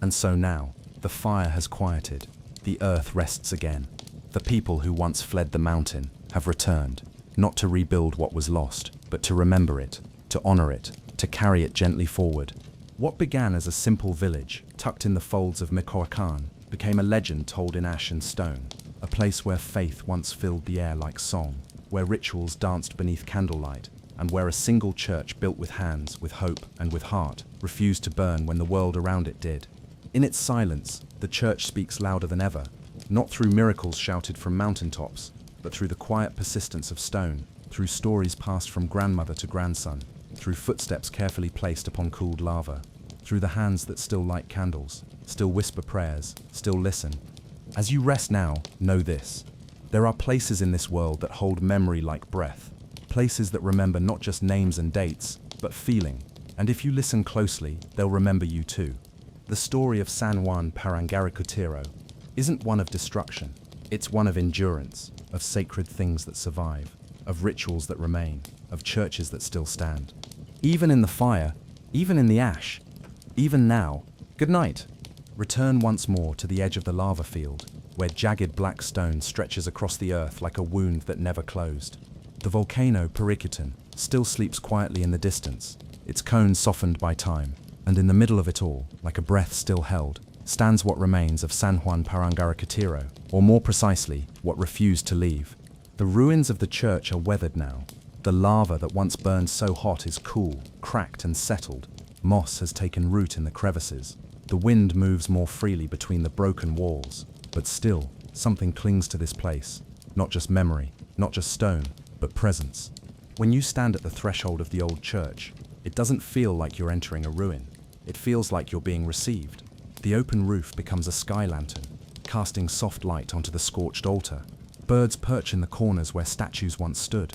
And so now, the fire has quieted, the earth rests again. The people who once fled the mountain have returned, not to rebuild what was lost, but to remember it, to honor it, to carry it gently forward. What began as a simple village, tucked in the folds of Michoacán, became a legend told in ash and stone, a place where faith once filled the air like song, where rituals danced beneath candlelight, and where a single church built with hands, with hope, and with heart, refused to burn when the world around it did. In its silence, the church speaks louder than ever, not through miracles shouted from mountaintops, but through the quiet persistence of stone, through stories passed from grandmother to grandson, through footsteps carefully placed upon cooled lava, through the hands that still light candles, still whisper prayers, still listen. As you rest now, know this. There are places in this world that hold memory like breath, places that remember not just names and dates, but feeling. And if you listen closely, they'll remember you too. The story of San Juan Parangaricutiro isn't one of destruction. It's one of endurance, of sacred things that survive, of rituals that remain, of churches that still stand. Even in the fire, even in the ash, even now, good night. Return once more to the edge of the lava field, where jagged black stone stretches across the earth like a wound that never closed. The volcano Parícutin still sleeps quietly in the distance, its cone softened by time, and in the middle of it all, like a breath still held, stands what remains of San Juan Parangaricutiro, or more precisely, what refused to leave. The ruins of the church are weathered now. The lava that once burned so hot is cool, cracked and settled. Moss has taken root in the crevices. The wind moves more freely between the broken walls, but still, something clings to this place. Not just memory, not just stone, but presence. When you stand at the threshold of the old church, it doesn't feel like you're entering a ruin. It feels like you're being received. The open roof becomes a sky lantern, casting soft light onto the scorched altar. Birds perch in the corners where statues once stood.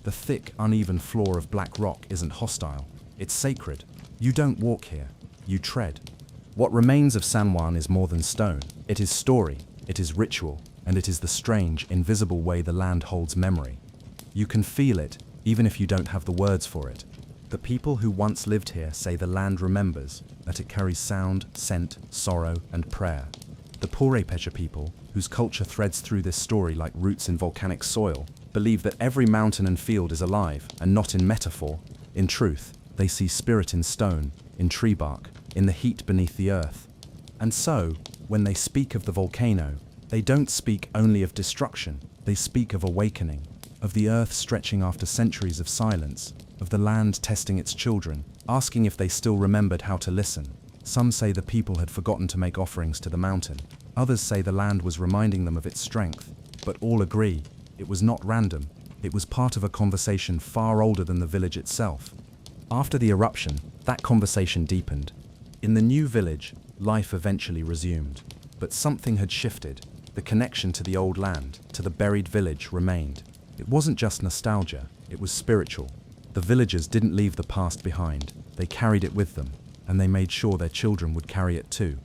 The thick, uneven floor of black rock isn't hostile. It's sacred. You don't walk here, you tread. What remains of San Juan is more than stone. It is story, it is ritual, and it is the strange, invisible way the land holds memory. You can feel it, even if you don't have the words for it. The people who once lived here say the land remembers, that it carries sound, scent, sorrow, and prayer. The Purépecha people, whose culture threads through this story like roots in volcanic soil, believe that every mountain and field is alive, and not in metaphor. In truth, they see spirit in stone, in tree bark, in the heat beneath the earth. And so, when they speak of the volcano, they don't speak only of destruction, they speak of awakening, of the earth stretching after centuries of silence, of the land testing its children, asking if they still remembered how to listen. Some say the people had forgotten to make offerings to the mountain. Others say the land was reminding them of its strength. But all agree, it was not random. It was part of a conversation far older than the village itself. After the eruption, that conversation deepened. In the new village, life eventually resumed. But something had shifted. The connection to the old land, to the buried village, remained. It wasn't just nostalgia, it was spiritual. The villagers didn't leave the past behind, they carried it with them, and they made sure their children would carry it too.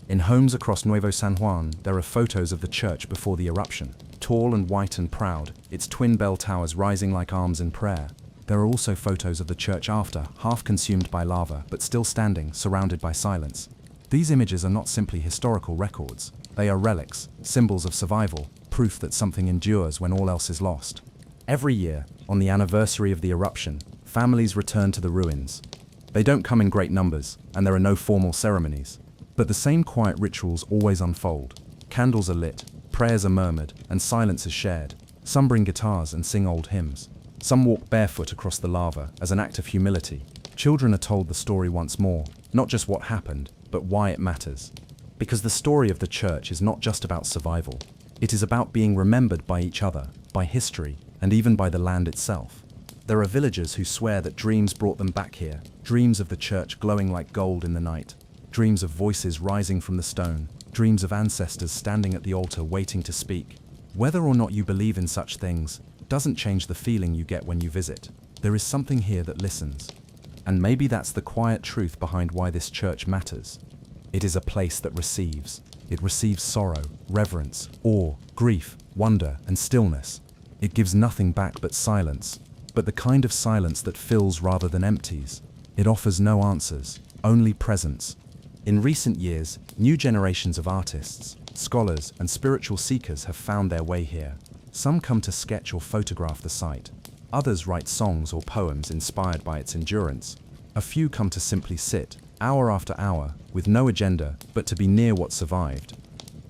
In homes across Nuevo San Juan, there are photos of the church before the eruption. Tall and white and proud, its twin bell towers rising like arms in prayer. There are also photos of the church after, half consumed by lava, but still standing, surrounded by silence. These images are not simply historical records. They are relics, symbols of survival, proof that something endures when all else is lost. Every year, on the anniversary of the eruption, families return to the ruins. They don't come in great numbers, and there are no formal ceremonies. But the same quiet rituals always unfold. Candles are lit, prayers are murmured, and silence is shared. Some bring guitars and sing old hymns. Some walk barefoot across the lava as an act of humility. Children are told the story once more, not just what happened, but why it matters. Because the story of the church is not just about survival. It is about being remembered by each other, by history, and even by the land itself. There are villagers who swear that dreams brought them back here, dreams of the church glowing like gold in the night, dreams of voices rising from the stone, dreams of ancestors standing at the altar waiting to speak. Whether or not you believe in such things doesn't change the feeling you get when you visit. There is something here that listens. And maybe that's the quiet truth behind why this church matters. It is a place that receives. It receives sorrow, reverence, awe, grief, wonder, and stillness. It gives nothing back but silence, but the kind of silence that fills rather than empties. It offers no answers, only presence. In recent years, new generations of artists, scholars, and spiritual seekers have found their way here. Some come to sketch or photograph the site. Others write songs or poems inspired by its endurance. A few come to simply sit, hour after hour, with no agenda, but to be near what survived.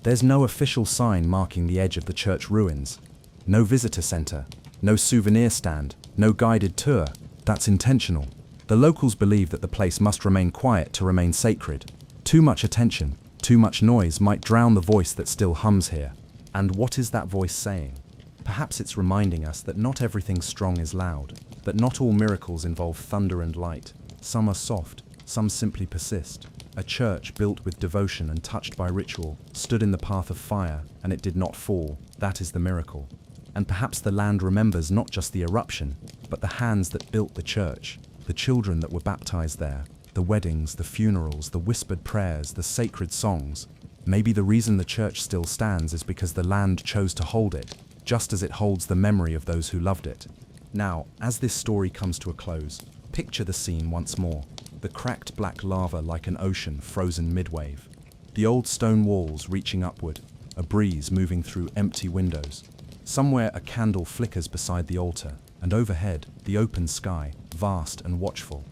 There's no official sign marking the edge of the church ruins. No visitor center, no souvenir stand, no guided tour. That's intentional. The locals believe that the place must remain quiet to remain sacred. Too much attention, too much noise might drown the voice that still hums here. And what is that voice saying? Perhaps it's reminding us that not everything strong is loud, that not all miracles involve thunder and light. Some are soft, some simply persist. A church built with devotion and touched by ritual stood in the path of fire, and it did not fall. That is the miracle. And perhaps the land remembers not just the eruption, but the hands that built the church, the children that were baptized there, the weddings, the funerals, the whispered prayers, the sacred songs. Maybe the reason the church still stands is because the land chose to hold it, just as it holds the memory of those who loved it. Now, as this story comes to a close, picture the scene once more. The cracked black lava like an ocean frozen mid-wave. The old stone walls reaching upward, a breeze moving through empty windows. Somewhere a candle flickers beside the altar, and overhead, the open sky, vast and watchful.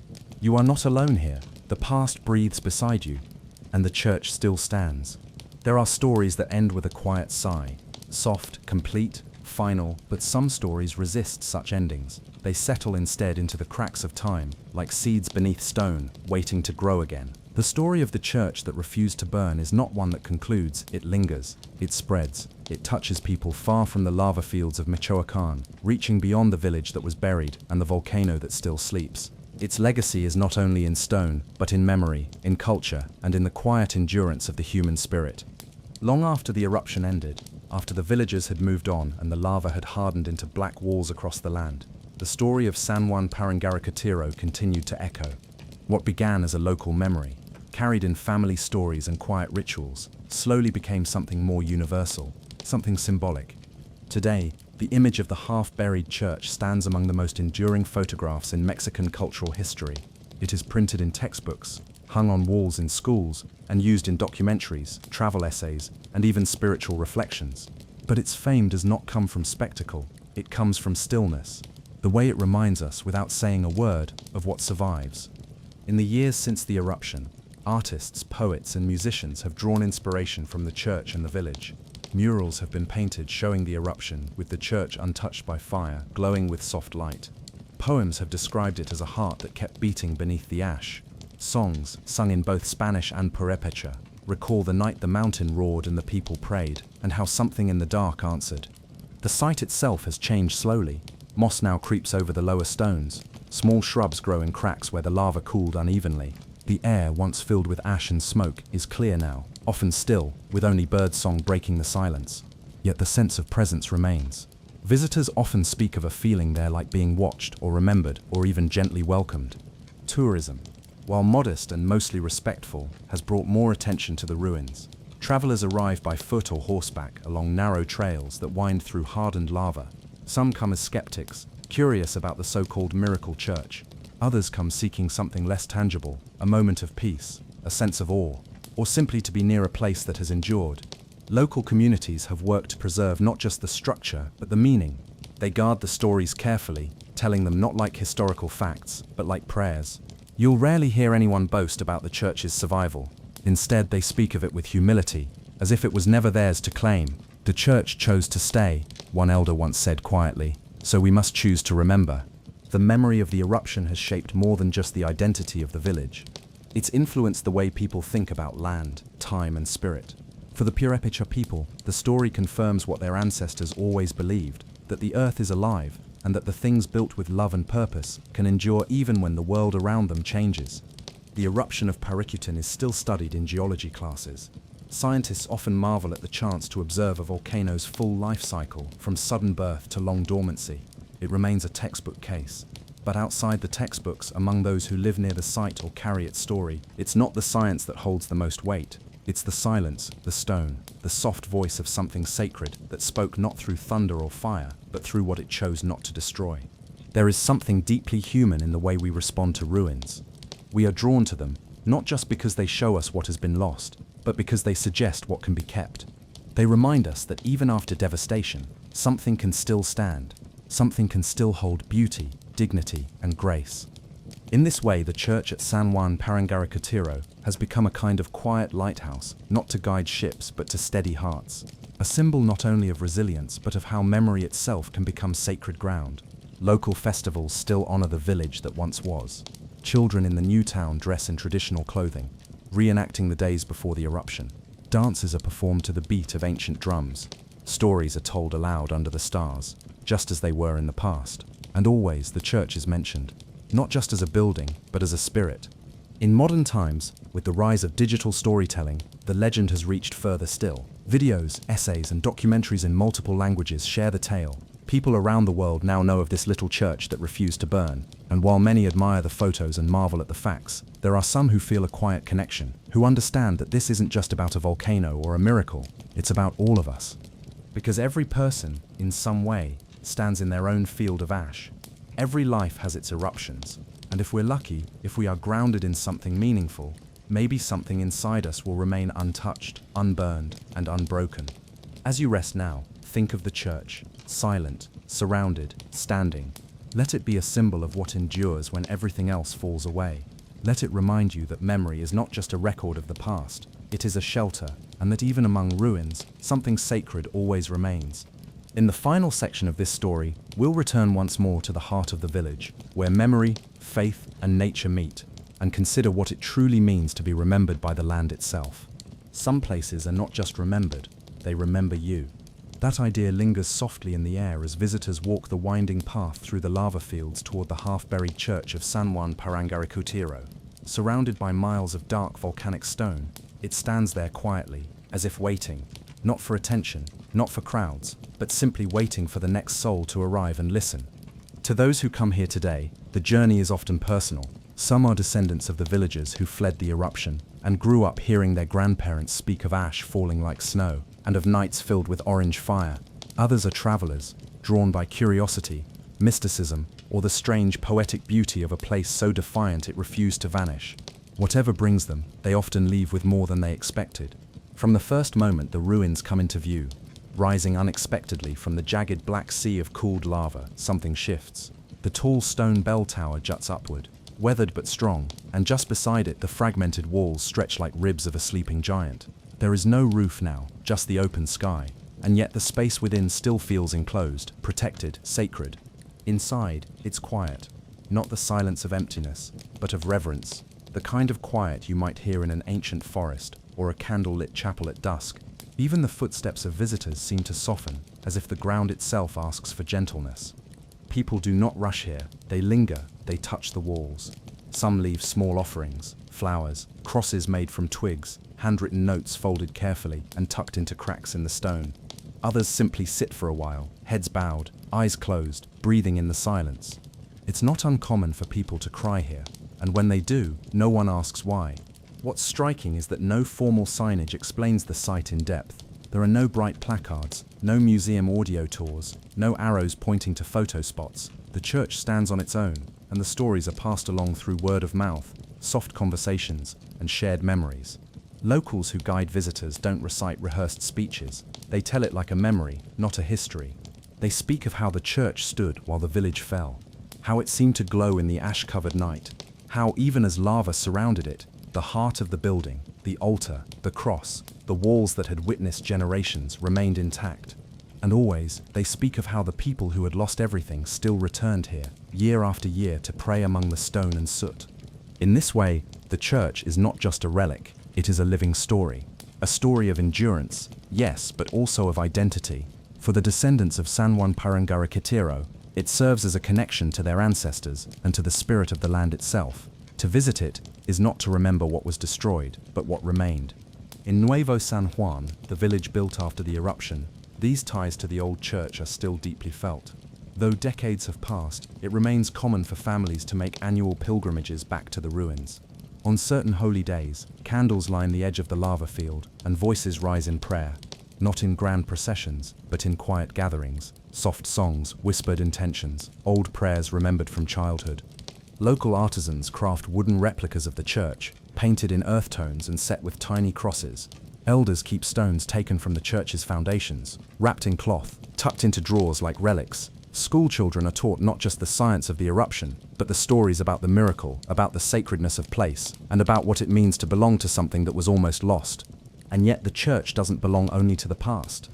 You are not alone here. The past breathes beside you, and the church still stands. There are stories that end with a quiet sigh, soft, complete, final, but some stories resist such endings. They settle instead into the cracks of time, like seeds beneath stone, waiting to grow again. The story of the church that refused to burn is not one that concludes, it lingers, it spreads, it touches people far from the lava fields of Michoacán, reaching beyond the village that was buried and the volcano that still sleeps. Its legacy is not only in stone, but in memory, in culture, and in the quiet endurance of the human spirit. Long after the eruption ended, after the villagers had moved on and the lava had hardened into black walls across the land, the story of San Juan Parangaricutiro continued to echo. What began as a local memory, carried in family stories and quiet rituals, slowly became something more universal, something symbolic. Today, the image of the half-buried church stands among the most enduring photographs in Mexican cultural history. It is printed in textbooks, hung on walls in schools, and used in documentaries, travel essays, and even spiritual reflections. But its fame does not come from spectacle, it comes from stillness, the way it reminds us, without saying a word, of what survives. In the years since the eruption, artists, poets, and musicians have drawn inspiration from the church and the village. Murals have been painted showing the eruption, with the church untouched by fire, glowing with soft light. Poems have described it as a heart that kept beating beneath the ash. Songs, sung in both Spanish and Purépecha, recall the night the mountain roared and the people prayed, and how something in the dark answered. The site itself has changed slowly. Moss now creeps over the lower stones. Small shrubs grow in cracks where the lava cooled unevenly. The air, once filled with ash and smoke, is clear now, often still, with only birdsong breaking the silence. Yet the sense of presence remains. Visitors often speak of a feeling there like being watched or remembered or even gently welcomed. Tourism, while modest and mostly respectful, has brought more attention to the ruins. Travelers arrive by foot or horseback along narrow trails that wind through hardened lava. Some come as skeptics, curious about the so-called miracle church. Others come seeking something less tangible, a moment of peace, a sense of awe, or simply to be near a place that has endured. Local communities have worked to preserve not just the structure, but the meaning. They guard the stories carefully, telling them not like historical facts, but like prayers. You'll rarely hear anyone boast about the church's survival. Instead, they speak of it with humility, as if it was never theirs to claim. The church chose to stay, one elder once said quietly, so we must choose to remember. The memory of the eruption has shaped more than just the identity of the village. It's influenced the way people think about land, time, and spirit. For the Purépecha people, the story confirms what their ancestors always believed, that the earth is alive, and that the things built with love and purpose can endure even when the world around them changes. The eruption of Parícutin is still studied in geology classes. Scientists often marvel at the chance to observe a volcano's full life cycle, from sudden birth to long dormancy. It remains a textbook case. But outside the textbooks, among those who live near the site or carry its story, it's not the science that holds the most weight. It's the silence, the stone, the soft voice of something sacred that spoke not through thunder or fire, but through what it chose not to destroy. There is something deeply human in the way we respond to ruins. We are drawn to them, not just because they show us what has been lost, but because they suggest what can be kept. They remind us that even after devastation, something can still stand, something can still hold beauty, dignity, and grace. In this way, the church at San Juan Parangaricutiro has become a kind of quiet lighthouse, not to guide ships but to steady hearts. A symbol not only of resilience but of how memory itself can become sacred ground. Local festivals still honor the village that once was. Children in the new town dress in traditional clothing, reenacting the days before the eruption. Dances are performed to the beat of ancient drums. Stories are told aloud under the stars, just as they were in the past. And always the church is mentioned, not just as a building, but as a spirit. In modern times, with the rise of digital storytelling, the legend has reached further still. Videos, essays, and documentaries in multiple languages share the tale. People around the world now know of this little church that refused to burn, and while many admire the photos and marvel at the facts, there are some who feel a quiet connection, who understand that this isn't just about a volcano or a miracle, it's about all of us. Because every person, in some way, stands in their own field of ash. Every life has its eruptions, and if we're lucky, if we are grounded in something meaningful, maybe something inside us will remain untouched, unburned, and unbroken. As you rest now, think of the church, silent, surrounded, standing. Let it be a symbol of what endures when everything else falls away. Let it remind you that memory is not just a record of the past, it is a shelter, and that even among ruins, something sacred always remains. In the final section of this story, we'll return once more to the heart of the village, where memory, faith, and nature meet, and consider what it truly means to be remembered by the land itself. Some places are not just remembered, they remember you. That idea lingers softly in the air as visitors walk the winding path through the lava fields toward the half-buried church of San Juan Parangaricutiro. Surrounded by miles of dark volcanic stone, it stands there quietly, as if waiting, not for attention, not for crowds, but simply waiting for the next soul to arrive and listen. To those who come here today, the journey is often personal. Some are descendants of the villagers who fled the eruption and grew up hearing their grandparents speak of ash falling like snow and of nights filled with orange fire. Others are travelers, drawn by curiosity, mysticism, or the strange poetic beauty of a place so defiant it refused to vanish. Whatever brings them, they often leave with more than they expected. From the first moment the ruins come into view, rising unexpectedly from the jagged black sea of cooled lava, something shifts. The tall stone bell tower juts upward, weathered but strong, and just beside it the fragmented walls stretch like ribs of a sleeping giant. There is no roof now, just the open sky, and yet the space within still feels enclosed, protected, sacred. Inside, it's quiet, not the silence of emptiness, but of reverence, the kind of quiet you might hear in an ancient forest or a candle-lit chapel at dusk. Even the footsteps of visitors seem to soften, as if the ground itself asks for gentleness. People do not rush here, they linger, they touch the walls. Some leave small offerings, flowers, crosses made from twigs, handwritten notes folded carefully and tucked into cracks in the stone. Others simply sit for a while, heads bowed, eyes closed, breathing in the silence. It's not uncommon for people to cry here, and when they do, no one asks why. What's striking is that no formal signage explains the site in depth. There are no bright placards, no museum audio tours, no arrows pointing to photo spots. The church stands on its own, and the stories are passed along through word of mouth, soft conversations, and shared memories. Locals who guide visitors don't recite rehearsed speeches. They tell it like a memory, not a history. They speak of how the church stood while the village fell, how it seemed to glow in the ash-covered night, how even as lava surrounded it, the heart of the building, the altar, the cross, the walls that had witnessed generations remained intact. And always, they speak of how the people who had lost everything still returned here, year after year, to pray among the stone and soot. In this way, the church is not just a relic, it is a living story. A story of endurance, yes, but also of identity. For the descendants of San Juan Parangaricutiro, it serves as a connection to their ancestors and to the spirit of the land itself. To visit it is not to remember what was destroyed, but what remained. In Nuevo San Juan, the village built after the eruption, these ties to the old church are still deeply felt. Though decades have passed, it remains common for families to make annual pilgrimages back to the ruins. On certain holy days, candles line the edge of the lava field, and voices rise in prayer, not in grand processions, but in quiet gatherings, soft songs, whispered intentions, old prayers remembered from childhood. Local artisans craft wooden replicas of the church, painted in earth tones and set with tiny crosses. Elders keep stones taken from the church's foundations, wrapped in cloth, tucked into drawers like relics. School children are taught not just the science of the eruption, but the stories about the miracle, about the sacredness of place, and about what it means to belong to something that was almost lost. And yet the church doesn't belong only to the past.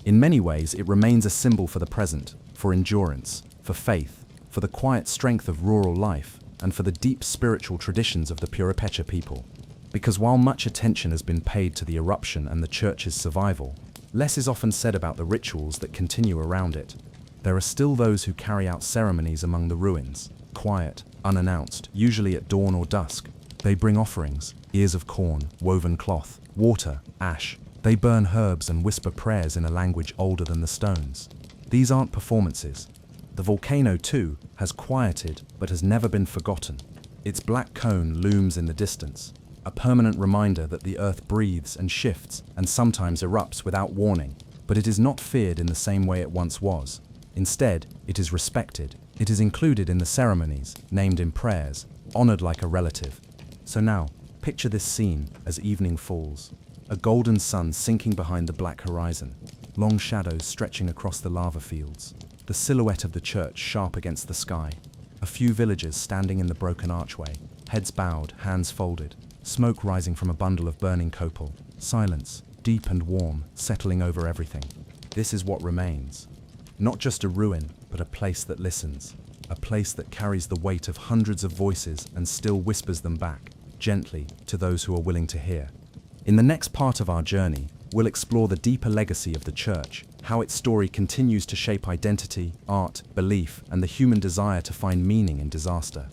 In many ways, it remains a symbol for the present, for endurance, for faith, for the quiet strength of rural life, and for the deep spiritual traditions of the Purépecha people. Because while much attention has been paid to the eruption and the church's survival, less is often said about the rituals that continue around it. There are still those who carry out ceremonies among the ruins, quiet, unannounced, usually at dawn or dusk. They bring offerings, ears of corn, woven cloth, water, ash. They burn herbs and whisper prayers in a language older than the stones. These aren't performances. The volcano, too, has quieted but has never been forgotten. Its black cone looms in the distance, a permanent reminder that the earth breathes and shifts and sometimes erupts without warning. But it is not feared in the same way it once was. Instead, it is respected. It is included in the ceremonies, named in prayers, honored like a relative. So now, picture this scene as evening falls. A golden sun sinking behind the black horizon, long shadows stretching across the lava fields, the silhouette of the church sharp against the sky, a few villagers standing in the broken archway, heads bowed, hands folded, smoke rising from a bundle of burning copal, silence, deep and warm, settling over everything. This is what remains. Not just a ruin, but a place that listens, a place that carries the weight of hundreds of voices and still whispers them back, gently, to those who are willing to hear. In the next part of our journey, we'll explore the deeper legacy of the church, how its story continues to shape identity, art, belief, and the human desire to find meaning in disaster.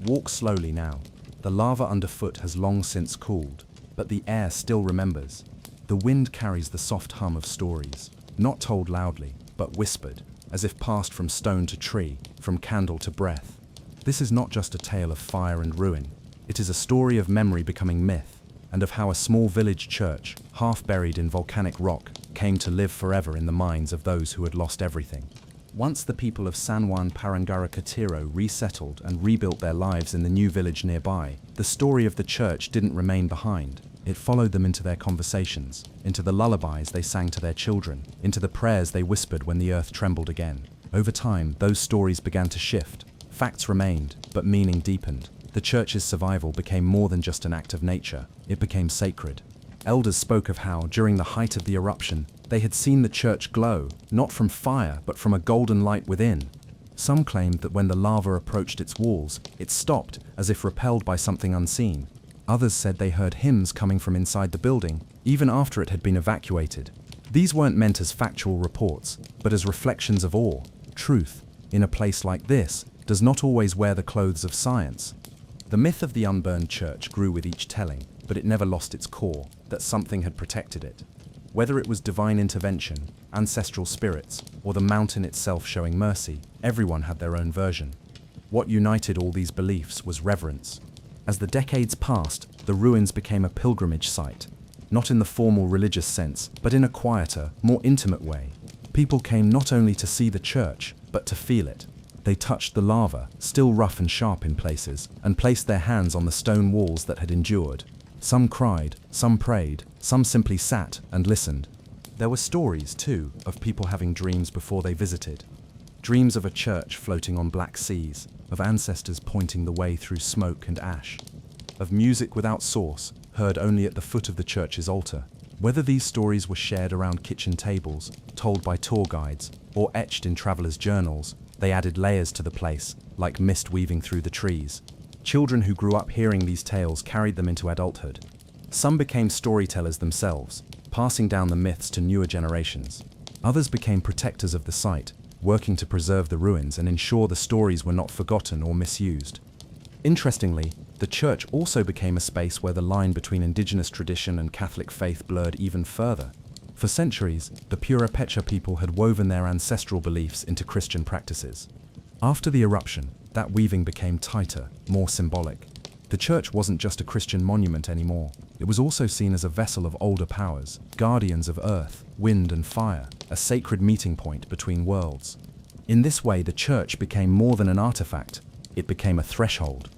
Walk slowly now. The lava underfoot has long since cooled, but the air still remembers. The wind carries the soft hum of stories, not told loudly, but whispered, as if passed from stone to tree, from candle to breath. This is not just a tale of fire and ruin. It is a story of memory becoming myth, and of how a small village church, half buried in volcanic rock, came to live forever in the minds of those who had lost everything. Once the people of San Juan Parangaricutiro resettled and rebuilt their lives in the new village nearby, the story of the church didn't remain behind. It followed them into their conversations, into the lullabies they sang to their children, into the prayers they whispered when the earth trembled again. Over time, those stories began to shift. Facts remained, but meaning deepened. The church's survival became more than just an act of nature. It became sacred. Elders spoke of how, during the height of the eruption, they had seen the church glow, not from fire, but from a golden light within. Some claimed that when the lava approached its walls, it stopped, as if repelled by something unseen. Others said they heard hymns coming from inside the building, even after it had been evacuated. These weren't meant as factual reports, but as reflections of awe. Truth, in a place like this, does not always wear the clothes of science. The myth of the unburned church grew with each telling, but it never lost its core, that something had protected it. Whether it was divine intervention, ancestral spirits, or the mountain itself showing mercy, everyone had their own version. What united all these beliefs was reverence. As the decades passed, the ruins became a pilgrimage site, not in the formal religious sense, but in a quieter, more intimate way. People came not only to see the church, but to feel it. They touched the lava, still rough and sharp in places, and placed their hands on the stone walls that had endured. Some cried, some prayed, some simply sat and listened. There were stories, too, of people having dreams before they visited. Dreams of a church floating on black seas, of ancestors pointing the way through smoke and ash, of music without source, heard only at the foot of the church's altar. Whether these stories were shared around kitchen tables, told by tour guides, or etched in travelers' journals, they added layers to the place, like mist weaving through the trees. Children who grew up hearing these tales carried them into adulthood. Some became storytellers themselves, passing down the myths to newer generations. Others became protectors of the site, working to preserve the ruins and ensure the stories were not forgotten or misused. Interestingly, the church also became a space where the line between indigenous tradition and Catholic faith blurred even further. For centuries, the Purépecha people had woven their ancestral beliefs into Christian practices. After the eruption, that weaving became tighter, more symbolic. The church wasn't just a Christian monument anymore. It was also seen as a vessel of older powers, guardians of earth, wind and fire, a sacred meeting point between worlds. In this way, the church became more than an artifact. It became a threshold.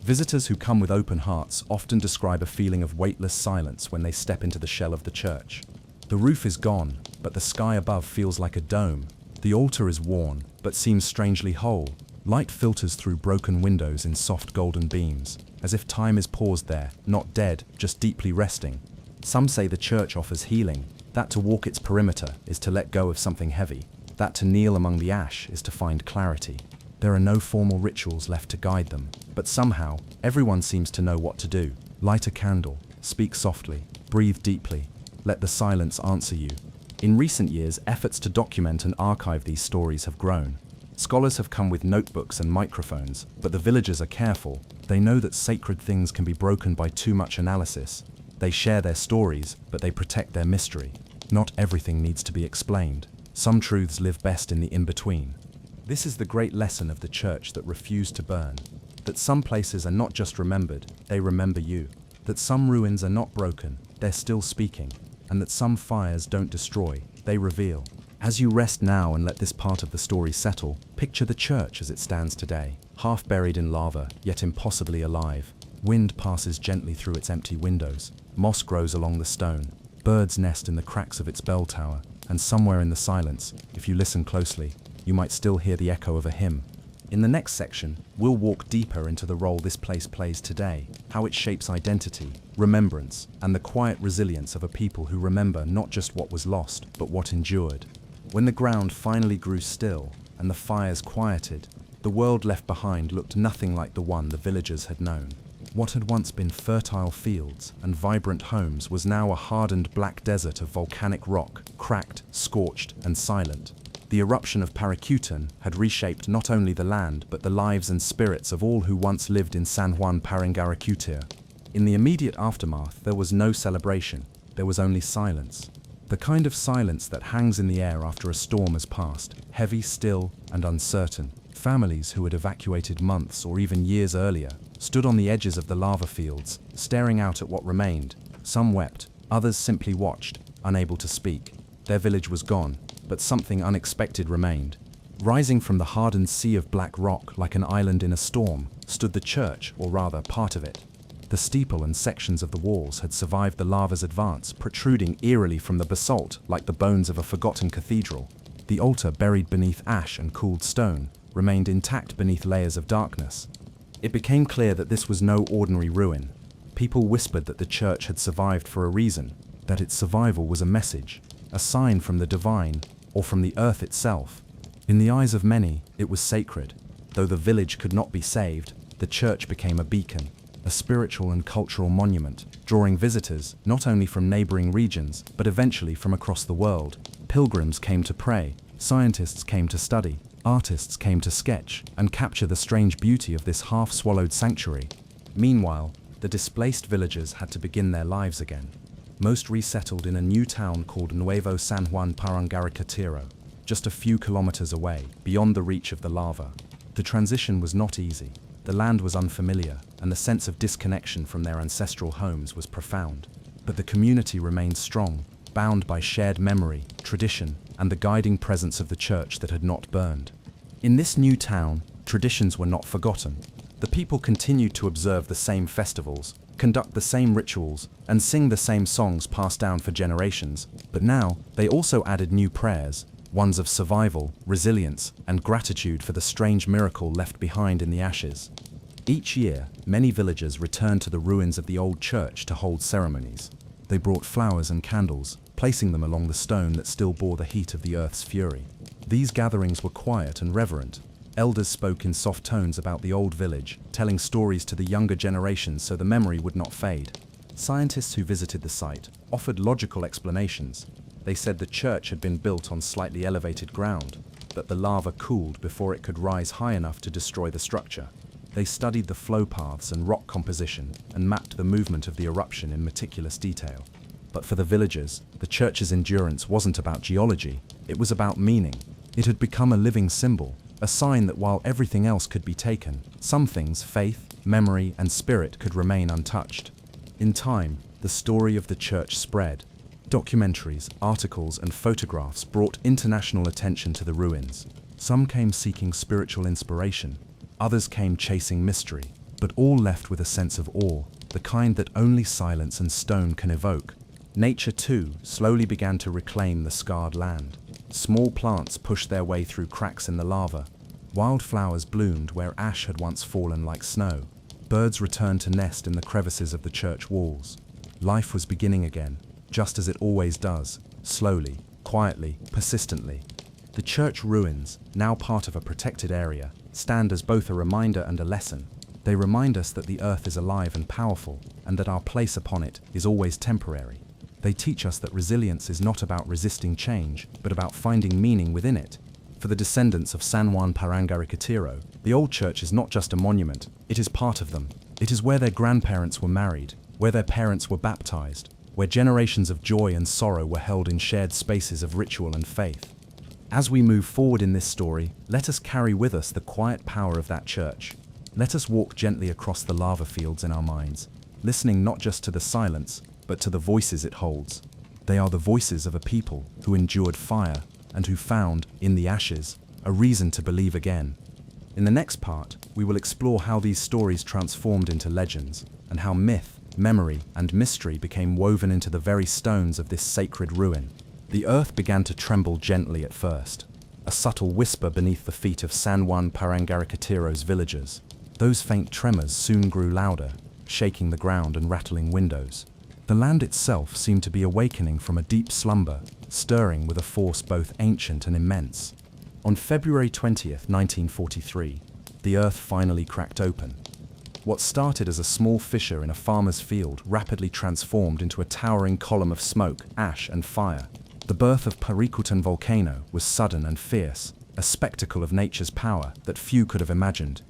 Visitors who come with open hearts often describe a feeling of weightless silence when they step into the shell of the church. The roof is gone, but the sky above feels like a dome. The altar is worn, but seems strangely whole. Light filters through broken windows in soft golden beams, as if time is paused there, not dead, just deeply resting. Some say the church offers healing, that to walk its perimeter is to let go of something heavy, that to kneel among the ash is to find clarity. There are no formal rituals left to guide them, but somehow, everyone seems to know what to do. Light a candle, speak softly, breathe deeply, let the silence answer you. In recent years, efforts to document and archive these stories have grown. Scholars have come with notebooks and microphones, but the villagers are careful. They know that sacred things can be broken by too much analysis. They share their stories, but they protect their mystery. Not everything needs to be explained. Some truths live best in the in-between. This is the great lesson of the church that refused to burn. That some places are not just remembered, they remember you. That some ruins are not broken, they're still speaking. And that some fires don't destroy, they reveal. As you rest now and let this part of the story settle, picture the church as it stands today, half buried in lava, yet impossibly alive. Wind passes gently through its empty windows. Moss grows along the stone. Birds nest in the cracks of its bell tower. And somewhere in the silence, if you listen closely, you might still hear the echo of a hymn. In the next section, we'll walk deeper into the role this place plays today, how it shapes identity, remembrance, and the quiet resilience of a people who remember not just what was lost, but what endured. When the ground finally grew still and the fires quieted, the world left behind looked nothing like the one the villagers had known. What had once been fertile fields and vibrant homes was now a hardened black desert of volcanic rock, cracked, scorched, and silent. The eruption of Parícutin had reshaped not only the land but the lives and spirits of all who once lived in San Juan Parangaricutiro. In the immediate aftermath, there was no celebration, there was only silence. The kind of silence that hangs in the air after a storm has passed, heavy, still, and uncertain. Families who had evacuated months or even years earlier stood on the edges of the lava fields, staring out at what remained. Some wept, others simply watched, unable to speak. Their village was gone, but something unexpected remained. Rising from the hardened sea of black rock like an island in a storm, stood the church, or rather part of it. The steeple and sections of the walls had survived the lava's advance, protruding eerily from the basalt like the bones of a forgotten cathedral. The altar, buried beneath ash and cooled stone, remained intact beneath layers of darkness. It became clear that this was no ordinary ruin. People whispered that the church had survived for a reason, that its survival was a message, a sign from the divine, or from the earth itself. In the eyes of many, it was sacred. Though the village could not be saved, the church became a beacon, a spiritual and cultural monument, drawing visitors not only from neighboring regions, but eventually from across the world. Pilgrims came to pray, scientists came to study, artists came to sketch and capture the strange beauty of this half-swallowed sanctuary. Meanwhile, the displaced villagers had to begin their lives again. Most resettled in a new town called Nuevo San Juan Parangaricutiro, just a few kilometers away, beyond the reach of the lava. The transition was not easy. The land was unfamiliar, and the sense of disconnection from their ancestral homes was profound. But the community remained strong, bound by shared memory, tradition, and the guiding presence of the church that had not burned. In this new town, traditions were not forgotten. The people continued to observe the same festivals, conduct the same rituals, and sing the same songs passed down for generations. But now, they also added new prayers, ones of survival, resilience, and gratitude for the strange miracle left behind in the ashes. Each year, many villagers returned to the ruins of the old church to hold ceremonies. They brought flowers and candles, placing them along the stone that still bore the heat of the earth's fury. These gatherings were quiet and reverent. Elders spoke in soft tones about the old village, telling stories to the younger generations so the memory would not fade. Scientists who visited the site offered logical explanations. They said the church had been built on slightly elevated ground, that the lava cooled before it could rise high enough to destroy the structure. They studied the flow paths and rock composition and mapped the movement of the eruption in meticulous detail. But for the villagers, the church's endurance wasn't about geology, it was about meaning. It had become a living symbol, a sign that while everything else could be taken, some things, faith, memory, and spirit, could remain untouched. In time, the story of the church spread. Documentaries, articles, and photographs brought international attention to the ruins. Some came seeking spiritual inspiration, Others came chasing mystery, but all left with a sense of awe, the kind that only silence and stone can evoke. Nature, too, slowly began to reclaim the scarred land. Small plants pushed their way through cracks in the lava. Wildflowers bloomed where ash had once fallen like snow. Birds returned to nest in the crevices of the church walls. Life was beginning again, just as it always does, slowly, quietly, persistently. The church ruins, now part of a protected area, stand as both a reminder and a lesson. They remind us that the earth is alive and powerful, and that our place upon it is always temporary. They teach us that resilience is not about resisting change, but about finding meaning within it. For the descendants of San Juan Parangaricutiro, the old church is not just a monument, it is part of them. It is where their grandparents were married, where their parents were baptized, where generations of joy and sorrow were held in shared spaces of ritual and faith. As we move forward in this story, let us carry with us the quiet power of that church. Let us walk gently across the lava fields in our minds, listening not just to the silence, but to the voices it holds. They are the voices of a people who endured fire and who found, in the ashes, a reason to believe again. In the next part, we will explore how these stories transformed into legends, and how myth, memory, and mystery became woven into the very stones of this sacred ruin. The earth began to tremble gently at first, a subtle whisper beneath the feet of San Juan Parangaricutiro's villagers. Those faint tremors soon grew louder, shaking the ground and rattling windows. The land itself seemed to be awakening from a deep slumber, stirring with a force both ancient and immense. On February 20th, 1943, the earth finally cracked open. What started as a small fissure in a farmer's field rapidly transformed into a towering column of smoke, ash, and fire. The birth of Parícutin volcano was sudden and fierce, a spectacle of nature's power that few could have imagined.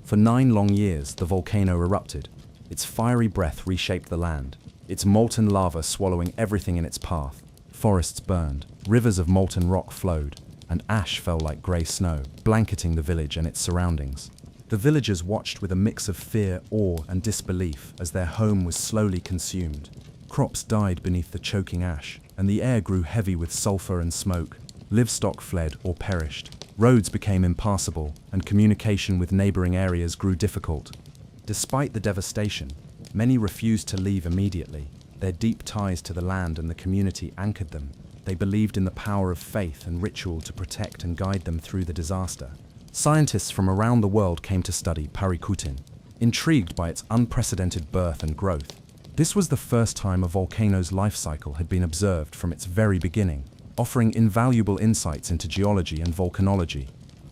For 9 long years, the volcano erupted. Its fiery breath reshaped the land, its molten lava swallowing everything in its path. Forests burned, rivers of molten rock flowed, and ash fell like grey snow, blanketing the village and its surroundings. The villagers watched with a mix of fear, awe, and disbelief as their home was slowly consumed. Crops died beneath the choking ash, and the air grew heavy with sulfur and smoke. Livestock fled or perished. Roads became impassable, and communication with neighboring areas grew difficult. Despite the devastation, many refused to leave immediately. Their deep ties to the land and the community anchored them. They believed in the power of faith and ritual to protect and guide them through the disaster. Scientists from around the world came to study Parícutin, intrigued by its unprecedented birth and growth. This was the first time a volcano's life cycle had been observed from its very beginning, offering invaluable insights into geology and volcanology.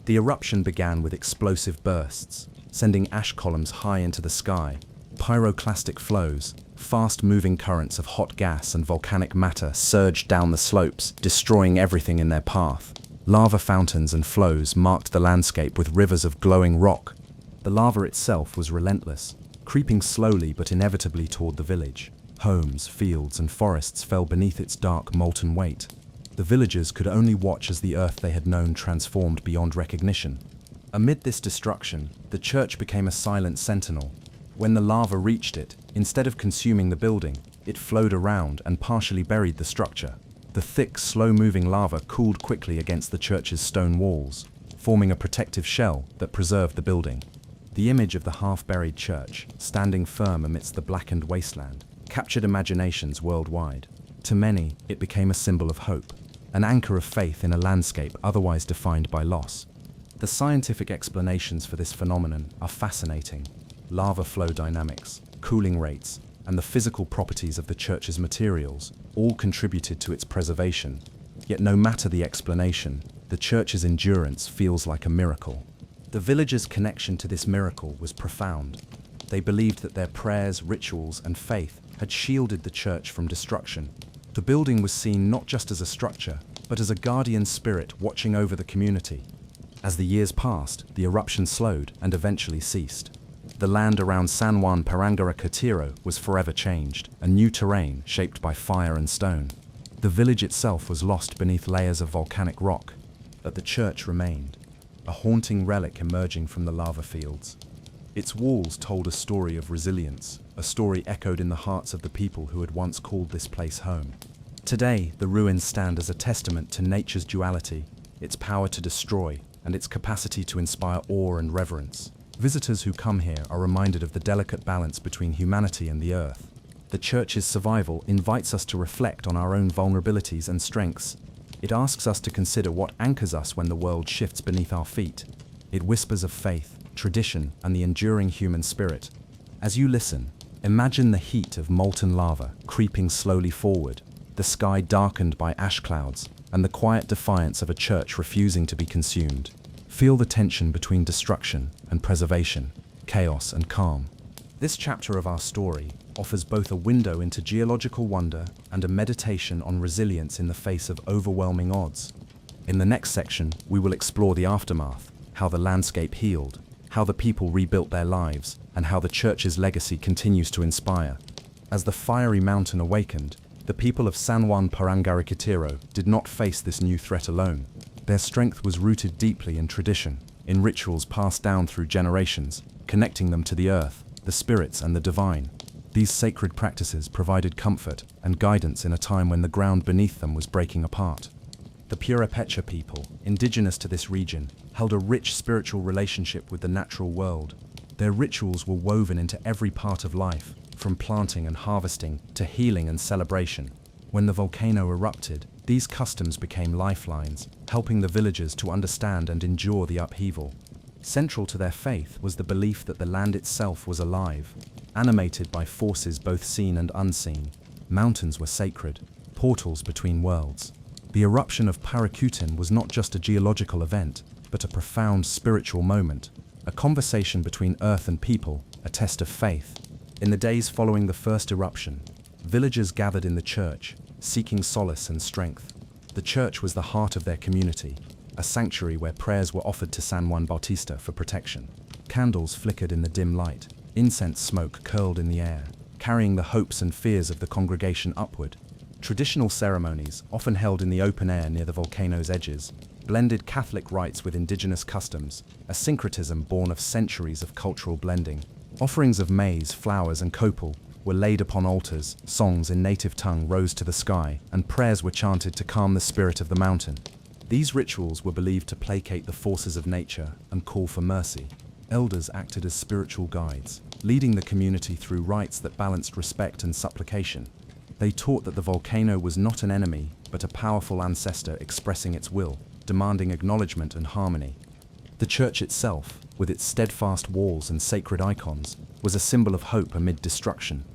The eruption began with explosive bursts, sending ash columns high into the sky. Pyroclastic flows, fast-moving currents of hot gas and volcanic matter surged down the slopes, destroying everything in their path. Lava fountains and flows marked the landscape with rivers of glowing rock. The lava itself was relentless, creeping slowly but inevitably toward the village. Homes, fields, and forests fell beneath its dark, molten weight. The villagers could only watch as the earth they had known transformed beyond recognition. Amid this destruction, the church became a silent sentinel. When the lava reached it, instead of consuming the building, it flowed around and partially buried the structure. The thick, slow-moving lava cooled quickly against the church's stone walls, forming a protective shell that preserved the building. The image of the half-buried church, standing firm amidst the blackened wasteland, captured imaginations worldwide. To many, it became a symbol of hope, an anchor of faith in a landscape otherwise defined by loss. The scientific explanations for this phenomenon are fascinating. Lava flow dynamics, cooling rates, and the physical properties of the church's materials all contributed to its preservation. Yet no matter the explanation, the church's endurance feels like a miracle. The villagers' connection to this miracle was profound. They believed that their prayers, rituals, and faith had shielded the church from destruction. The building was seen not just as a structure, but as a guardian spirit watching over the community. As the years passed, the eruption slowed and eventually ceased. The land around San Juan Parangaricutiro was forever changed, a new terrain shaped by fire and stone. The village itself was lost beneath layers of volcanic rock, but the church remained, a haunting relic emerging from the lava fields. Its walls told a story of resilience, a story echoed in the hearts of the people who had once called this place home. Today, the ruins stand as a testament to nature's duality, its power to destroy, and its capacity to inspire awe and reverence. Visitors who come here are reminded of the delicate balance between humanity and the earth. The church's survival invites us to reflect on our own vulnerabilities and strengths. It asks us to consider what anchors us when the world shifts beneath our feet. It whispers of faith, tradition, and the enduring human spirit. As you listen, imagine the heat of molten lava creeping slowly forward, the sky darkened by ash clouds, and the quiet defiance of a church refusing to be consumed. Feel the tension between destruction and preservation, chaos and calm. This chapter of our story offers both a window into geological wonder and a meditation on resilience in the face of overwhelming odds. In the next section, we will explore the aftermath, how the landscape healed, how the people rebuilt their lives, and how the church's legacy continues to inspire. As the fiery mountain awakened, the people of San Juan Parangaricutiro did not face this new threat alone. Their strength was rooted deeply in tradition, in rituals passed down through generations, connecting them to the earth, the spirits, and the divine. These sacred practices provided comfort and guidance in a time when the ground beneath them was breaking apart. The Purépecha people, indigenous to this region, held a rich spiritual relationship with the natural world. Their rituals were woven into every part of life, from planting and harvesting to healing and celebration. When the volcano erupted, these customs became lifelines, helping the villagers to understand and endure the upheaval. Central to their faith was the belief that the land itself was alive, animated by forces both seen and unseen. Mountains were sacred, portals between worlds. The eruption of Parícutin was not just a geological event, but a profound spiritual moment, a conversation between earth and people, a test of faith. In the days following the first eruption, villagers gathered in the church, seeking solace and strength. The church was the heart of their community, a sanctuary where prayers were offered to San Juan Bautista for protection. Candles flickered in the dim light, incense smoke curled in the air, carrying the hopes and fears of the congregation upward. Traditional ceremonies, often held in the open air near the volcano's edges, blended Catholic rites with indigenous customs, a syncretism born of centuries of cultural blending. Offerings of maize, flowers, and copal were laid upon altars, songs in native tongue rose to the sky, and prayers were chanted to calm the spirit of the mountain. These rituals were believed to placate the forces of nature and call for mercy. Elders acted as spiritual guides, leading the community through rites that balanced respect and supplication. They taught that the volcano was not an enemy, but a powerful ancestor expressing its will, demanding acknowledgement and harmony. The church itself, with its steadfast walls and sacred icons, was a symbol of hope amid destruction.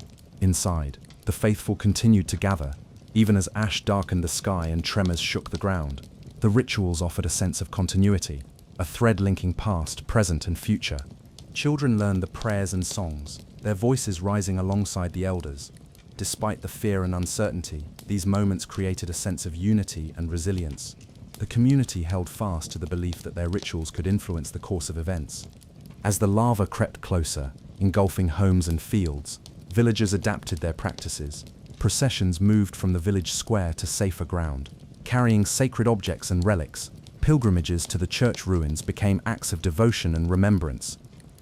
Inside, the faithful continued to gather, even as ash darkened the sky and tremors shook the ground. The rituals offered a sense of continuity, a thread linking past, present, and future. Children learned the prayers and songs, their voices rising alongside the elders. Despite the fear and uncertainty, these moments created a sense of unity and resilience. The community held fast to the belief that their rituals could influence the course of events. As the lava crept closer, engulfing homes and fields, villagers adapted their practices. Processions moved from the village square to safer ground, carrying sacred objects and relics. Pilgrimages to the church ruins became acts of devotion and remembrance.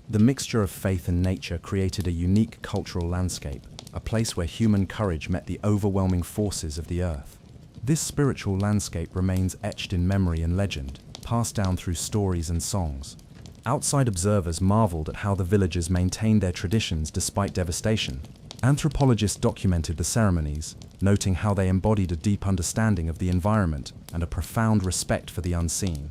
The mixture of faith and nature created a unique cultural landscape, a place where human courage met the overwhelming forces of the earth. This spiritual landscape remains etched in memory and legend, passed down through stories and songs. Outside observers marveled at how the villagers maintained their traditions despite devastation. Anthropologists documented the ceremonies, noting how they embodied a deep understanding of the environment and a profound respect for the unseen.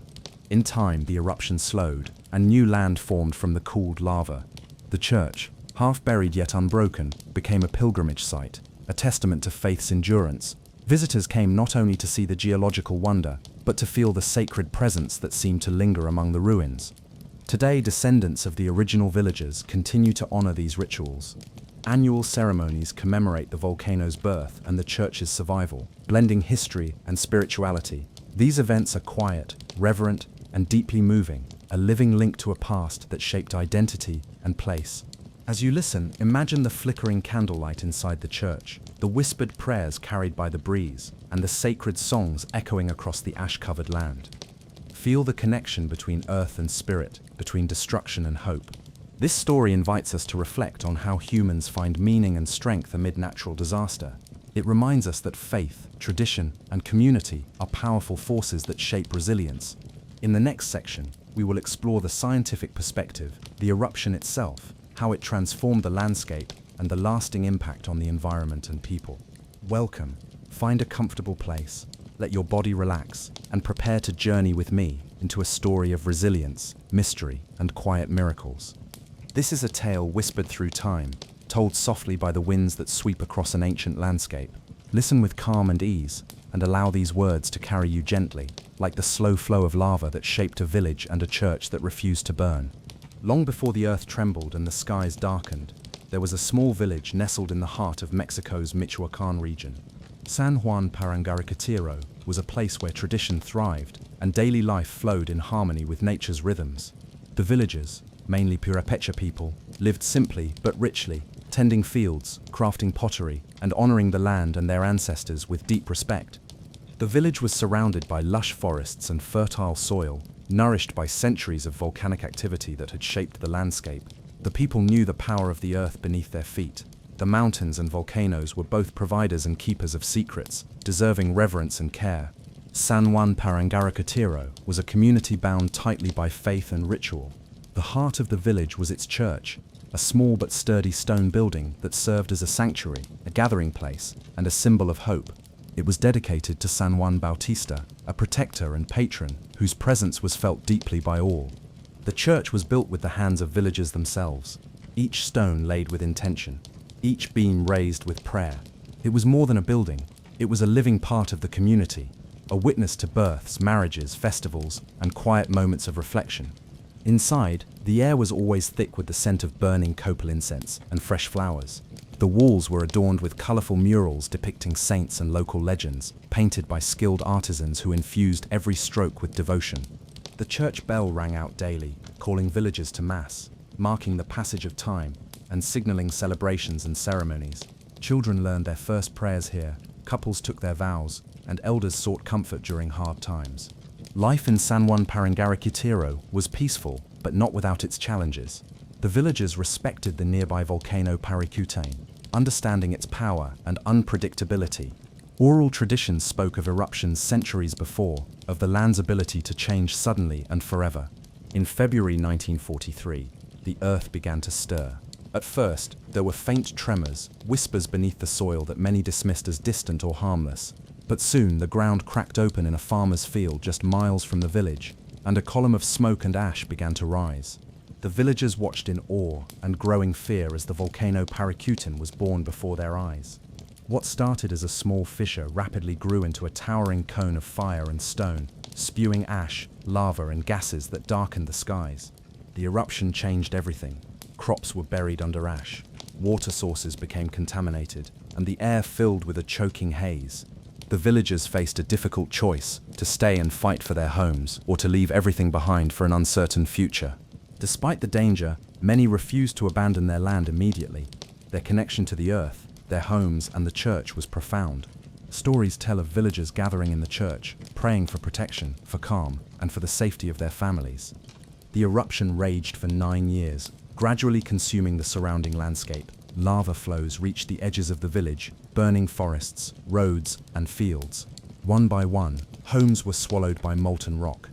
In time, the eruption slowed, and new land formed from the cooled lava. The church, half buried yet unbroken, became a pilgrimage site, a testament to faith's endurance. Visitors came not only to see the geological wonder, but to feel the sacred presence that seemed to linger among the ruins. Today, descendants of the original villagers continue to honor these rituals. Annual ceremonies commemorate the volcano's birth and the church's survival, blending history and spirituality. These events are quiet, reverent, and deeply moving, a living link to a past that shaped identity and place. As you listen, imagine the flickering candlelight inside the church, the whispered prayers carried by the breeze, and the sacred songs echoing across the ash-covered land. Feel the connection between earth and spirit, between destruction and hope. This story invites us to reflect on how humans find meaning and strength amid natural disaster. It reminds us that faith, tradition, and community are powerful forces that shape resilience. In the next section, we will explore the scientific perspective, the eruption itself, how it transformed the landscape, and the lasting impact on the environment and people. Welcome. Find a comfortable place, let your body relax, and prepare to journey with me into a story of resilience, mystery, and quiet miracles. This is a tale whispered through time, told softly by the winds that sweep across an ancient landscape. Listen with calm and ease, and allow these words to carry you gently, like the slow flow of lava that shaped a village and a church that refused to burn. Long before the earth trembled and the skies darkened, there was a small village nestled in the heart of Mexico's Michoacán region. San Juan Parangaricutiro was a place where tradition thrived and daily life flowed in harmony with nature's rhythms. The villagers, mainly Purépecha people, lived simply but richly, tending fields, crafting pottery, and honoring the land and their ancestors with deep respect. The village was surrounded by lush forests and fertile soil, nourished by centuries of volcanic activity that had shaped the landscape. The people knew the power of the earth beneath their feet. The mountains and volcanoes were both providers and keepers of secrets, deserving reverence and care. San Juan Parangaricutiro was a community bound tightly by faith and ritual. The heart of the village was its church, a small but sturdy stone building that served as a sanctuary, a gathering place, and a symbol of hope. It was dedicated to San Juan Bautista, a protector and patron whose presence was felt deeply by all. The church was built with the hands of villagers themselves, each stone laid with intention, each beam raised with prayer. It was more than a building, it was a living part of the community, a witness to births, marriages, festivals, and quiet moments of reflection. Inside, the air was always thick with the scent of burning copal incense and fresh flowers. The walls were adorned with colorful murals depicting saints and local legends, painted by skilled artisans who infused every stroke with devotion. The church bell rang out daily, calling villagers to mass, marking the passage of time and signaling celebrations and ceremonies. Children learned their first prayers here, couples took their vows, and elders sought comfort during hard times. Life in San Juan Parangaricutiro was peaceful, but not without its challenges. The villagers respected the nearby volcano Parícutin, understanding its power and unpredictability. Oral traditions spoke of eruptions centuries before, of the land's ability to change suddenly and forever. In February 1943, the earth began to stir. At first, there were faint tremors, whispers beneath the soil that many dismissed as distant or harmless. But soon the ground cracked open in a farmer's field just miles from the village, and a column of smoke and ash began to rise. The villagers watched in awe and growing fear as the volcano Parícutin was born before their eyes. What started as a small fissure rapidly grew into a towering cone of fire and stone, spewing ash, lava, and gases that darkened the skies. The eruption changed everything. Crops were buried under ash, water sources became contaminated, and the air filled with a choking haze. The villagers faced a difficult choice, to stay and fight for their homes, or to leave everything behind for an uncertain future. Despite the danger, many refused to abandon their land immediately. Their connection to the earth, their homes, and the church was profound. Stories tell of villagers gathering in the church, praying for protection, for calm, and for the safety of their families. The eruption raged for 9 years, gradually consuming the surrounding landscape. Lava flows reached the edges of the village, burning forests, roads, and fields. One by one, homes were swallowed by molten rock.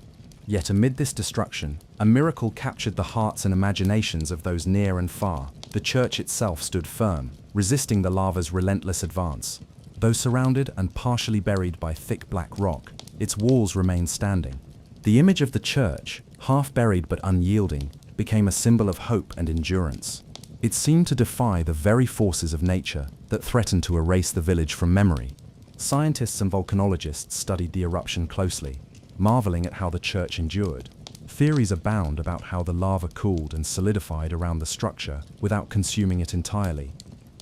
Yet amid this destruction, a miracle captured the hearts and imaginations of those near and far. The church itself stood firm, resisting the lava's relentless advance. Though surrounded and partially buried by thick black rock, its walls remained standing. The image of the church, half buried but unyielding, became a symbol of hope and endurance. It seemed to defy the very forces of nature that threatened to erase the village from memory. Scientists and volcanologists studied the eruption closely, marveling at how the church endured. Theories abound about how the lava cooled and solidified around the structure without consuming it entirely.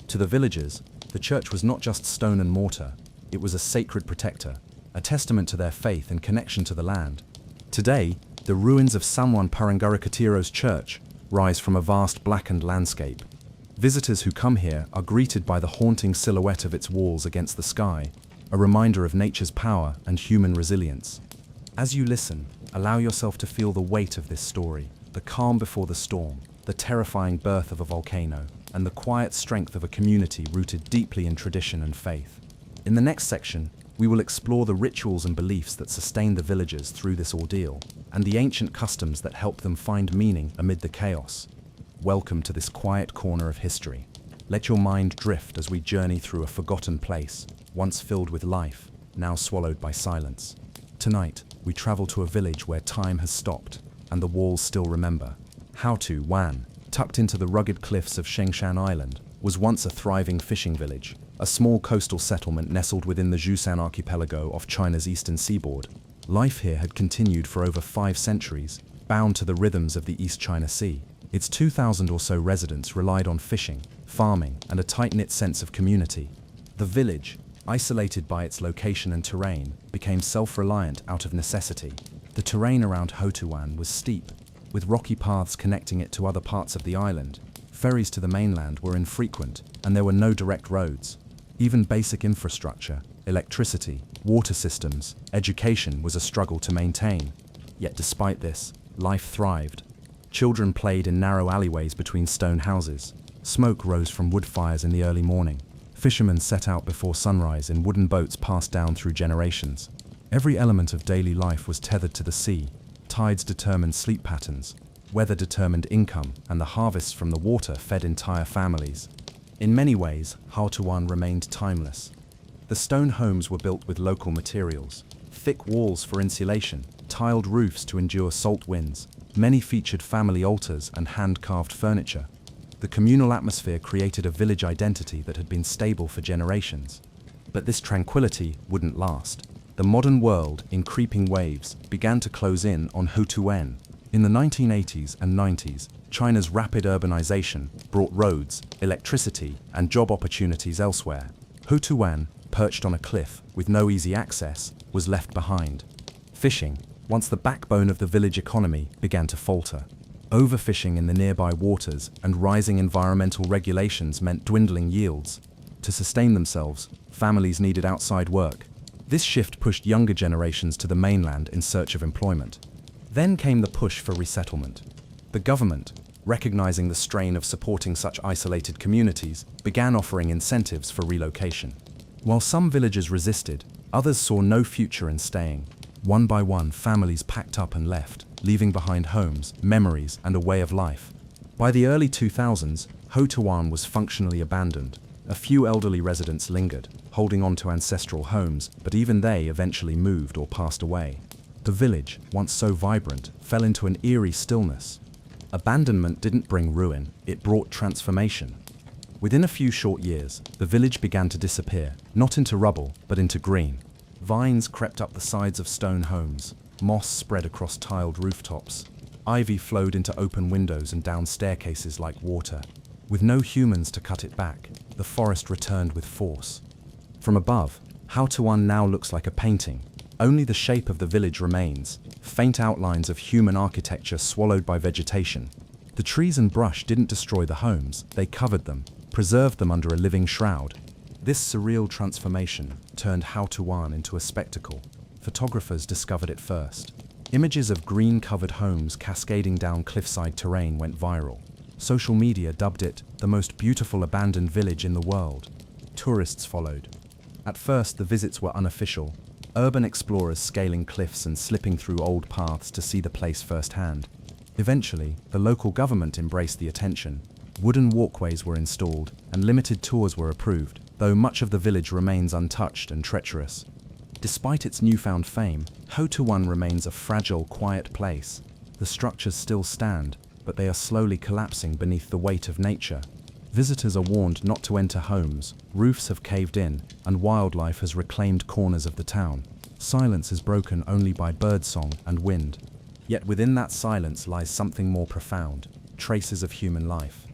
To the villagers, the church was not just stone and mortar, it was a sacred protector, a testament to their faith and connection to the land. Today, the ruins of San Juan Parangaricutiro's church rise from a vast blackened landscape. Visitors who come here are greeted by the haunting silhouette of its walls against the sky, a reminder of nature's power and human resilience. As you listen, allow yourself to feel the weight of this story, the calm before the storm, the terrifying birth of a volcano, and the quiet strength of a community rooted deeply in tradition and faith. In the next section, We will explore the rituals and beliefs that sustained the villagers through this ordeal, and the ancient customs that helped them find meaning amid the chaos. Welcome to this quiet corner of history. Let your mind drift as we journey through a forgotten place, once filled with life, now swallowed by silence. Tonight, we travel to a village where time has stopped, and the walls still remember. Hao Wan, tucked into the rugged cliffs of Shengshan Island, was once a thriving fishing village, a small coastal settlement nestled within the Zhoushan archipelago off China's eastern seaboard. Life here had continued for over 5 centuries, bound to the rhythms of the East China Sea. Its 2,000 or so residents relied on fishing, farming, and a tight-knit sense of community. The village, isolated by its location and terrain, became self-reliant out of necessity. The terrain around Hotuan was steep, with rocky paths connecting it to other parts of the island. Ferries to the mainland were infrequent, and there were no direct roads. Even basic infrastructure, electricity, water systems, education was a struggle to maintain. Yet despite this, life thrived. Children played in narrow alleyways between stone houses. Smoke rose from wood fires in the early morning. Fishermen set out before sunrise in wooden boats passed down through generations. Every element of daily life was tethered to the sea. Tides determined sleep patterns, weather determined income, and the harvests from the water fed entire families. In many ways, Hao remained timeless. The stone homes were built with local materials, thick walls for insulation, tiled roofs to endure salt winds. Many featured family altars and hand-carved furniture. The communal atmosphere created a village identity that had been stable for generations. But this tranquility wouldn't last. The modern world, in creeping waves, began to close in on Hotuan. In the 1980s and 90s, China's rapid urbanization brought roads, electricity, and job opportunities elsewhere. Hotuan, perched on a cliff with no easy access, was left behind. Fishing, once the backbone of the village economy, began to falter. Overfishing in the nearby waters and rising environmental regulations meant dwindling yields. To sustain themselves, families needed outside work. This shift pushed younger generations to the mainland in search of employment. Then came the push for resettlement. The government, recognizing the strain of supporting such isolated communities, began offering incentives for relocation. While some villagers resisted, others saw no future in staying. One by one, families packed up and left, leaving behind homes, memories, and a way of life. By the early 2000s, Hotuan was functionally abandoned. A few elderly residents lingered, holding on to ancestral homes, but even they eventually moved or passed away. The village, once so vibrant, fell into an eerie stillness. Abandonment didn't bring ruin, it brought transformation. Within a few short years, the village began to disappear, not into rubble, but into green. Vines crept up the sides of stone homes, moss spread across tiled rooftops. Ivy flowed into open windows and down staircases like water. With no humans to cut it back, the forest returned with force. From above, Hotuan now looks like a painting. Only the shape of the village remains, faint outlines of human architecture swallowed by vegetation. The trees and brush didn't destroy the homes, they covered them, preserved them under a living shroud. This surreal transformation turned Hotuan into a spectacle. Photographers discovered it first. Images of green-covered homes cascading down cliffside terrain went viral. Social media dubbed it the most beautiful abandoned village in the world. Tourists followed. At first, the visits were unofficial. Urban explorers scaling cliffs and slipping through old paths to see the place firsthand. Eventually, the local government embraced the attention. Wooden walkways were installed, and limited tours were approved, though much of the village remains untouched and treacherous. Despite its newfound fame, Hotuan remains a fragile, quiet place. The structures still stand, but they are slowly collapsing beneath the weight of nature. Visitors are warned not to enter homes, roofs have caved in, and wildlife has reclaimed corners of the town. Silence is broken only by birdsong and wind. Yet within that silence lies something more profound, traces of human life.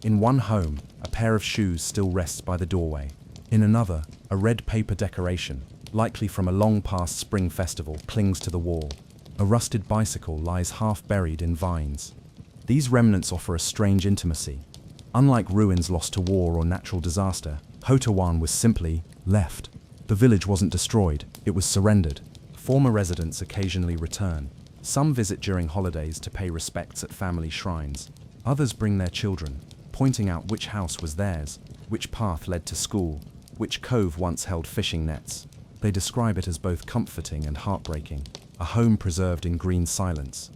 In one home, a pair of shoes still rests by the doorway. In another, a red paper decoration, likely from a long-past spring festival, clings to the wall. A rusted bicycle lies half-buried in vines. These remnants offer a strange intimacy. Unlike ruins lost to war or natural disaster, Hotuan was simply left. The village wasn't destroyed, it was surrendered. Former residents occasionally return. Some visit during holidays to pay respects at family shrines. Others bring their children, pointing out which house was theirs, which path led to school, which cove once held fishing nets. They describe it as both comforting and heartbreaking, a home preserved in green silence.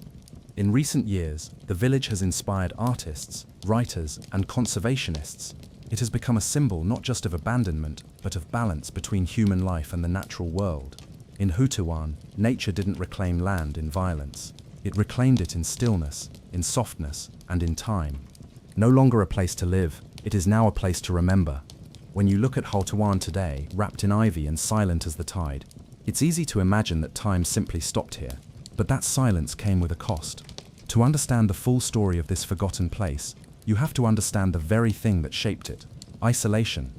In recent years, the village has inspired artists, writers, and conservationists. It has become a symbol not just of abandonment, but of balance between human life and the natural world. In Hutuan, nature didn't reclaim land in violence. It reclaimed it in stillness, in softness, and in time. No longer a place to live, it is now a place to remember. When you look at Hutuan today, wrapped in ivy and silent as the tide, it's easy to imagine that time simply stopped here. But that silence came with a cost. To understand the full story of this forgotten place, you have to understand the very thing that shaped it: isolation.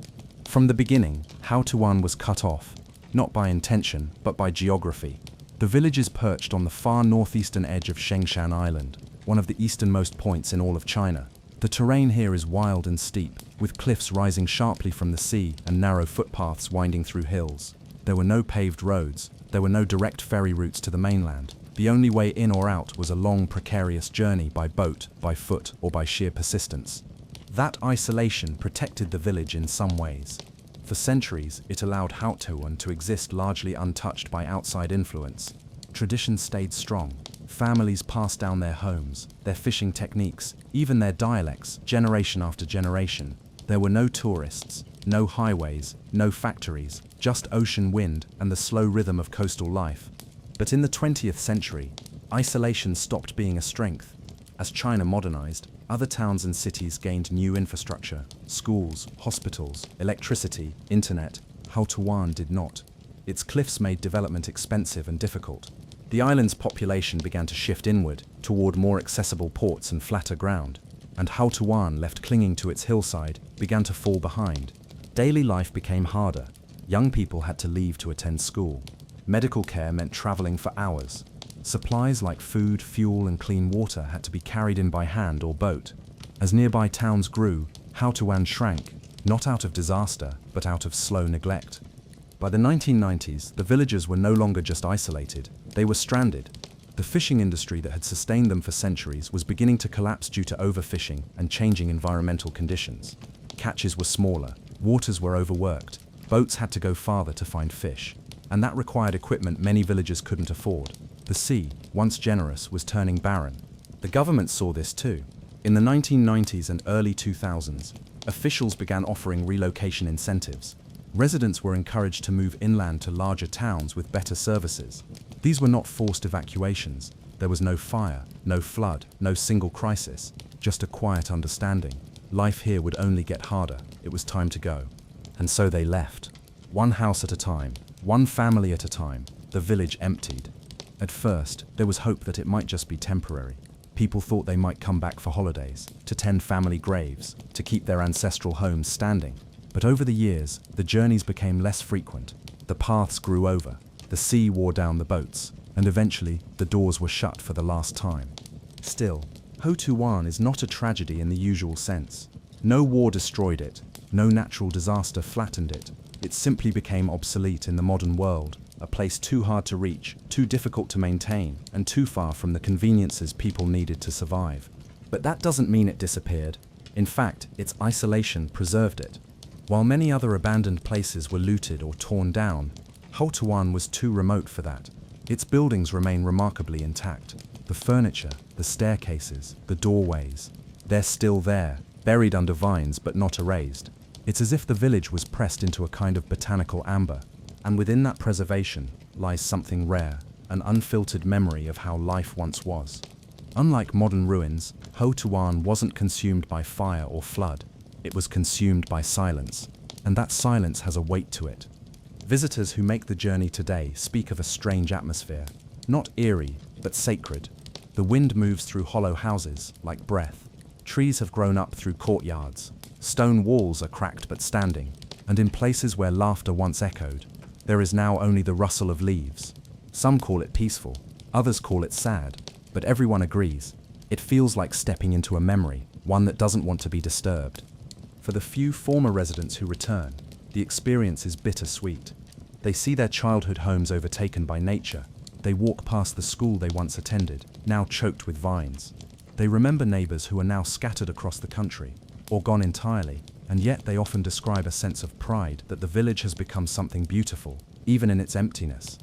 From the beginning, Hutuan was cut off, not by intention, but by geography. The village is perched on the far northeastern edge of Shengshan Island, one of the easternmost points in all of China. The terrain here is wild and steep, with cliffs rising sharply from the sea and narrow footpaths winding through hills. There were no paved roads, there were no direct ferry routes to the mainland. The only way in or out was a long, precarious journey by boat, by foot, or by sheer persistence. That isolation protected the village in some ways. For centuries, it allowed Hutuan to exist largely untouched by outside influence. Tradition stayed strong. Families passed down their homes, their fishing techniques, even their dialects, generation after generation. There were no tourists, no highways, no factories, just ocean wind and the slow rhythm of coastal life. But in the 20th century, isolation stopped being a strength. As China modernized, other towns and cities gained new infrastructure: schools, hospitals, electricity, internet. Hutuan did not. Its cliffs made development expensive and difficult. The island's population began to shift inward, toward more accessible ports and flatter ground, and Hutuan, left clinging to its hillside, began to fall behind. Daily life became harder. Young people had to leave to attend school. Medical care meant traveling for hours. Supplies like food, fuel, and clean water had to be carried in by hand or boat. As nearby towns grew, Hutuan shrank, not out of disaster, but out of slow neglect. By the 1990s, the villagers were no longer just isolated, they were stranded. The fishing industry that had sustained them for centuries was beginning to collapse due to overfishing and changing environmental conditions. Catches were smaller, waters were overworked, boats had to go farther to find fish, and that required equipment many villagers couldn't afford. The sea, once generous, was turning barren. The government saw this too. In the 1990s and early 2000s, officials began offering relocation incentives. Residents were encouraged to move inland to larger towns with better services. These were not forced evacuations. There was no fire, no flood, no single crisis, just a quiet understanding. Life here would only get harder. It was time to go. And so they left. One house at a time, one family at a time, the village emptied. At first, there was hope that it might just be temporary. People thought they might come back for holidays, to tend family graves, to keep their ancestral homes standing. But over the years, the journeys became less frequent. The paths grew over, the sea wore down the boats, and eventually the doors were shut for the last time. Still, Hutuan is not a tragedy in the usual sense. No war destroyed it, no natural disaster flattened it. It simply became obsolete in the modern world, a place too hard to reach, too difficult to maintain, and too far from the conveniences people needed to survive. But that doesn't mean it disappeared. In fact, its isolation preserved it. While many other abandoned places were looted or torn down, Hutuan was too remote for that. Its buildings remain remarkably intact. The furniture, the staircases, the doorways, they're still there, buried under vines but not erased. It's as if the village was pressed into a kind of botanical amber, and within that preservation lies something rare, an unfiltered memory of how life once was. Unlike modern ruins, Hutuan wasn't consumed by fire or flood. It was consumed by silence, and that silence has a weight to it. Visitors who make the journey today speak of a strange atmosphere, not eerie, but sacred. The wind moves through hollow houses, like breath. Trees have grown up through courtyards. Stone walls are cracked but standing, and in places where laughter once echoed, there is now only the rustle of leaves. Some call it peaceful, others call it sad, but everyone agrees. It feels like stepping into a memory, one that doesn't want to be disturbed. For the few former residents who return, the experience is bittersweet. They see their childhood homes overtaken by nature. They walk past the school they once attended, now choked with vines. They remember neighbors who are now scattered across the country, or gone entirely, and yet they often describe a sense of pride that the village has become something beautiful, even in its emptiness.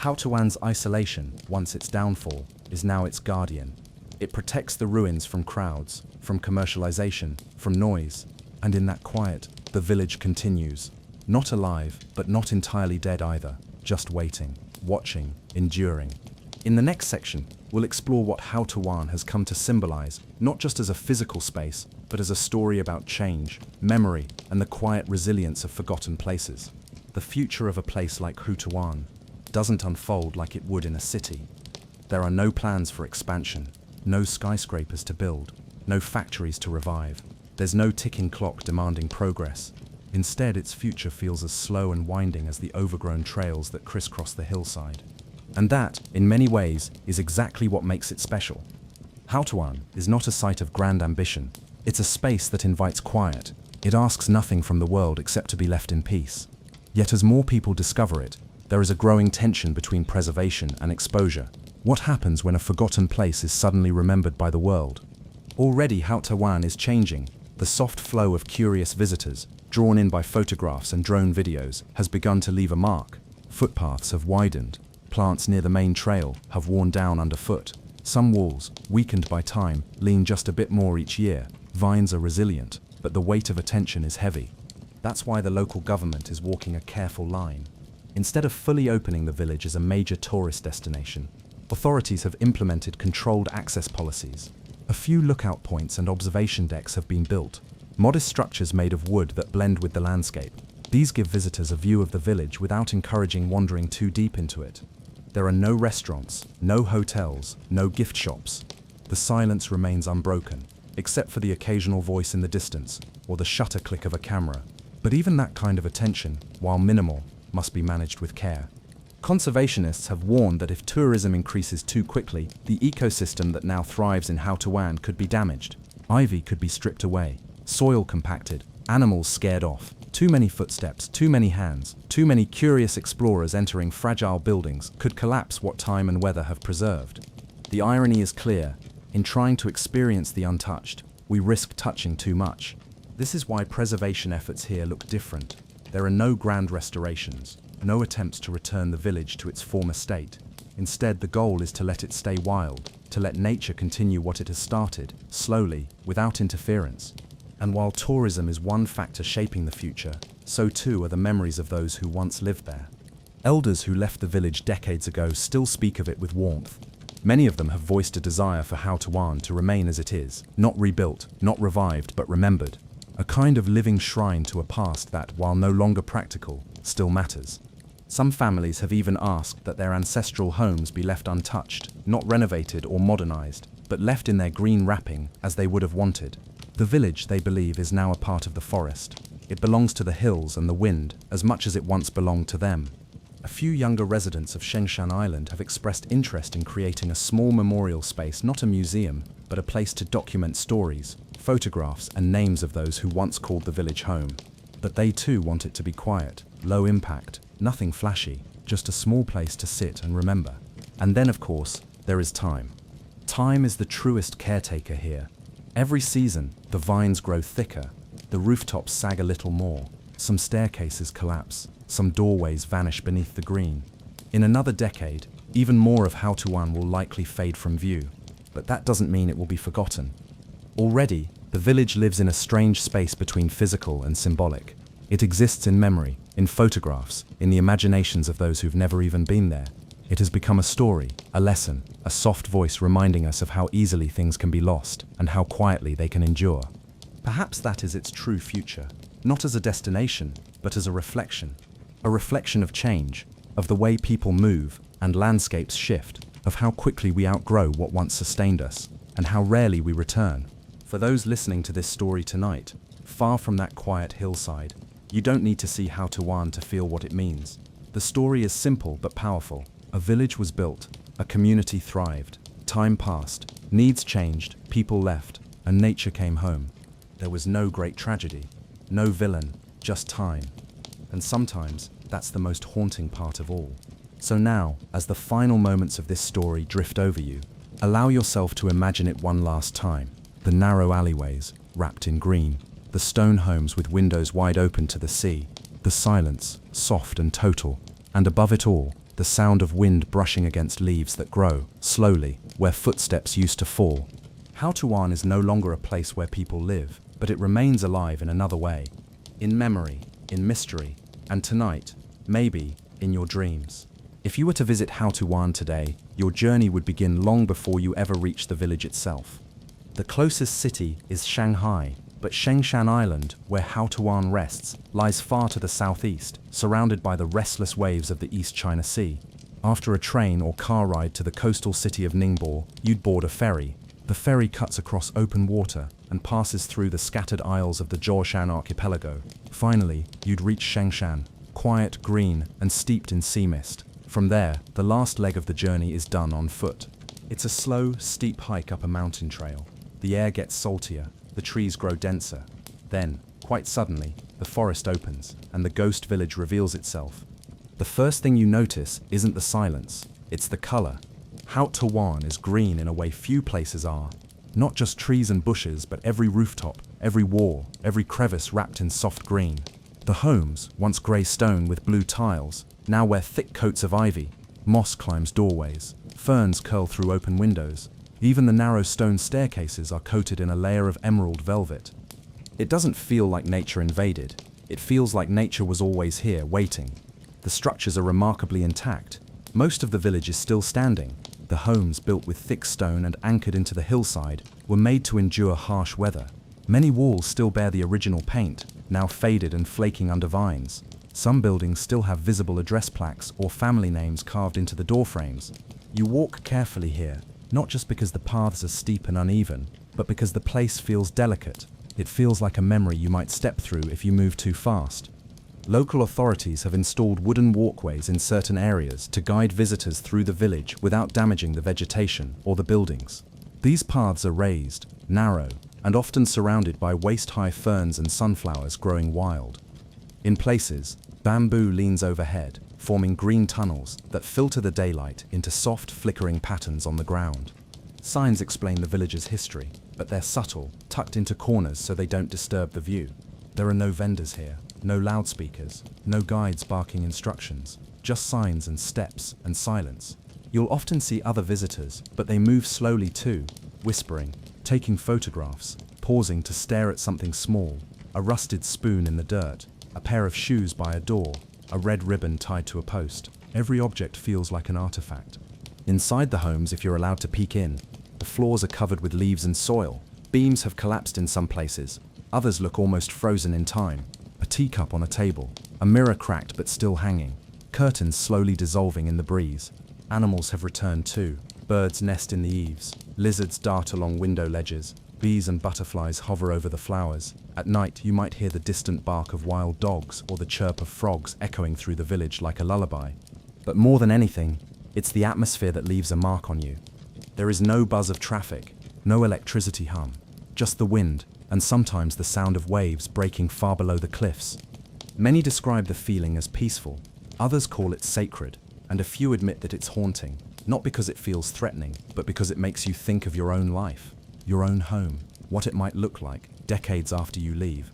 Houtuan's isolation, once its downfall, is now its guardian. It protects the ruins from crowds, from commercialization, from noise, and in that quiet, the village continues. Not alive, but not entirely dead either, just waiting, watching, enduring. In the next section, we'll explore what Houtuan has come to symbolize, not just as a physical space, but as a story about change, memory, and the quiet resilience of forgotten places. The future of a place like Houtuan doesn't unfold like it would in a city. There are no plans for expansion, no skyscrapers to build, no factories to revive. There's no ticking clock demanding progress. Instead, its future feels as slow and winding as the overgrown trails that crisscross the hillside. And that, in many ways, is exactly what makes it special. Houtuan is not a site of grand ambition. It's a space that invites quiet. It asks nothing from the world except to be left in peace. Yet as more people discover it, there is a growing tension between preservation and exposure. What happens when a forgotten place is suddenly remembered by the world? Already Houtuan is changing. The soft flow of curious visitors, drawn in by photographs and drone videos, has begun to leave a mark. Footpaths have widened. Plants near the main trail have worn down underfoot. Some walls, weakened by time, lean just a bit more each year. Vines are resilient, but the weight of attention is heavy. That's why the local government is walking a careful line. Instead of fully opening the village as a major tourist destination, authorities have implemented controlled access policies. A few lookout points and observation decks have been built, modest structures made of wood that blend with the landscape. These give visitors a view of the village without encouraging wandering too deep into it. There are no restaurants, no hotels, no gift shops. The silence remains unbroken, except for the occasional voice in the distance or the shutter click of a camera. But even that kind of attention, while minimal, must be managed with care. Conservationists have warned that if tourism increases too quickly, the ecosystem that now thrives in Houtuan could be damaged. Ivy could be stripped away, soil compacted, animals scared off. Too many footsteps, too many hands, too many curious explorers entering fragile buildings could collapse what time and weather have preserved. The irony is clear. In trying to experience the untouched, we risk touching too much. This is why preservation efforts here look different. There are no grand restorations, no attempts to return the village to its former state. Instead, the goal is to let it stay wild, to let nature continue what it has started, slowly, without interference. And while tourism is one factor shaping the future, so too are the memories of those who once lived there. Elders who left the village decades ago still speak of it with warmth. Many of them have voiced a desire for Houtuan to remain as it is, not rebuilt, not revived, but remembered. A kind of living shrine to a past that, while no longer practical, still matters. Some families have even asked that their ancestral homes be left untouched, not renovated or modernized, but left in their green wrapping as they would have wanted. The village, they believe, is now a part of the forest. It belongs to the hills and the wind as much as it once belonged to them. A few younger residents of Shengshan Island have expressed interest in creating a small memorial space, not a museum, but a place to document stories, photographs, and names of those who once called the village home. But they too want it to be quiet, low impact, nothing flashy, just a small place to sit and remember. And then, of course, there is time. Time is the truest caretaker here. Every season, the vines grow thicker, the rooftops sag a little more, some staircases collapse, some doorways vanish beneath the green. In another decade, even more of Houtuan will likely fade from view, but that doesn't mean it will be forgotten. Already, the village lives in a strange space between physical and symbolic. It exists in memory, in photographs, in the imaginations of those who've never even been there. It has become a story, a lesson, a soft voice reminding us of how easily things can be lost and how quietly they can endure. Perhaps that is its true future, not as a destination, but as a reflection of change, of the way people move and landscapes shift, of how quickly we outgrow what once sustained us, and how rarely we return. For those listening to this story tonight, far from that quiet hillside, you don't need to see Houtuan to feel what it means. The story is simple but powerful. A village was built, a community thrived, time passed, needs changed, people left, and nature came home. There was no great tragedy, no villain, just time. And sometimes, that's the most haunting part of all. So now, as the final moments of this story drift over you, allow yourself to imagine it one last time. The narrow alleyways, wrapped in green, the stone homes with windows wide open to the sea, the silence, soft and total, And above it all, the sound of wind brushing against leaves that grow, slowly, where footsteps used to fall. Houtuan is no longer a place where people live, but it remains alive in another way. In memory, in mystery, and tonight, maybe, in your dreams. If you were to visit Houtuan today, your journey would begin long before you ever reach the village itself. The closest city is Shanghai, but Shengshan Island, where Houtuan rests, lies far to the southeast, surrounded by the restless waves of the East China Sea. After a train or car ride to the coastal city of Ningbo, you'd board a ferry. The ferry cuts across open water and passes through the scattered isles of the Zhoushan archipelago. Finally, you'd reach Shengshan, quiet, green, and steeped in sea mist. From there, the last leg of the journey is done on foot. It's a slow, steep hike up a mountain trail. The air gets saltier, the trees grow denser. Then, quite suddenly, the forest opens, and the ghost village reveals itself. The first thing you notice isn't the silence, it's the color. Houtuan is green in a way few places are. Not just trees and bushes, but every rooftop, every wall, every crevice wrapped in soft green. The homes, once grey stone with blue tiles, now wear thick coats of ivy. Moss climbs doorways, ferns curl through open windows. Even the narrow stone staircases are coated in a layer of emerald velvet. It doesn't feel like nature invaded. It feels like nature was always here, waiting. The structures are remarkably intact. Most of the village is still standing. The homes, built with thick stone and anchored into the hillside, were made to endure harsh weather. Many walls still bear the original paint, now faded and flaking under vines. Some buildings still have visible address plaques or family names carved into the doorframes. You walk carefully here, not just because the paths are steep and uneven, but because the place feels delicate. It feels like a memory you might step through if you move too fast. Local authorities have installed wooden walkways in certain areas to guide visitors through the village without damaging the vegetation or the buildings. These paths are raised, narrow, and often surrounded by waist-high ferns and sunflowers growing wild. In places, bamboo leans overhead, forming green tunnels that filter the daylight into soft, flickering patterns on the ground. Signs explain the village's history, but they're subtle, tucked into corners so they don't disturb the view. There are no vendors here, no loudspeakers, no guides barking instructions, just signs and steps and silence. You'll often see other visitors, but they move slowly too, whispering, taking photographs, pausing to stare at something small, a rusted spoon in the dirt, a pair of shoes by a door, a red ribbon tied to a post. Every object feels like an artifact. Inside the homes, if you're allowed to peek in, the floors are covered with leaves and soil. Beams have collapsed in some places. Others look almost frozen in time. A teacup on a table, a mirror cracked but still hanging, curtains slowly dissolving in the breeze. Animals have returned too. Birds nest in the eaves, lizards dart along window ledges, bees and butterflies hover over the flowers. At night, you might hear the distant bark of wild dogs or the chirp of frogs echoing through the village like a lullaby. But more than anything, it's the atmosphere that leaves a mark on you. There is no buzz of traffic, no electricity hum, just the wind, and sometimes the sound of waves breaking far below the cliffs. Many describe the feeling as peaceful, others call it sacred, and a few admit that it's haunting, not because it feels threatening, but because it makes you think of your own life, your own home, what it might look like decades after you leave.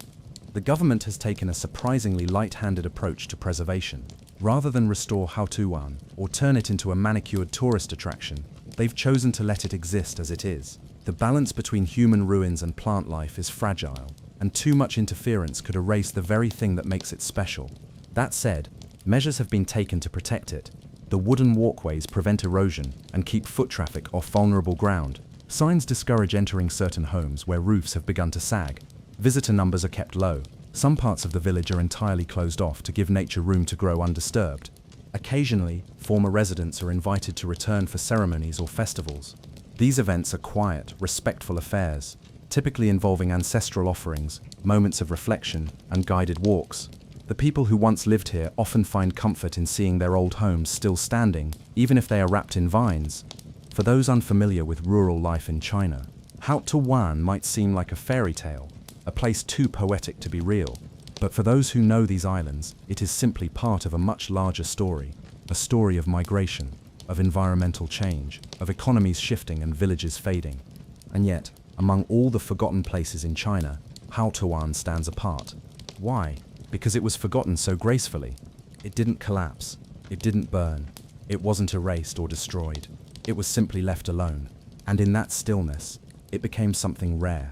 The government has taken a surprisingly light-handed approach to preservation. Rather than restore Houtuan or turn it into a manicured tourist attraction, they've chosen to let it exist as it is. The balance between human ruins and plant life is fragile, and too much interference could erase the very thing that makes it special. That said, measures have been taken to protect it. The wooden walkways prevent erosion and keep foot traffic off vulnerable ground. Signs discourage entering certain homes where roofs have begun to sag. Visitor numbers are kept low. Some parts of the village are entirely closed off to give nature room to grow undisturbed. Occasionally, former residents are invited to return for ceremonies or festivals. These events are quiet, respectful affairs, typically involving ancestral offerings, moments of reflection, and guided walks. The people who once lived here often find comfort in seeing their old homes still standing, even if they are wrapped in vines. For those unfamiliar with rural life in China, Houtuan might seem like a fairy tale, a place too poetic to be real. But for those who know these islands, it is simply part of a much larger story, a story of migration, of environmental change, of economies shifting and villages fading. And yet, among all the forgotten places in China, Houtuan stands apart. Why? Because it was forgotten so gracefully. It didn't collapse. It didn't burn. It wasn't erased or destroyed. It was simply left alone. And in that stillness, it became something rare.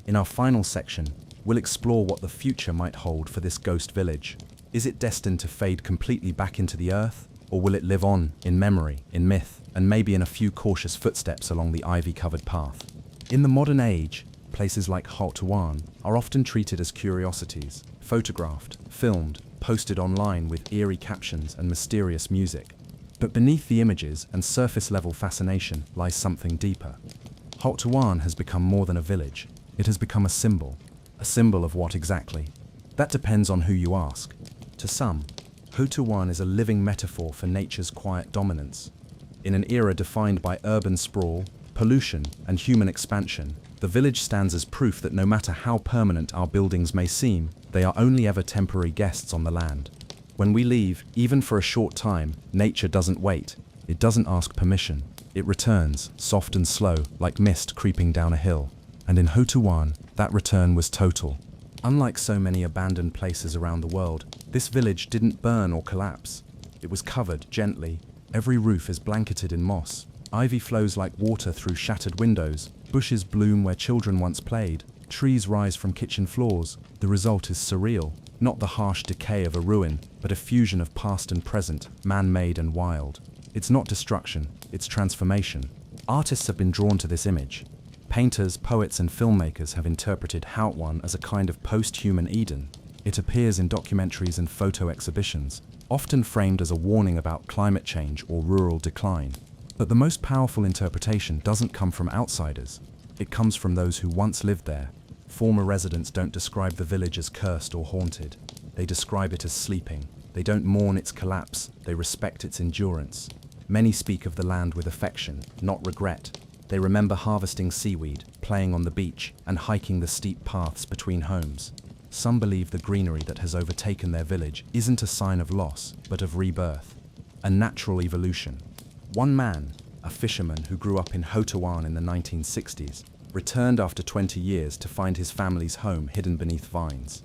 In our final section, we'll explore what the future might hold for this ghost village. Is it destined to fade completely back into the earth? Or will it live on, in memory, in myth, and maybe in a few cautious footsteps along the ivy-covered path? In the modern age, places like Houtuan are often treated as curiosities, photographed, filmed, posted online with eerie captions and mysterious music. But beneath the images and surface-level fascination lies something deeper. Houtuan has become more than a village. It has become a symbol. A symbol of what exactly? That depends on who you ask. To some, Houtuan is a living metaphor for nature's quiet dominance. In an era defined by urban sprawl, pollution, and human expansion, the village stands as proof that no matter how permanent our buildings may seem, they are only ever temporary guests on the land. When we leave, even for a short time, nature doesn't wait. It doesn't ask permission. It returns, soft and slow, like mist creeping down a hill. And in Houtuan, that return was total. Unlike so many abandoned places around the world, this village didn't burn or collapse. It was covered gently. Every roof is blanketed in moss. Ivy flows like water through shattered windows. Bushes bloom where children once played. Trees rise from kitchen floors. The result is surreal. Not the harsh decay of a ruin, but a fusion of past and present, man-made and wild. It's not destruction, it's transformation. Artists have been drawn to this image. Painters, poets, and filmmakers have interpreted Houtuan as a kind of post-human Eden. It appears in documentaries and photo exhibitions, often framed as a warning about climate change or rural decline. But the most powerful interpretation doesn't come from outsiders. It comes from those who once lived there. Former residents don't describe the village as cursed or haunted. They describe it as sleeping. They don't mourn its collapse, they respect its endurance. Many speak of the land with affection, not regret. They remember harvesting seaweed, playing on the beach, and hiking the steep paths between homes. Some believe the greenery that has overtaken their village isn't a sign of loss, but of rebirth. A natural evolution. One man, a fisherman who grew up in Houtuan in the 1960s, returned after 20 years to find his family's home hidden beneath vines.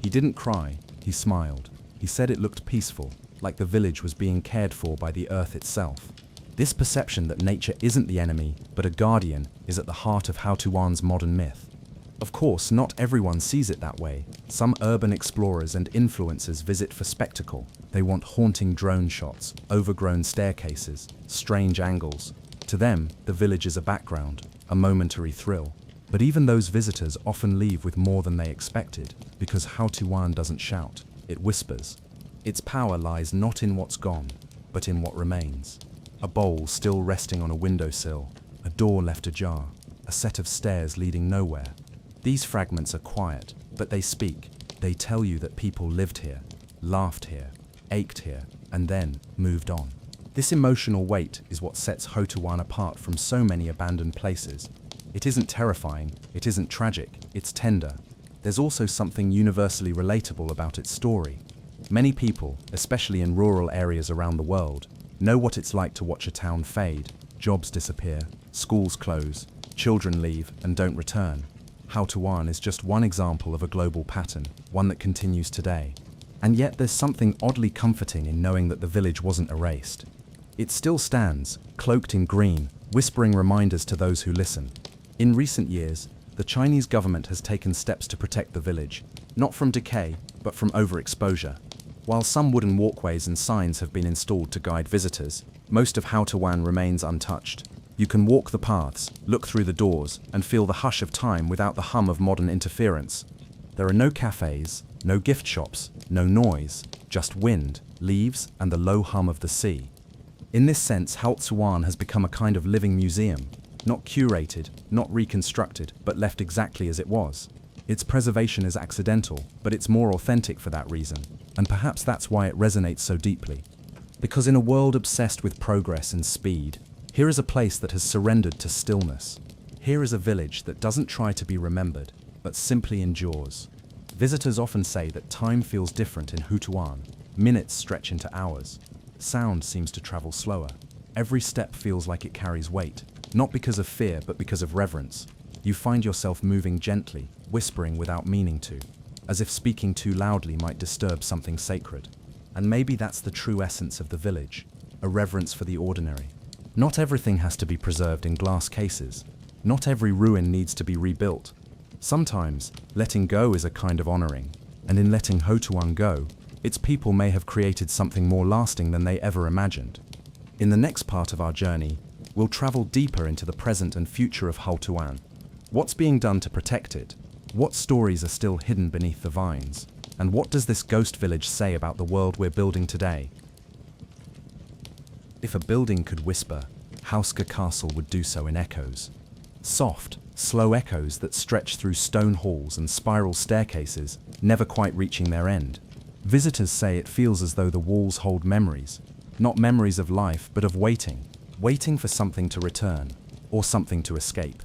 He didn't cry, he smiled. He said it looked peaceful, like the village was being cared for by the earth itself. This perception that nature isn't the enemy, but a guardian, is at the heart of Houtuan's modern myth. Of course, not everyone sees it that way. Some urban explorers and influencers visit for spectacle. They want haunting drone shots, overgrown staircases, strange angles. To them, the village is a background, a momentary thrill. But even those visitors often leave with more than they expected, because Houtuan doesn't shout, it whispers. Its power lies not in what's gone, but in what remains. A bowl still resting on a windowsill, a door left ajar, a set of stairs leading nowhere. These fragments are quiet, but they speak. They tell you that people lived here, laughed here, ached here, and then moved on. This emotional weight is what sets Houtuan apart from so many abandoned places. It isn't terrifying, it isn't tragic, it's tender. There's also something universally relatable about its story. Many people, especially in rural areas around the world, know what it's like to watch a town fade, jobs disappear, schools close, children leave and don't return. Houtuan is just one example of a global pattern, one that continues today. And yet there's something oddly comforting in knowing that the village wasn't erased. It still stands, cloaked in green, whispering reminders to those who listen. In recent years, the Chinese government has taken steps to protect the village, not from decay, but from overexposure. While some wooden walkways and signs have been installed to guide visitors, most of Houtuan remains untouched. You can walk the paths, look through the doors, and feel the hush of time without the hum of modern interference. There are no cafes, no gift shops, no noise, just wind, leaves, and the low hum of the sea. In this sense, Houtuan has become a kind of living museum, not curated, not reconstructed, but left exactly as it was. Its preservation is accidental, but it's more authentic for that reason, and perhaps that's why it resonates so deeply. Because in a world obsessed with progress and speed, here is a place that has surrendered to stillness. Here is a village that doesn't try to be remembered, but simply endures. Visitors often say that time feels different in Houtuan. Minutes stretch into hours. Sound seems to travel slower. Every step feels like it carries weight, not because of fear, but because of reverence. You find yourself moving gently, whispering without meaning to, as if speaking too loudly might disturb something sacred. And maybe that's the true essence of the village, a reverence for the ordinary. Not everything has to be preserved in glass cases. Not every ruin needs to be rebuilt. Sometimes, letting go is a kind of honoring, and in letting Hotuan go, its people may have created something more lasting than they ever imagined. In the next part of our journey, we'll travel deeper into the present and future of Hotuan. What's being done to protect it? What stories are still hidden beneath the vines? And what does this ghost village say about the world we're building today? If a building could whisper, Hauska Castle would do so in echoes. Soft, slow echoes that stretch through stone halls and spiral staircases, never quite reaching their end. Visitors say it feels as though the walls hold memories, not memories of life, but of waiting for something to return, or something to escape.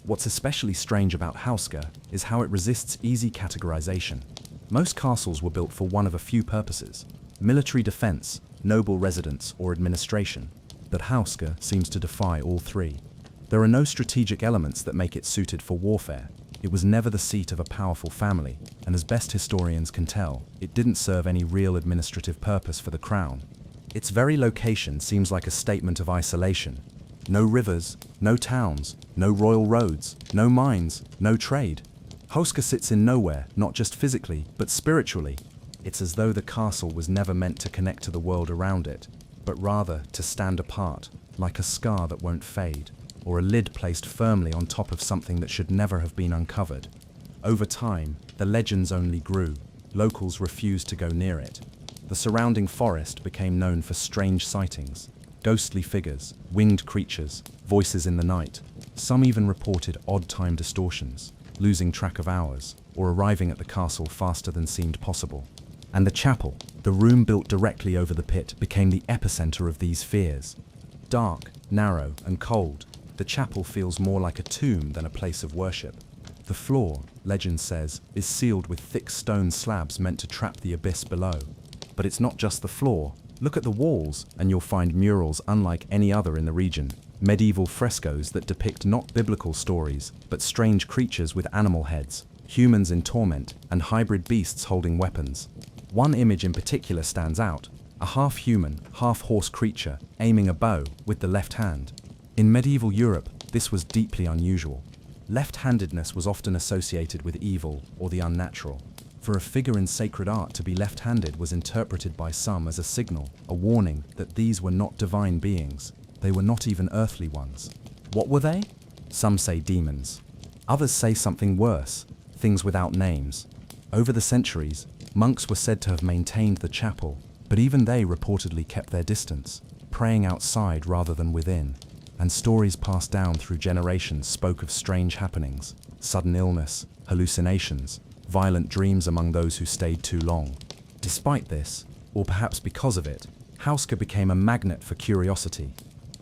What's especially strange about Hauska is how it resists easy categorization. Most castles were built for one of a few purposes: military defense, noble residence, or administration. But Hauska seems to defy all three. There are no strategic elements that make it suited for warfare. It was never the seat of a powerful family, and as best historians can tell, it didn't serve any real administrative purpose for the crown. Its very location seems like a statement of isolation. No rivers, no towns, no royal roads, no mines, no trade. Hauska sits in nowhere, not just physically, but spiritually. It's as though the castle was never meant to connect to the world around it, but rather to stand apart, like a scar that won't fade, or a lid placed firmly on top of something that should never have been uncovered. Over time, the legends only grew. Locals refused to go near it. The surrounding forest became known for strange sightings, ghostly figures, winged creatures, voices in the night. Some even reported odd time distortions, losing track of hours, or arriving at the castle faster than seemed possible. And the chapel, the room built directly over the pit, became the epicenter of these fears. Dark, narrow, and cold, the chapel feels more like a tomb than a place of worship. The floor, legend says, is sealed with thick stone slabs meant to trap the abyss below. But it's not just the floor. Look at the walls, and you'll find murals unlike any other in the region. Medieval frescoes that depict not biblical stories, but strange creatures with animal heads, humans in torment, and hybrid beasts holding weapons. One image in particular stands out: a half-human, half-horse creature aiming a bow with the left hand. In medieval Europe, this was deeply unusual. Left-handedness was often associated with evil or the unnatural. For a figure in sacred art to be left-handed was interpreted by some as a signal, a warning that these were not divine beings. They were not even earthly ones. What were they? Some say demons. Others say something worse, things without names. Over the centuries, monks were said to have maintained the chapel, but even they reportedly kept their distance, praying outside rather than within. And stories passed down through generations spoke of strange happenings, sudden illness, hallucinations, violent dreams among those who stayed too long. Despite this, or perhaps because of it, Hauska became a magnet for curiosity.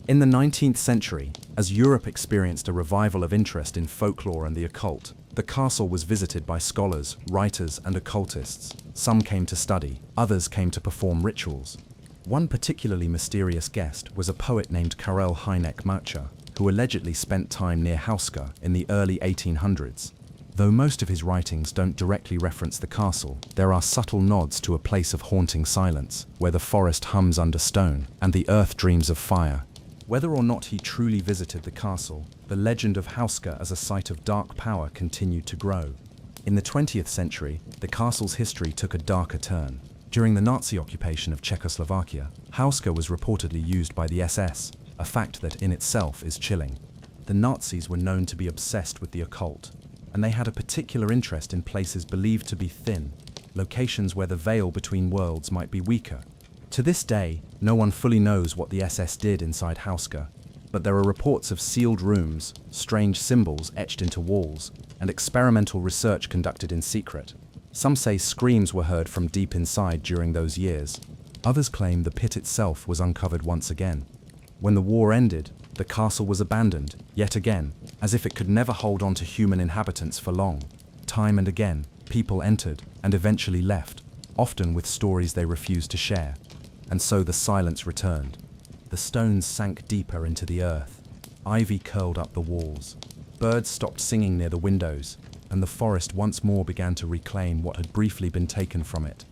In the 19th century, as Europe experienced a revival of interest in folklore and the occult, the castle was visited by scholars, writers, and occultists. Some came to study, others came to perform rituals. One particularly mysterious guest was a poet named Karel Hynek Mácha, who allegedly spent time near Hauska in the early 1800s. Though most of his writings don't directly reference the castle, there are subtle nods to a place of haunting silence, where the forest hums under stone and the earth dreams of fire. Whether or not he truly visited the castle, the legend of Hauska as a site of dark power continued to grow. In the 20th century, the castle's history took a darker turn. During the Nazi occupation of Czechoslovakia, Hauska was reportedly used by the SS, a fact that in itself is chilling. The Nazis were known to be obsessed with the occult, and they had a particular interest in places believed to be thin, locations where the veil between worlds might be weaker. To this day, no one fully knows what the SS did inside Hauska, but there are reports of sealed rooms, strange symbols etched into walls, and experimental research conducted in secret. Some say screams were heard from deep inside during those years. Others claim the pit itself was uncovered once again. When the war ended, the castle was abandoned, yet again, as if it could never hold on to human inhabitants for long. Time and again, people entered and eventually left, often with stories they refused to share. And so the silence returned. The stones sank deeper into the earth. Ivy curled up the walls. Birds stopped singing near the windows, and the forest once more began to reclaim what had briefly been taken from it.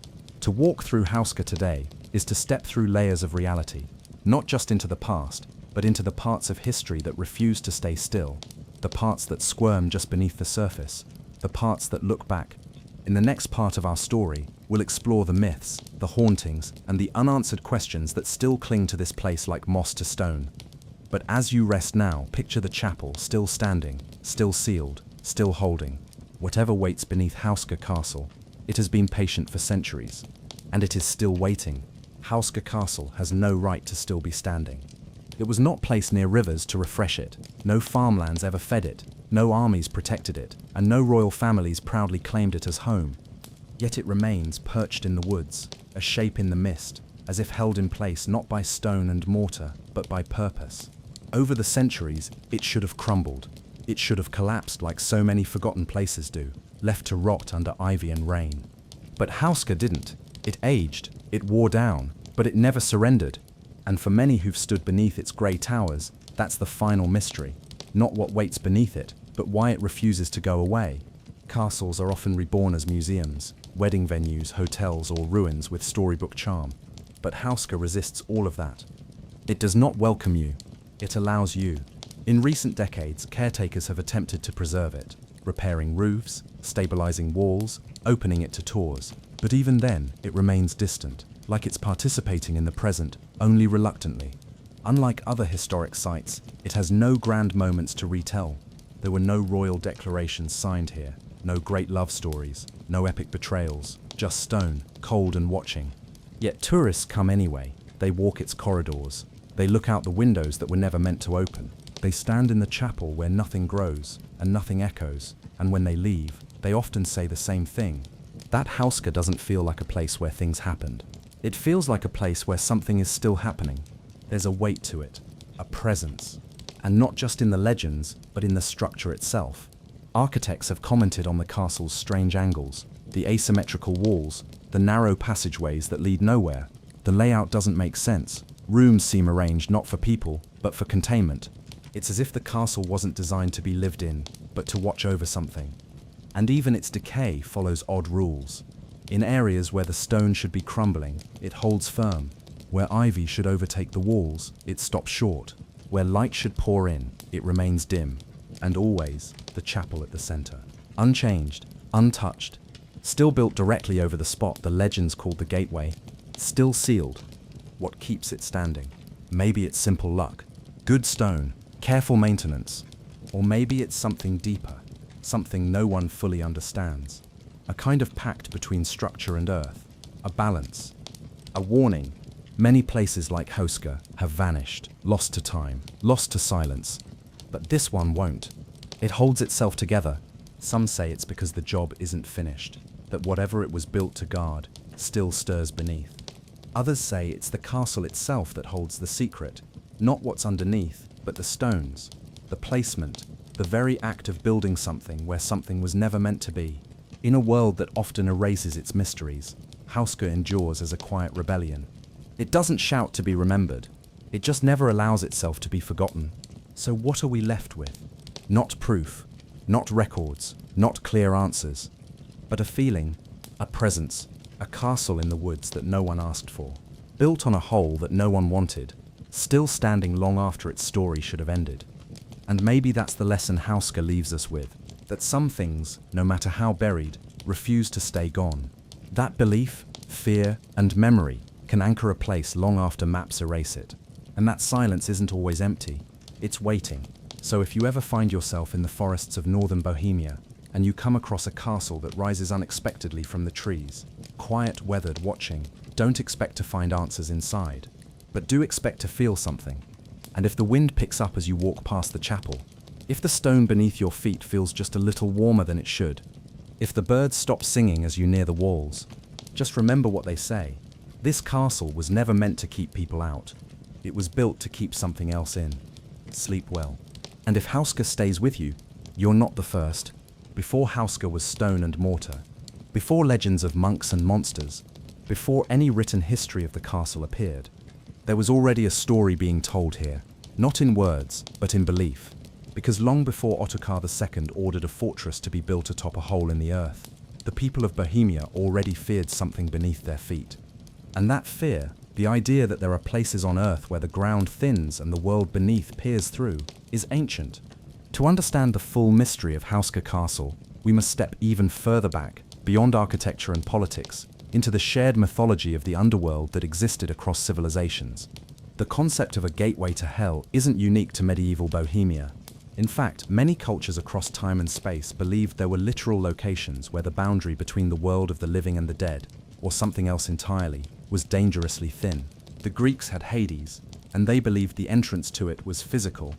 To walk through Hauska today is to step through layers of reality, not just into the past, but into the parts of history that refuse to stay still, the parts that squirm just beneath the surface, the parts that look back. In the next part of our story, we'll explore the myths, the hauntings, and the unanswered questions that still cling to this place like moss to stone. But as you rest now, picture the chapel still standing, still sealed, still holding. Whatever waits beneath Hauska Castle, it has been patient for centuries, and it is still waiting. Hauska Castle has no right to still be standing. It was not placed near rivers to refresh it, no farmlands ever fed it, no armies protected it, and no royal families proudly claimed it as home. Yet it remains perched in the woods, a shape in the mist, as if held in place not by stone and mortar, but by purpose. Over the centuries, it should have crumbled. It should have collapsed like so many forgotten places do, left to rot under ivy and rain. But Hauska didn't. It aged, it wore down, but it never surrendered. And for many who've stood beneath its grey towers, that's the final mystery. Not what waits beneath it, but why it refuses to go away. Castles are often reborn as museums, wedding venues, hotels, or ruins with storybook charm. But Hauska resists all of that. It does not welcome you. It allows you. In recent decades, caretakers have attempted to preserve it, repairing roofs, stabilizing walls, opening it to tours. But even then, it remains distant, like it's participating in the present, only reluctantly. Unlike other historic sites, it has no grand moments to retell. There were no royal declarations signed here, no great love stories, no epic betrayals, just stone, cold and watching. Yet tourists come anyway. They walk its corridors. They look out the windows that were never meant to open. They stand in the chapel where nothing grows and nothing echoes, and when they leave, they often say the same thing. That Hauska doesn't feel like a place where things happened. It feels like a place where something is still happening. There's a weight to it, a presence. And not just in the legends, but in the structure itself. Architects have commented on the castle's strange angles, the asymmetrical walls, the narrow passageways that lead nowhere. The layout doesn't make sense. Rooms seem arranged not for people, but for containment. It's as if the castle wasn't designed to be lived in, but to watch over something. And even its decay follows odd rules. In areas where the stone should be crumbling, it holds firm. Where ivy should overtake the walls, it stops short. Where light should pour in, it remains dim. And always, the chapel at the center. Unchanged, untouched, still built directly over the spot the legends called the gateway, still sealed. What keeps it standing? Maybe it's simple luck, good stone, careful maintenance, or maybe it's something deeper, something no one fully understands. A kind of pact between structure and earth, a balance, a warning. Many places like Hauska have vanished, lost to time, lost to silence. But this one won't. It holds itself together. Some say it's because the job isn't finished, that whatever it was built to guard still stirs beneath. Others say it's the castle itself that holds the secret, not what's underneath, but the stones, the placement, the very act of building something where something was never meant to be. In a world that often erases its mysteries, Hauska endures as a quiet rebellion. It doesn't shout to be remembered. It just never allows itself to be forgotten. So what are we left with? Not proof, not records, not clear answers, but a feeling, a presence, a castle in the woods that no one asked for, built on a hole that no one wanted, still standing long after its story should have ended. And maybe that's the lesson Hauska leaves us with, that some things, no matter how buried, refuse to stay gone. That belief, fear, and memory can anchor a place long after maps erase it. And that silence isn't always empty, it's waiting. So if you ever find yourself in the forests of northern Bohemia, and you come across a castle that rises unexpectedly from the trees, quiet, weathered, watching, don't expect to find answers inside, but do expect to feel something. And if the wind picks up as you walk past the chapel, if the stone beneath your feet feels just a little warmer than it should, if the birds stop singing as you near the walls, just remember what they say. This castle was never meant to keep people out. It was built to keep something else in. Sleep well. And if Hauska stays with you, you're not the first. Before Hauska was stone and mortar, before legends of monks and monsters, before any written history of the castle appeared, there was already a story being told here, not in words, but in belief. Because long before Ottokar II ordered a fortress to be built atop a hole in the earth, The people of Bohemia already feared something beneath their feet. And that fear, the idea that there are places on Earth where the ground thins and the world beneath peers through, is ancient. To understand the full mystery of Hauska Castle, we must step even further back, beyond architecture and politics, into the shared mythology of the underworld that existed across civilizations. The concept of a gateway to hell isn't unique to medieval Bohemia. In fact, many cultures across time and space believed there were literal locations where the boundary between the world of the living and the dead, or something else entirely, was dangerously thin. The Greeks had Hades, and they believed the entrance to it was physical.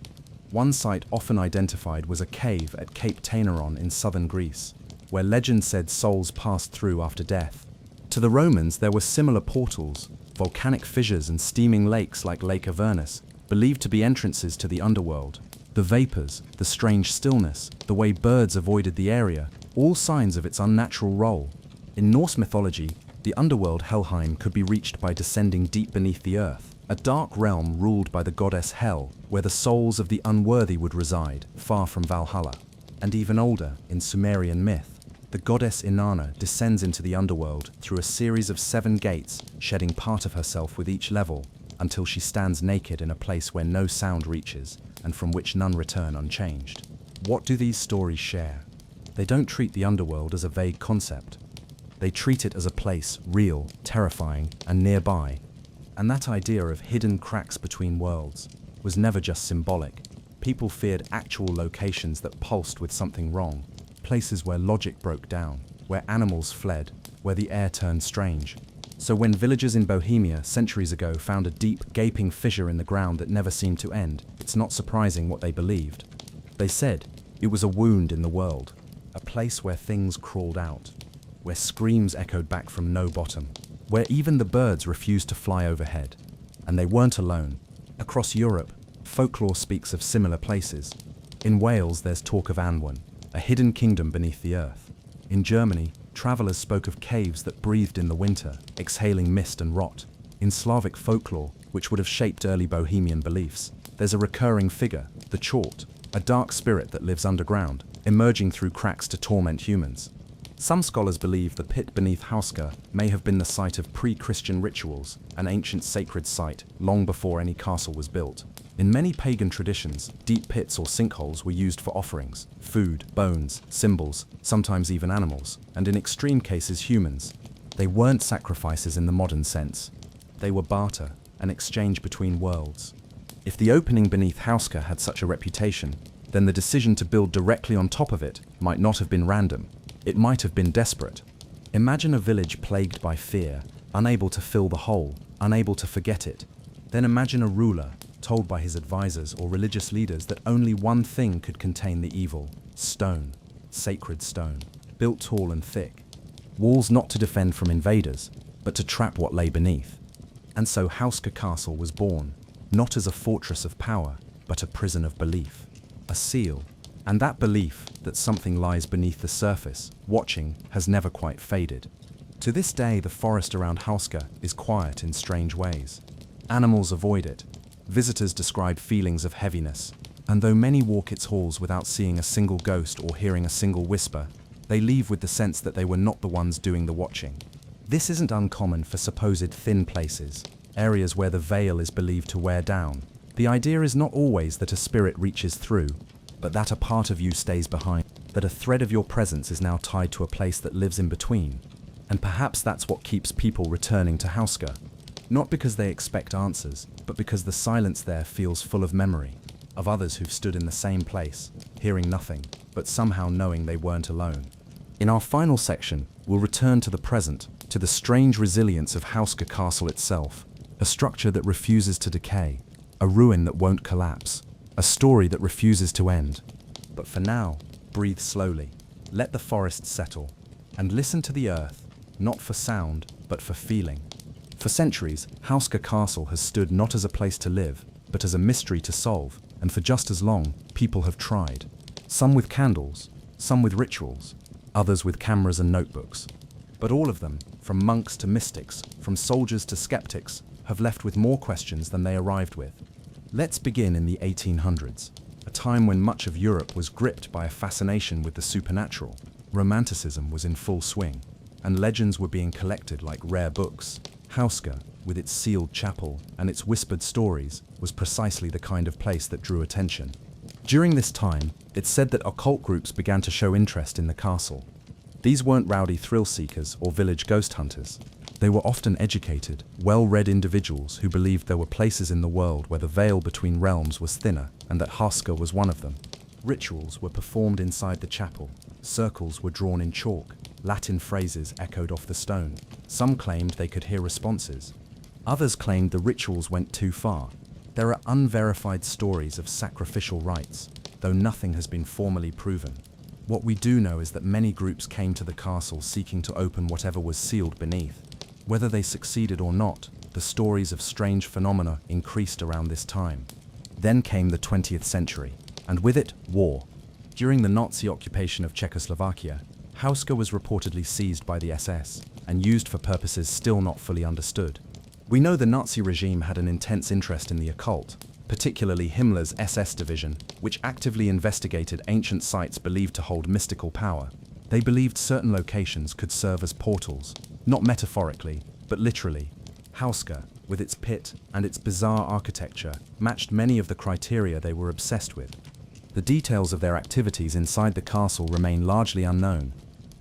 One site often identified was a cave at Cape Tainaron in southern Greece, where legend said souls passed through after death. To the Romans, there were similar portals, volcanic fissures and steaming lakes like Lake Avernus, believed to be entrances to the underworld. The vapors, the strange stillness, the way birds avoided the area, all signs of its unnatural role. In Norse mythology, the underworld Helheim could be reached by descending deep beneath the earth, a dark realm ruled by the goddess Hel, where the souls of the unworthy would reside, far from Valhalla. And even older, in Sumerian myth, the goddess Inanna descends into the underworld through a series of 7 gates, shedding part of herself with each level, until she stands naked in a place where no sound reaches, and from which none return unchanged. What do these stories share? They don't treat the underworld as a vague concept. They treat it as a place real, terrifying, and nearby. And that idea of hidden cracks between worlds was never just symbolic. People feared actual locations that pulsed with something wrong, places where logic broke down, where animals fled, where the air turned strange. So when villagers in Bohemia centuries ago found a deep, gaping fissure in the ground that never seemed to end, it's not surprising what they believed. They said it was a wound in the world, a place where things crawled out, where screams echoed back from no bottom, where even the birds refused to fly overhead. And they weren't alone. Across Europe, folklore speaks of similar places. In Wales, there's talk of Anwen, a hidden kingdom beneath the earth. In Germany, travelers spoke of caves that breathed in the winter, exhaling mist and rot. In Slavic folklore, which would have shaped early Bohemian beliefs, there's a recurring figure, the Chort, a dark spirit that lives underground, emerging through cracks to torment humans. Some scholars believe the pit beneath Hauska may have been the site of pre-Christian rituals, an ancient sacred site long before any castle was built. In many pagan traditions, deep pits or sinkholes were used for offerings, food, bones, symbols, sometimes even animals, and in extreme cases humans. They weren't sacrifices in the modern sense. They were barter, an exchange between worlds. If the opening beneath Hauska had such a reputation, then the decision to build directly on top of it might not have been random. It might have been desperate. Imagine a village plagued by fear, unable to fill the hole, unable to forget it. Then imagine a ruler, told by his advisors or religious leaders that only one thing could contain the evil: stone, sacred stone, built tall and thick. Walls not to defend from invaders, but to trap what lay beneath. And so Hauska Castle was born, not as a fortress of power, but a prison of belief, a seal. And that belief that something lies beneath the surface, watching, has never quite faded. To this day, the forest around Hauska is quiet in strange ways. Animals avoid it. Visitors describe feelings of heaviness. And though many walk its halls without seeing a single ghost or hearing a single whisper, they leave with the sense that they were not the ones doing the watching. This isn't uncommon for supposed thin places, areas where the veil is believed to wear down. The idea is not always that a spirit reaches through, but that a part of you stays behind, that a thread of your presence is now tied to a place that lives in between. And perhaps that's what keeps people returning to Hauska. Not because they expect answers, but because the silence there feels full of memory, of others who've stood in the same place, hearing nothing, but somehow knowing they weren't alone. In our final section, we'll return to the present, to the strange resilience of Hauska Castle itself, a structure that refuses to decay, a ruin that won't collapse, a story that refuses to end. But for now, breathe slowly, let the forest settle, and listen to the earth, not for sound, but for feeling. For centuries, Hauska Castle has stood not as a place to live, but as a mystery to solve, and for just as long, people have tried. Some with candles, some with rituals, others with cameras and notebooks. But all of them, from monks to mystics, from soldiers to skeptics, have left with more questions than they arrived with. Let's begin in the 1800s, a time when much of Europe was gripped by a fascination with the supernatural. Romanticism was in full swing, and legends were being collected like rare books. Hauska, with its sealed chapel and its whispered stories, was precisely the kind of place that drew attention. During this time, it's said that occult groups began to show interest in the castle. These weren't rowdy thrill-seekers or village ghost hunters. They were often educated, well-read individuals who believed there were places in the world where the veil between realms was thinner and that Hauska was one of them. Rituals were performed inside the chapel. Circles were drawn in chalk. Latin phrases echoed off the stone. Some claimed they could hear responses. Others claimed the rituals went too far. There are unverified stories of sacrificial rites, though nothing has been formally proven. What we do know is that many groups came to the castle seeking to open whatever was sealed beneath. Whether they succeeded or not, the stories of strange phenomena increased around this time. Then came the 20th century, and with it, war. During the Nazi occupation of Czechoslovakia, Hauska was reportedly seized by the SS and used for purposes still not fully understood. We know the Nazi regime had an intense interest in the occult, particularly Himmler's SS division, which actively investigated ancient sites believed to hold mystical power. They believed certain locations could serve as portals, not metaphorically, but literally. Hauska, with its pit and its bizarre architecture, matched many of the criteria they were obsessed with. The details of their activities inside the castle remain largely unknown.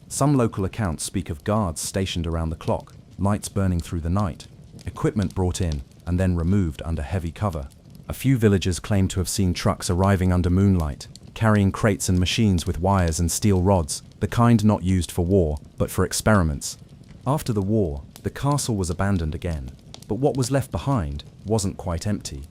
Some local accounts speak of guards stationed around the clock, lights burning through the night, equipment brought in and then removed under heavy cover. A few villagers claim to have seen trucks arriving under moonlight, carrying crates and machines with wires and steel rods, the kind not used for war, but for experiments. After the war, the castle was abandoned again, but what was left behind wasn't quite empty.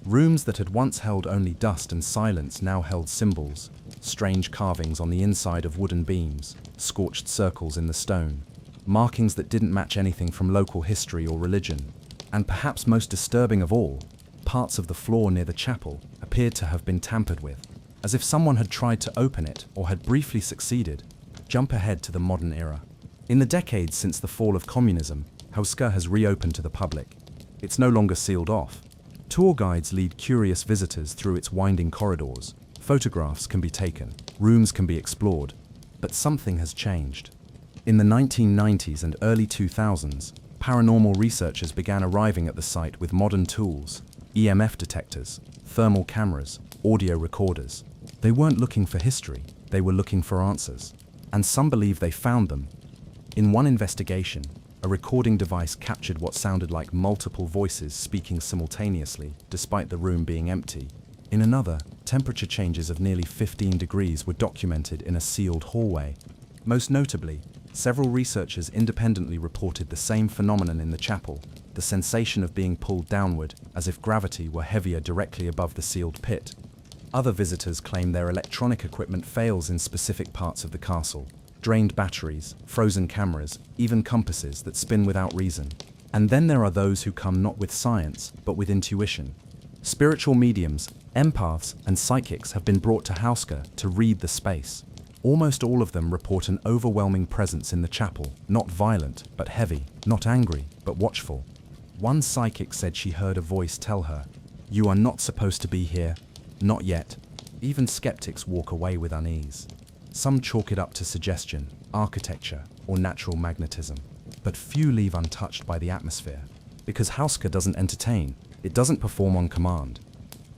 Rooms that had once held only dust and silence now held symbols, strange carvings on the inside of wooden beams, scorched circles in the stone, markings that didn't match anything from local history or religion. And perhaps most disturbing of all, parts of the floor near the chapel appeared to have been tampered with, as if someone had tried to open it or had briefly succeeded. Jump ahead to the modern era. In the decades since the fall of communism, Hauska has reopened to the public. It's no longer sealed off. Tour guides lead curious visitors through its winding corridors. Photographs can be taken, rooms can be explored, but something has changed. In the 1990s and early 2000s, paranormal researchers began arriving at the site with modern tools, EMF detectors, thermal cameras, audio recorders. They weren't looking for history, they were looking for answers. And some believe they found them. In one investigation, a recording device captured what sounded like multiple voices speaking simultaneously, despite the room being empty. In another, temperature changes of nearly 15 degrees were documented in a sealed hallway. Most notably, several researchers independently reported the same phenomenon in the chapel, the sensation of being pulled downward, as if gravity were heavier directly above the sealed pit. Other visitors claim their electronic equipment fails in specific parts of the castle. Drained batteries, frozen cameras, even compasses that spin without reason. And then there are those who come not with science, but with intuition. Spiritual mediums, empaths, and psychics have been brought to Hauska to read the space. Almost all of them report an overwhelming presence in the chapel, not violent, but heavy, not angry, but watchful. One psychic said she heard a voice tell her, "You are not supposed to be here, not yet." Even skeptics walk away with unease. Some chalk it up to suggestion, architecture, or natural magnetism, but few leave untouched by the atmosphere. Because Hauska doesn't entertain, it doesn't perform on command.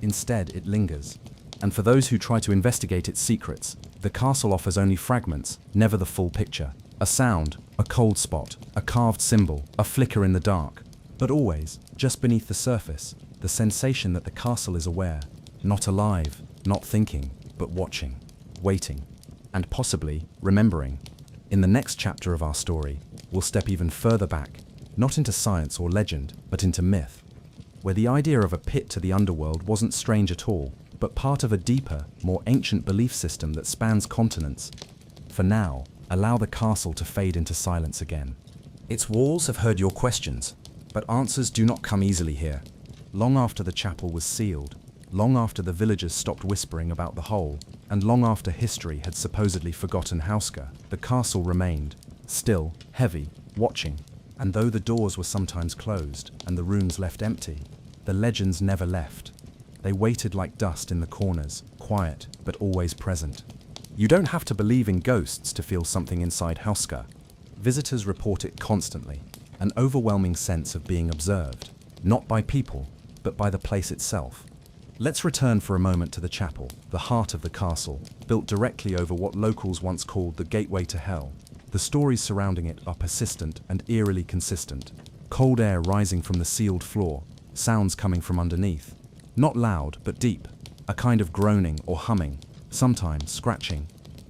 Instead, it lingers. And for those who try to investigate its secrets, the castle offers only fragments, never the full picture. A sound, a cold spot, a carved symbol, a flicker in the dark. But always, just beneath the surface, the sensation that the castle is aware, not alive, not thinking, but watching, waiting, and possibly remembering. In the next chapter of our story, we'll step even further back, not into science or legend, but into myth, where the idea of a pit to the underworld wasn't strange at all, but part of a deeper, more ancient belief system that spans continents. For now, allow the castle to fade into silence again. Its walls have heard your questions, but answers do not come easily here. Long after the chapel was sealed, long after the villagers stopped whispering about the hole, and long after history had supposedly forgotten Hauska, the castle remained, still, heavy, watching. And though the doors were sometimes closed and the rooms left empty, the legends never left. They waited like dust in the corners, quiet but always present. You don't have to believe in ghosts to feel something inside Hauska. Visitors report it constantly, an overwhelming sense of being observed, not by people, but by the place itself. Let's return for a moment to the chapel, the heart of the castle, built directly over what locals once called the gateway to hell. The stories surrounding it are persistent and eerily consistent. Cold air rising from the sealed floor, sounds coming from underneath. Not loud, but deep. A kind of groaning or humming, sometimes scratching.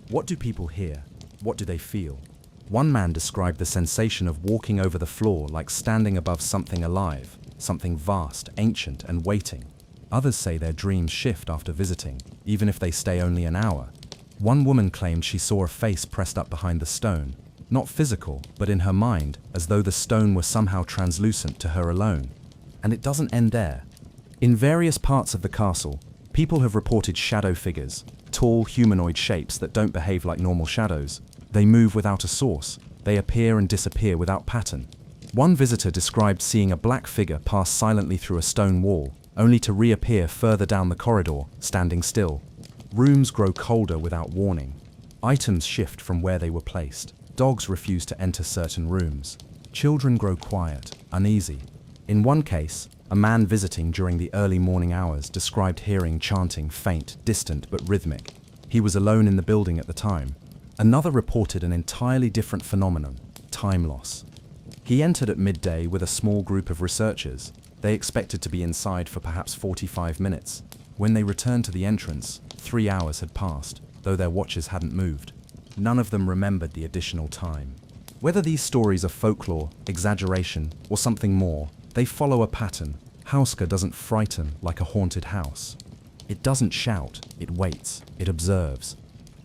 What do people hear? What do they feel? One man described the sensation of walking over the floor like standing above something alive, something vast, ancient, and waiting. Others say their dreams shift after visiting, even if they stay only an hour. One woman claimed she saw a face pressed up behind the stone, not physical, but in her mind, as though the stone were somehow translucent to her alone. And it doesn't end there. In various parts of the castle, people have reported shadow figures, tall humanoid shapes that don't behave like normal shadows. They move without a source. They appear and disappear without pattern. One visitor described seeing a black figure pass silently through a stone wall, only to reappear further down the corridor, standing still. Rooms grow colder without warning. Items shift from where they were placed. Dogs refuse to enter certain rooms. Children grow quiet, uneasy. In one case, a man visiting during the early morning hours described hearing chanting, faint, distant but rhythmic. He was alone in the building at the time. Another reported an entirely different phenomenon, time loss. He entered at midday with a small group of researchers. They expected to be inside for perhaps 45 minutes. When they returned to the entrance, 3 hours had passed, though their watches hadn't moved. None of them remembered the additional time. Whether these stories are folklore, exaggeration, or something more, they follow a pattern. Hauska doesn't frighten like a haunted house. It doesn't shout, it waits, it observes.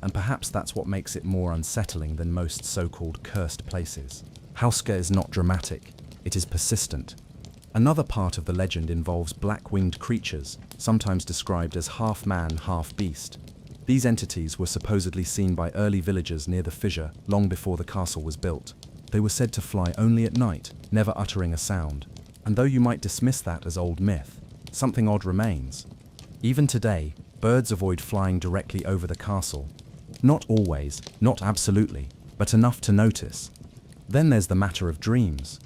And perhaps that's what makes it more unsettling than most so-called cursed places. Hauska is not dramatic, it is persistent. Another part of the legend involves black-winged creatures, sometimes described as half man, half beast. These entities were supposedly seen by early villagers near the fissure long before the castle was built. They were said to fly only at night, never uttering a sound. And though you might dismiss that as old myth, something odd remains. Even today, birds avoid flying directly over the castle. Not always, not absolutely, but enough to notice. Then there's the matter of dreams.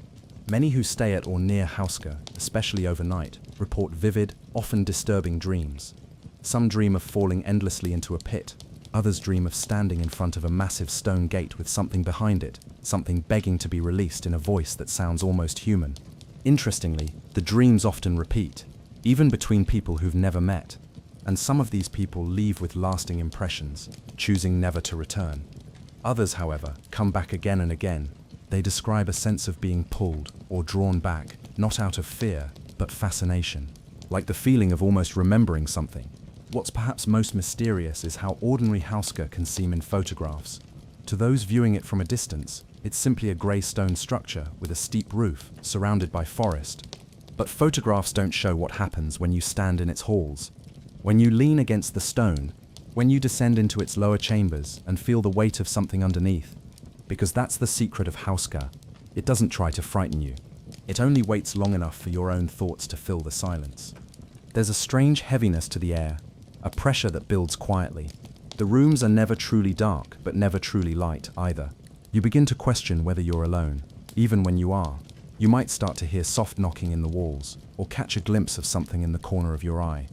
Many who stay at or near Hauska, especially overnight, report vivid, often disturbing dreams. Some dream of falling endlessly into a pit. Others dream of standing in front of a massive stone gate with something behind it, something begging to be released in a voice that sounds almost human. Interestingly, the dreams often repeat, even between people who've never met. And some of these people leave with lasting impressions, choosing never to return. Others, however, come back again and again. They describe a sense of being pulled or drawn back, not out of fear, but fascination, like the feeling of almost remembering something. What's perhaps most mysterious is how ordinary Hauska can seem in photographs. To those viewing it from a distance, it's simply a grey stone structure with a steep roof, surrounded by forest. But photographs don't show what happens when you stand in its halls. When you lean against the stone, when you descend into its lower chambers and feel the weight of something underneath. Because that's the secret of Hauska. It doesn't try to frighten you. It only waits long enough for your own thoughts to fill the silence. There's a strange heaviness to the air, a pressure that builds quietly. The rooms are never truly dark, but never truly light either. You begin to question whether you're alone. Even when you are, you might start to hear soft knocking in the walls, or catch a glimpse of something in the corner of your eye.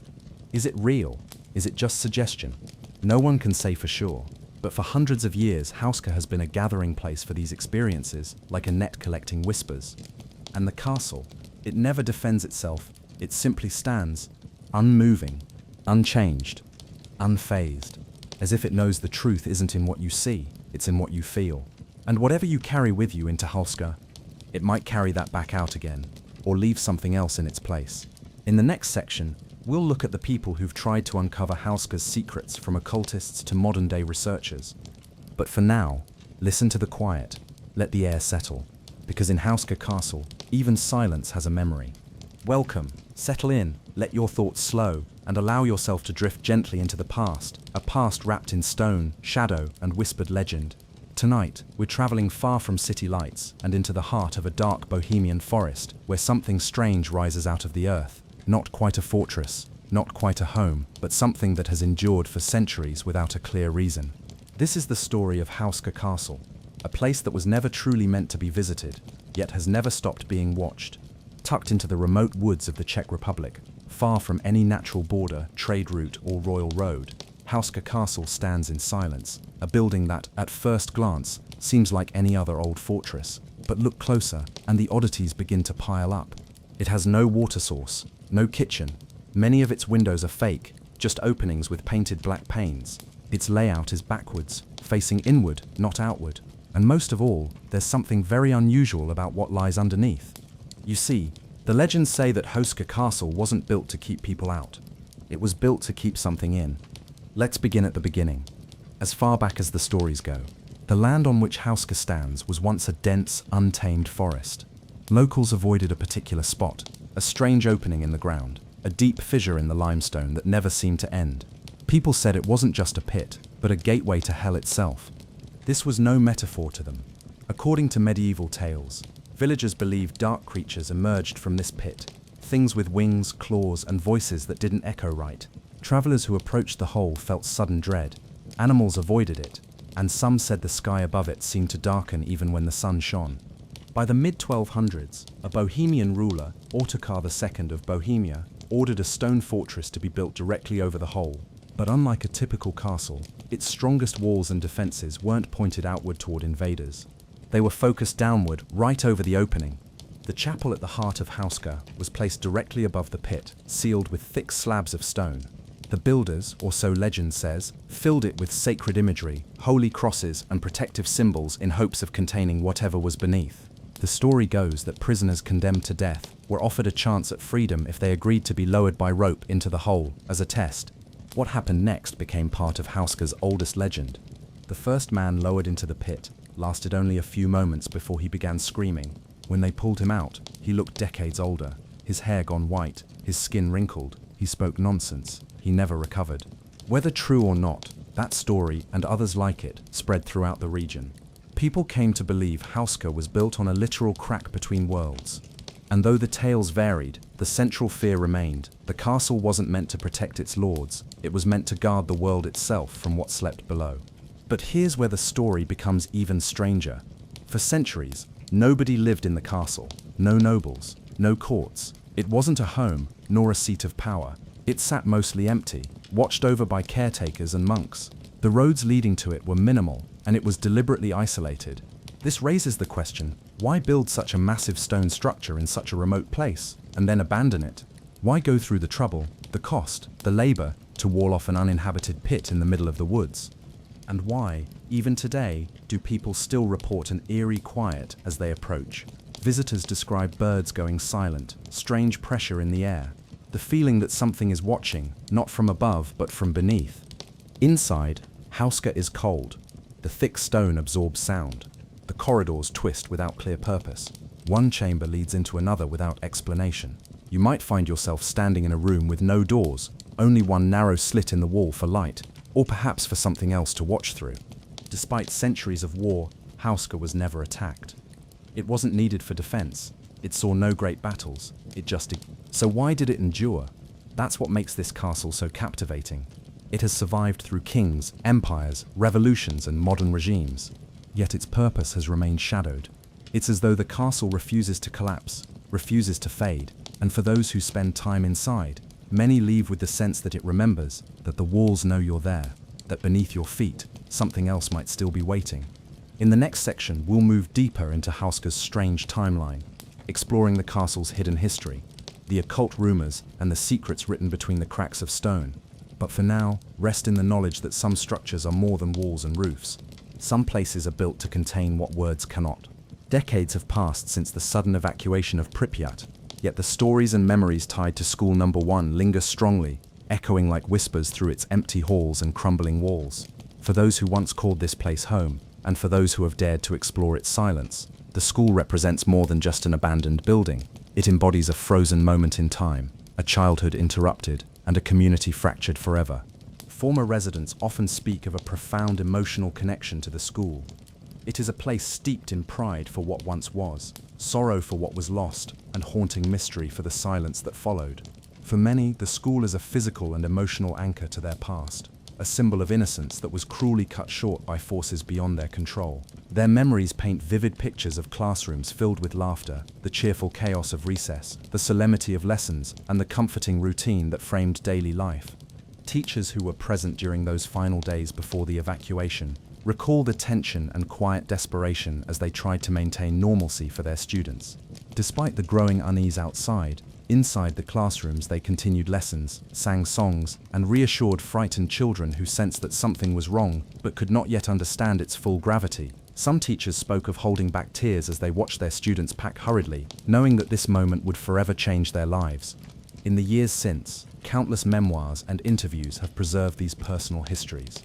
Is it real? Is it just suggestion? No one can say for sure. But for hundreds of years, Hauska has been a gathering place for these experiences, like a net collecting whispers. And the castle, it never defends itself. It simply stands, unmoving, unchanged, unfazed, as if it knows the truth isn't in what you see, it's in what you feel. And whatever you carry with you into Hauska, it might carry that back out again, or leave something else in its place. In the next section, we'll look at the people who've tried to uncover Hauska's secrets, from occultists to modern-day researchers. But for now, listen to the quiet, let the air settle, because in Hauska Castle, even silence has a memory. Welcome, settle in, let your thoughts slow, and allow yourself to drift gently into the past, a past wrapped in stone, shadow, and whispered legend. Tonight, we're traveling far from city lights and into the heart of a dark bohemian forest where something strange rises out of the earth. Not quite a fortress, not quite a home, but something that has endured for centuries without a clear reason. This is the story of Hauska Castle, a place that was never truly meant to be visited, yet has never stopped being watched. Tucked into the remote woods of the Czech Republic, far from any natural border, trade route, or royal road, Hauska Castle stands in silence, a building that, at first glance, seems like any other old fortress. But look closer, and the oddities begin to pile up. It has no water source, no kitchen. Many of its windows are fake, just openings with painted black panes. Its layout is backwards, facing inward, not outward. And most of all, there's something very unusual about what lies underneath. You see, the legends say that Hauska Castle wasn't built to keep people out. It was built to keep something in. Let's begin at the beginning. As far back as the stories go, the land on which Hauska stands was once a dense, untamed forest. Locals avoided a particular spot, a strange opening in the ground, a deep fissure in the limestone that never seemed to end. People said it wasn't just a pit, but a gateway to hell itself. This was no metaphor to them. According to medieval tales, villagers believed dark creatures emerged from this pit, things with wings, claws, and voices that didn't echo right. Travelers who approached the hole felt sudden dread. Animals avoided it, and some said the sky above it seemed to darken even when the sun shone. By the mid-1200s, a Bohemian ruler, Ottokar II of Bohemia, ordered a stone fortress to be built directly over the hole. But unlike a typical castle, its strongest walls and defenses weren't pointed outward toward invaders. They were focused downward, right over the opening. The chapel at the heart of Hauska was placed directly above the pit, sealed with thick slabs of stone. The builders, or so legend says, filled it with sacred imagery, holy crosses, and protective symbols in hopes of containing whatever was beneath. The story goes that prisoners condemned to death were offered a chance at freedom if they agreed to be lowered by rope into the hole as a test. What happened next became part of Hauska's oldest legend. The first man lowered into the pit lasted only a few moments before he began screaming. When they pulled him out, he looked decades older, his hair gone white, his skin wrinkled. He spoke nonsense. He never recovered. Whether true or not, that story and others like it spread throughout the region. People came to believe Hauska was built on a literal crack between worlds. And though the tales varied, the central fear remained. The castle wasn't meant to protect its lords, it was meant to guard the world itself from what slept below. But here's where the story becomes even stranger. For centuries, nobody lived in the castle. No nobles, no courts. It wasn't a home, nor a seat of power. It sat mostly empty, watched over by caretakers and monks. The roads leading to it were minimal, and it was deliberately isolated. This raises the question, why build such a massive stone structure in such a remote place, and then abandon it? Why go through the trouble, the cost, the labor, to wall off an uninhabited pit in the middle of the woods? And why, even today, do people still report an eerie quiet as they approach? Visitors describe birds going silent, strange pressure in the air, the feeling that something is watching, not from above but from beneath. Inside, Hauska is cold. The thick stone absorbs sound. The corridors twist without clear purpose. One chamber leads into another without explanation. You might find yourself standing in a room with no doors, only one narrow slit in the wall for light, or perhaps for something else to watch through. Despite centuries of war, Hauska was never attacked. It wasn't needed for defense. It saw no great battles. So why did it endure? That's what makes this castle so captivating. It has survived through kings, empires, revolutions, and modern regimes. Yet its purpose has remained shadowed. It's as though the castle refuses to collapse, refuses to fade, and for those who spend time inside, many leave with the sense that it remembers, that the walls know you're there, that beneath your feet, something else might still be waiting. In the next section, we'll move deeper into Hauska's strange timeline, exploring the castle's hidden history, the occult rumors, and the secrets written between the cracks of stone. But for now, rest in the knowledge that some structures are more than walls and roofs. Some places are built to contain what words cannot. Decades have passed since the sudden evacuation of Pripyat, yet the stories and memories tied to School Number 1 linger strongly, echoing like whispers through its empty halls and crumbling walls. For those who once called this place home, and for those who have dared to explore its silence, the school represents more than just an abandoned building. It embodies a frozen moment in time, a childhood interrupted, and a community fractured forever. Former residents often speak of a profound emotional connection to the school. It is a place steeped in pride for what once was, sorrow for what was lost, and haunting mystery for the silence that followed. For many, the school is a physical and emotional anchor to their past, a symbol of innocence that was cruelly cut short by forces beyond their control. Their memories paint vivid pictures of classrooms filled with laughter, the cheerful chaos of recess, the solemnity of lessons, and the comforting routine that framed daily life. Teachers who were present during those final days before the evacuation recall the tension and quiet desperation as they tried to maintain normalcy for their students. Despite the growing unease outside, inside the classrooms they continued lessons, sang songs, and reassured frightened children who sensed that something was wrong but could not yet understand its full gravity. Some teachers spoke of holding back tears as they watched their students pack hurriedly, knowing that this moment would forever change their lives. In the years since, countless memoirs and interviews have preserved these personal histories.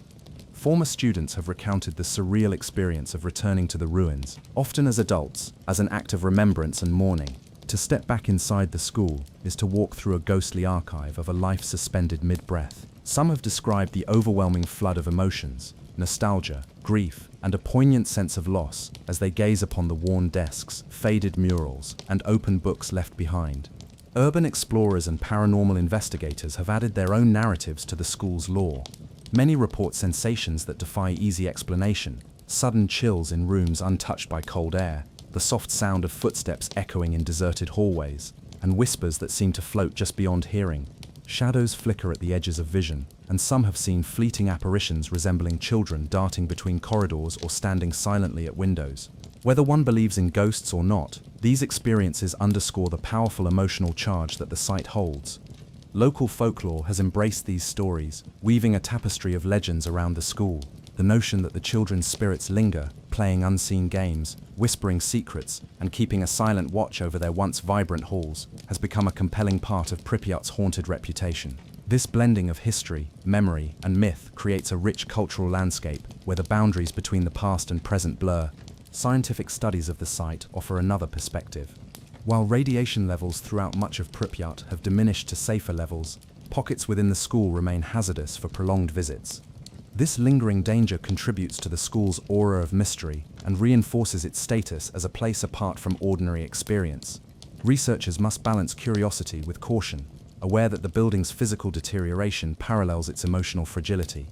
Former students have recounted the surreal experience of returning to the ruins, often as adults, as an act of remembrance and mourning. To step back inside the school is to walk through a ghostly archive of a life suspended mid-breath. Some have described the overwhelming flood of emotions, nostalgia, grief, and a poignant sense of loss as they gaze upon the worn desks, faded murals, and open books left behind. Urban explorers and paranormal investigators have added their own narratives to the school's lore. Many report sensations that defy easy explanation, sudden chills in rooms untouched by cold air, the soft sound of footsteps echoing in deserted hallways, and whispers that seem to float just beyond hearing. Shadows flicker at the edges of vision, and some have seen fleeting apparitions resembling children darting between corridors or standing silently at windows. Whether one believes in ghosts or not, these experiences underscore the powerful emotional charge that the site holds. Local folklore has embraced these stories, weaving a tapestry of legends around the school. The notion that the children's spirits linger, playing unseen games, whispering secrets, and keeping a silent watch over their once vibrant halls has become a compelling part of Pripyat's haunted reputation. This blending of history, memory, and myth creates a rich cultural landscape where the boundaries between the past and present blur. Scientific studies of the site offer another perspective. While radiation levels throughout much of Pripyat have diminished to safer levels, pockets within the school remain hazardous for prolonged visits. This lingering danger contributes to the school's aura of mystery and reinforces its status as a place apart from ordinary experience. Researchers must balance curiosity with caution, aware that the building's physical deterioration parallels its emotional fragility.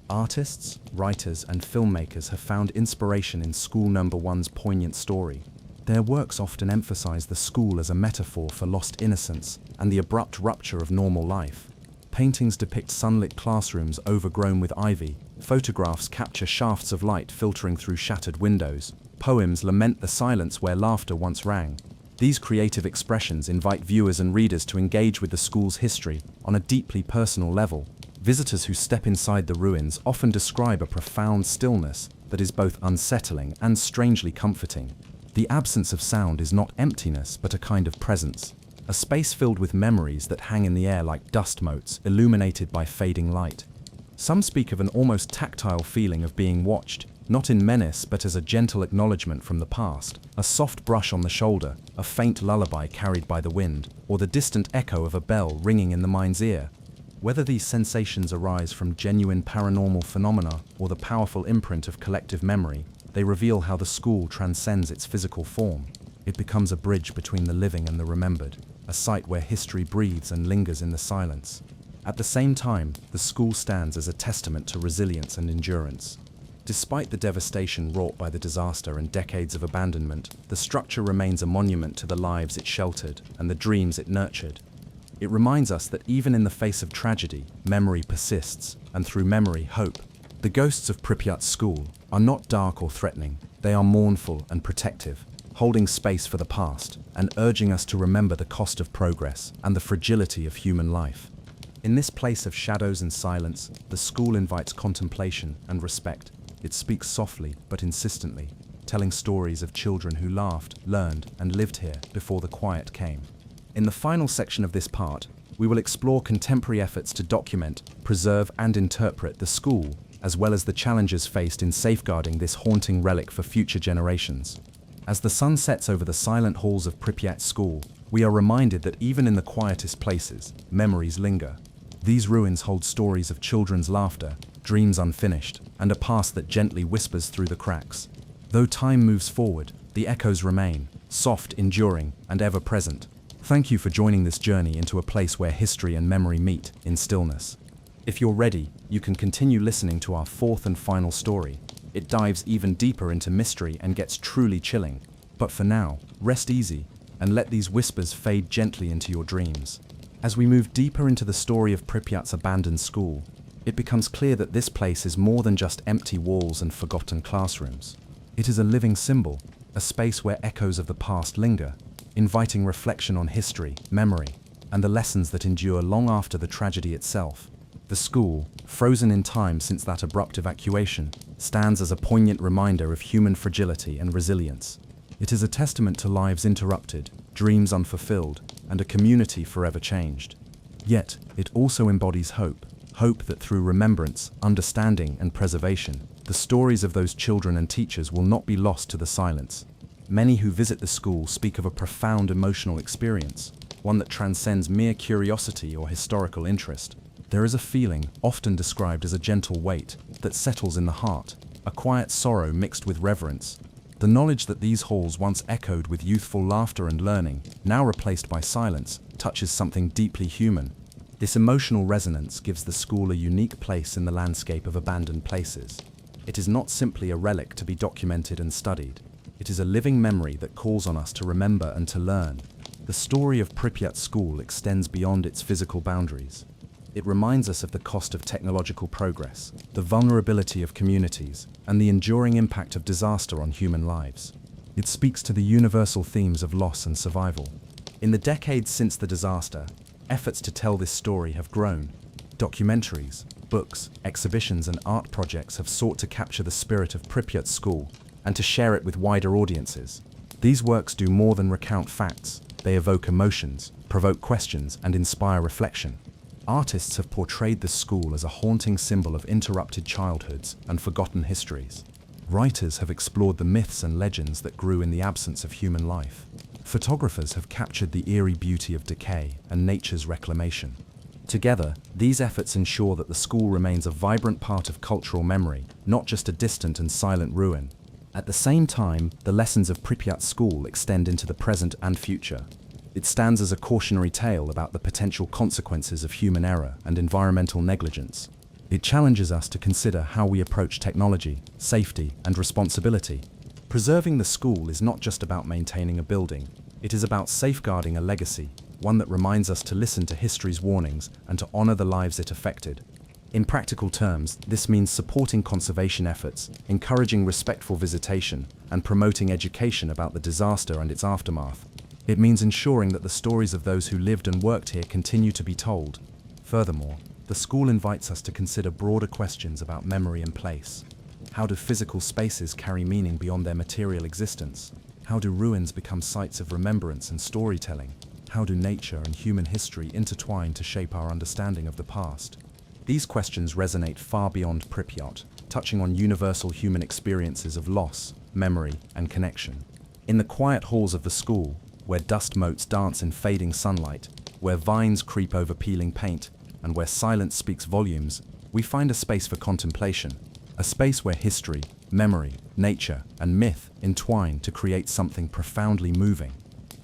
Artists, writers, and filmmakers have found inspiration in School No. 1's poignant story. Their works often emphasize the school as a metaphor for lost innocence and the abrupt rupture of normal life. Paintings depict sunlit classrooms overgrown with ivy, photographs capture shafts of light filtering through shattered windows, poems lament the silence where laughter once rang. These creative expressions invite viewers and readers to engage with the school's history on a deeply personal level. Visitors who step inside the ruins often describe a profound stillness that is both unsettling and strangely comforting. The absence of sound is not emptiness, but a kind of presence. A space filled with memories that hang in the air like dust motes, illuminated by fading light. Some speak of an almost tactile feeling of being watched, not in menace but as a gentle acknowledgement from the past, a soft brush on the shoulder, a faint lullaby carried by the wind, or the distant echo of a bell ringing in the mind's ear. Whether these sensations arise from genuine paranormal phenomena or the powerful imprint of collective memory, they reveal how the school transcends its physical form. It becomes a bridge between the living and the remembered, a site where history breathes and lingers in the silence. At the same time, the school stands as a testament to resilience and endurance. Despite the devastation wrought by the disaster and decades of abandonment, the structure remains a monument to the lives it sheltered and the dreams it nurtured. It reminds us that even in the face of tragedy, memory persists, and through memory, hope. The ghosts of Pripyat School are not dark or threatening, they are mournful and protective, holding space for the past and urging us to remember the cost of progress and the fragility of human life. In this place of shadows and silence, the school invites contemplation and respect. It speaks softly but insistently, telling stories of children who laughed, learned, and lived here before the quiet came. In the final section of this part, we will explore contemporary efforts to document, preserve, and interpret the school, as well as the challenges faced in safeguarding this haunting relic for future generations. As the sun sets over the silent halls of Pripyat School, we are reminded that even in the quietest places, memories linger. These ruins hold stories of children's laughter, dreams unfinished, and a past that gently whispers through the cracks. Though time moves forward, the echoes remain, soft, enduring, and ever present. Thank you for joining this journey into a place where history and memory meet in stillness. If you're ready, you can continue listening to our fourth and final story. It dives even deeper into mystery and gets truly chilling. But for now, rest easy and let these whispers fade gently into your dreams. As we move deeper into the story of Pripyat's abandoned school, it becomes clear that this place is more than just empty walls and forgotten classrooms. It is a living symbol, a space where echoes of the past linger, inviting reflection on history, memory, and the lessons that endure long after the tragedy itself. The school, frozen in time since that abrupt evacuation, stands as a poignant reminder of human fragility and resilience. It is a testament to lives interrupted, dreams unfulfilled, and a community forever changed. Yet, it also embodies hope that through remembrance, understanding, and preservation, the stories of those children and teachers will not be lost to the silence. Many who visit the school speak of a profound emotional experience, one that transcends mere curiosity or historical interest. There is a feeling, often described as a gentle weight, that settles in the heart, a quiet sorrow mixed with reverence. The knowledge that these halls once echoed with youthful laughter and learning, now replaced by silence, touches something deeply human. This emotional resonance gives the school a unique place in the landscape of abandoned places. It is not simply a relic to be documented and studied. It is a living memory that calls on us to remember and to learn. The story of Pripyat School extends beyond its physical boundaries. It reminds us of the cost of technological progress, the vulnerability of communities, and the enduring impact of disaster on human lives. It speaks to the universal themes of loss and survival. In the decades since the disaster, efforts to tell this story have grown. Documentaries, books, exhibitions, and art projects have sought to capture the spirit of Pripyat School and to share it with wider audiences. These works do more than recount facts. They evoke emotions, provoke questions, and inspire reflection. Artists have portrayed the school as a haunting symbol of interrupted childhoods and forgotten histories. Writers have explored the myths and legends that grew in the absence of human life. Photographers have captured the eerie beauty of decay and nature's reclamation. Together, these efforts ensure that the school remains a vibrant part of cultural memory, not just a distant and silent ruin. At the same time, the lessons of Pripyat School extend into the present and future. It stands as a cautionary tale about the potential consequences of human error and environmental negligence. It challenges us to consider how we approach technology, safety, and responsibility. Preserving the school is not just about maintaining a building, it is about safeguarding a legacy, one that reminds us to listen to history's warnings and to honor the lives it affected. In practical terms, this means supporting conservation efforts, encouraging respectful visitation, and promoting education about the disaster and its aftermath. It means ensuring that the stories of those who lived and worked here continue to be told. Furthermore, the school invites us to consider broader questions about memory and place. How do physical spaces carry meaning beyond their material existence? How do ruins become sites of remembrance and storytelling? How do nature and human history intertwine to shape our understanding of the past? These questions resonate far beyond Pripyat, touching on universal human experiences of loss, memory, and connection. In the quiet halls of the school, where dust motes dance in fading sunlight, where vines creep over peeling paint, and where silence speaks volumes, we find a space for contemplation, a space where history, memory, nature, and myth entwine to create something profoundly moving.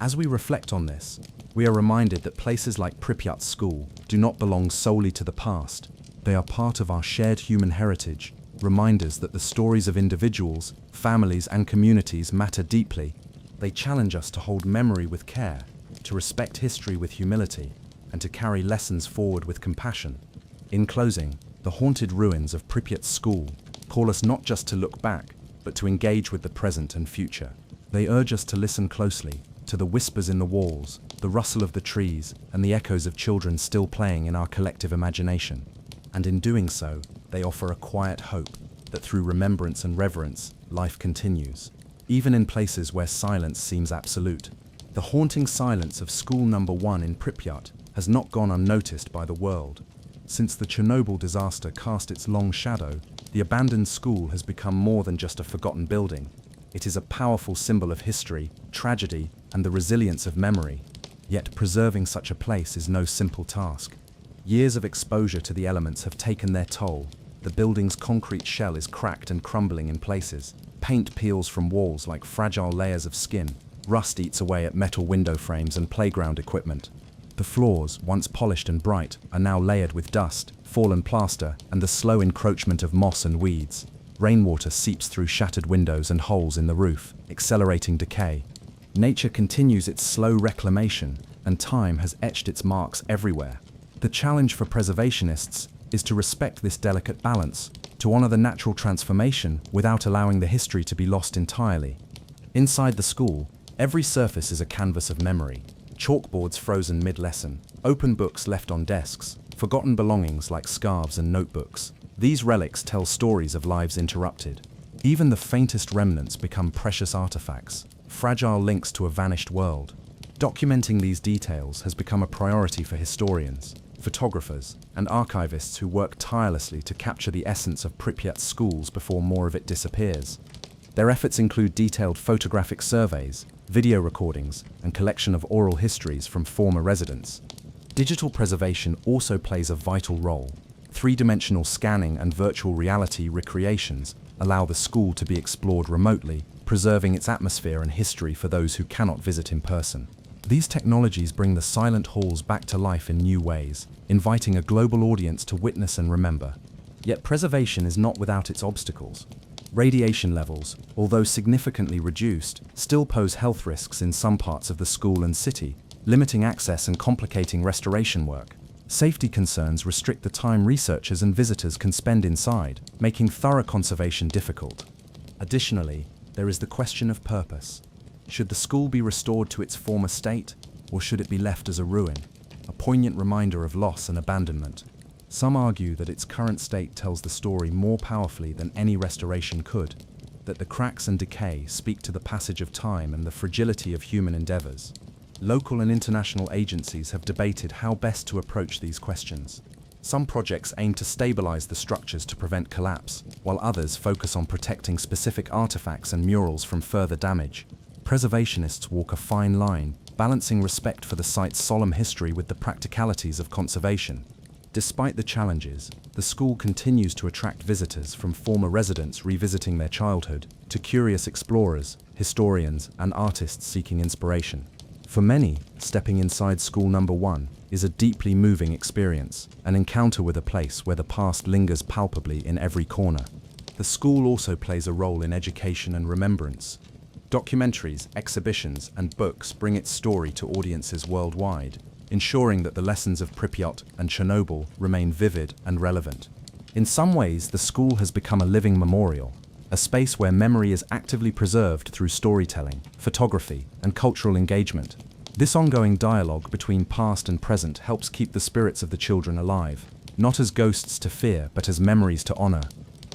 As we reflect on this, we are reminded that places like Pripyat School do not belong solely to the past. They are part of our shared human heritage, reminders that the stories of individuals, families, and communities matter deeply. They challenge us to hold memory with care, to respect history with humility, and to carry lessons forward with compassion. In closing, the haunted ruins of Pripyat School call us not just to look back, but to engage with the present and future. They urge us to listen closely to the whispers in the walls, the rustle of the trees, and the echoes of children still playing in our collective imagination. And in doing so, they offer a quiet hope that through remembrance and reverence, life continues, even in places where silence seems absolute. The haunting silence of School Number 1 in Pripyat has not gone unnoticed by the world. Since the Chernobyl disaster cast its long shadow, the abandoned school has become more than just a forgotten building. It is a powerful symbol of history, tragedy, and the resilience of memory. Yet preserving such a place is no simple task. Years of exposure to the elements have taken their toll. The building's concrete shell is cracked and crumbling in places. Paint peels from walls like fragile layers of skin. Rust eats away at metal window frames and playground equipment. The floors, once polished and bright, are now layered with dust, fallen plaster, and the slow encroachment of moss and weeds. Rainwater seeps through shattered windows and holes in the roof, accelerating decay. Nature continues its slow reclamation, and time has etched its marks everywhere. The challenge for preservationists is to respect this delicate balance, to honor the natural transformation without allowing the history to be lost entirely. Inside the school, every surface is a canvas of memory. Chalkboards frozen mid-lesson, open books left on desks, forgotten belongings like scarves and notebooks. These relics tell stories of lives interrupted. Even the faintest remnants become precious artifacts, fragile links to a vanished world. Documenting these details has become a priority for historians, photographers, and archivists who work tirelessly to capture the essence of Pripyat's schools before more of it disappears. Their efforts include detailed photographic surveys, video recordings, and collection of oral histories from former residents. Digital preservation also plays a vital role. Three-dimensional scanning and virtual reality recreations allow the school to be explored remotely, preserving its atmosphere and history for those who cannot visit in person. These technologies bring the silent halls back to life in new ways, inviting a global audience to witness and remember. Yet preservation is not without its obstacles. Radiation levels, although significantly reduced, still pose health risks in some parts of the school and city, limiting access and complicating restoration work. Safety concerns restrict the time researchers and visitors can spend inside, making thorough conservation difficult. Additionally, there is the question of purpose. Should the school be restored to its former state, or should it be left as a ruin? A poignant reminder of loss and abandonment. Some argue that its current state tells the story more powerfully than any restoration could, that the cracks and decay speak to the passage of time and the fragility of human endeavors. Local and international agencies have debated how best to approach these questions. Some projects aim to stabilize the structures to prevent collapse, while others focus on protecting specific artifacts and murals from further damage. Preservationists walk a fine line, balancing respect for the site's solemn history with the practicalities of conservation. Despite the challenges, the school continues to attract visitors from former residents revisiting their childhood, to curious explorers, historians, and artists seeking inspiration. For many, stepping inside School Number 1 is a deeply moving experience, an encounter with a place where the past lingers palpably in every corner. The school also plays a role in education and remembrance. Documentaries, exhibitions, and books bring its story to audiences worldwide, ensuring that the lessons of Pripyat and Chernobyl remain vivid and relevant. In some ways, the school has become a living memorial, a space where memory is actively preserved through storytelling, photography, and cultural engagement. This ongoing dialogue between past and present helps keep the spirits of the children alive, not as ghosts to fear, but as memories to honor.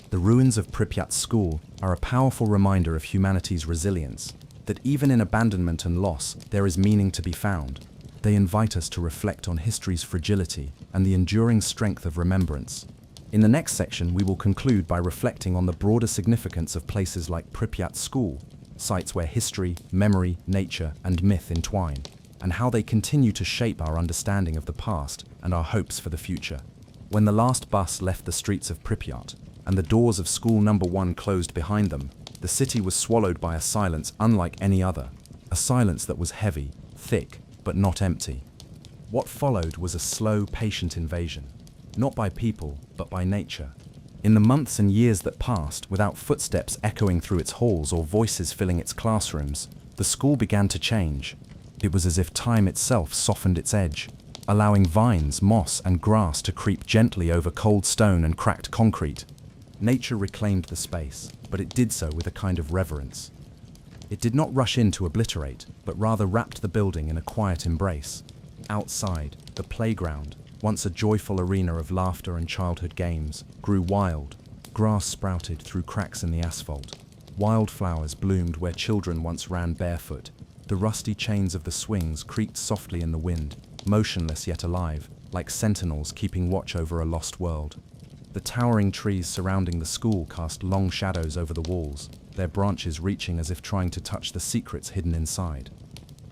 The ruins of Pripyat School are a powerful reminder of humanity's resilience, that even in abandonment and loss, there is meaning to be found. They invite us to reflect on history's fragility and the enduring strength of remembrance. In the next section, we will conclude by reflecting on the broader significance of places like Pripyat School, sites where history, memory, nature, and myth entwine, and how they continue to shape our understanding of the past and our hopes for the future. When the last bus left the streets of Pripyat, and the doors of School Number 1 closed behind them, the city was swallowed by a silence unlike any other, a silence that was heavy, thick, but not empty. What followed was a slow, patient invasion, not by people, but by nature. In the months and years that passed, without footsteps echoing through its halls or voices filling its classrooms, the school began to change. It was as if time itself softened its edge, allowing vines, moss, and grass to creep gently over cold stone and cracked concrete. Nature reclaimed the space, but it did so with a kind of reverence. It did not rush in to obliterate, but rather wrapped the building in a quiet embrace. Outside, the playground, once a joyful arena of laughter and childhood games, grew wild. Grass sprouted through cracks in the asphalt. Wildflowers bloomed where children once ran barefoot. The rusty chains of the swings creaked softly in the wind, motionless yet alive, like sentinels keeping watch over a lost world. The towering trees surrounding the school cast long shadows over the walls, their branches reaching as if trying to touch the secrets hidden inside.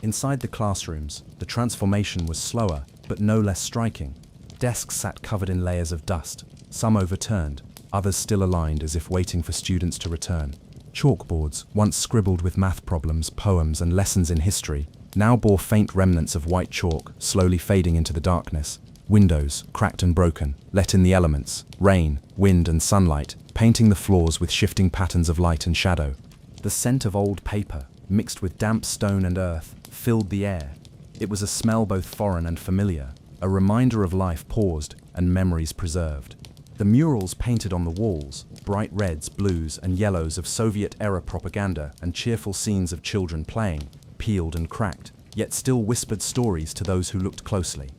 Inside the classrooms, the transformation was slower, but no less striking. Desks sat covered in layers of dust, some overturned, others still aligned as if waiting for students to return. Chalkboards, once scribbled with math problems, poems, and lessons in history, now bore faint remnants of white chalk, slowly fading into the darkness. Windows, cracked and broken, let in the elements, rain, wind and sunlight, painting the floors with shifting patterns of light and shadow. The scent of old paper, mixed with damp stone and earth, filled the air. It was a smell both foreign and familiar, a reminder of life paused and memories preserved. The murals painted on the walls, bright reds, blues and yellows of Soviet-era propaganda and cheerful scenes of children playing, peeled and cracked, yet still whispered stories to those who looked closely.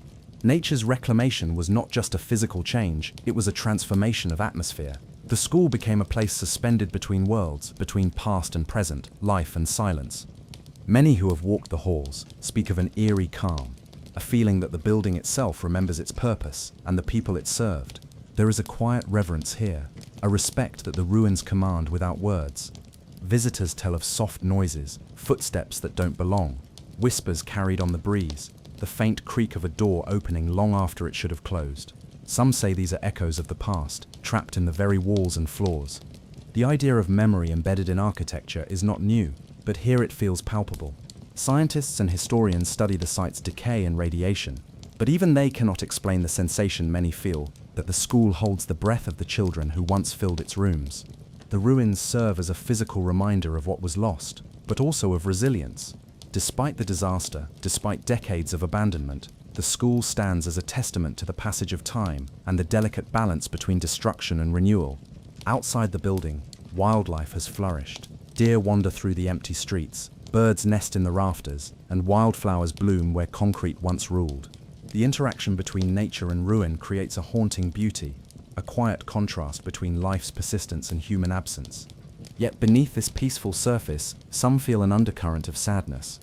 Nature's reclamation was not just a physical change, it was a transformation of atmosphere. The school became a place suspended between worlds, between past and present, life and silence. Many who have walked the halls speak of an eerie calm, a feeling that the building itself remembers its purpose and the people it served. There is a quiet reverence here, a respect that the ruins command without words. Visitors tell of soft noises, footsteps that don't belong, whispers carried on the breeze, the faint creak of a door opening long after it should have closed. Some say these are echoes of the past, trapped in the very walls and floors. The idea of memory embedded in architecture is not new, but here it feels palpable. Scientists and historians study the site's decay and radiation, but even they cannot explain the sensation many feel that the school holds the breath of the children who once filled its rooms. The ruins serve as a physical reminder of what was lost, but also of resilience. Despite the disaster, despite decades of abandonment, the school stands as a testament to the passage of time and the delicate balance between destruction and renewal. Outside the building, wildlife has flourished. Deer wander through the empty streets, birds nest in the rafters, and wildflowers bloom where concrete once ruled. The interaction between nature and ruin creates a haunting beauty, a quiet contrast between life's persistence and human absence. Yet beneath this peaceful surface, some feel an undercurrent of sadness.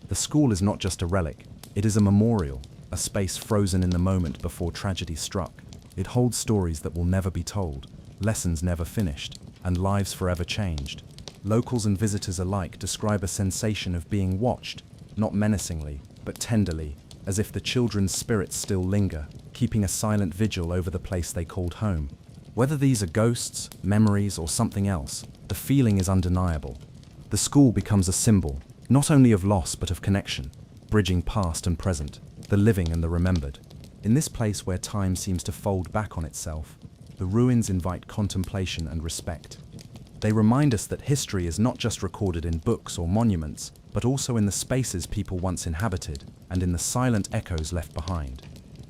The school is not just a relic, it is a memorial, a space frozen in the moment before tragedy struck. It holds stories that will never be told, lessons never finished, and lives forever changed. Locals and visitors alike describe a sensation of being watched, not menacingly, but tenderly, as if the children's spirits still linger, keeping a silent vigil over the place they called home. Whether these are ghosts, memories, or something else, the feeling is undeniable. The school becomes a symbol, not only of loss but of connection, bridging past and present, the living and the remembered. In this place where time seems to fold back on itself, the ruins invite contemplation and respect. They remind us that history is not just recorded in books or monuments, but also in the spaces people once inhabited and in the silent echoes left behind.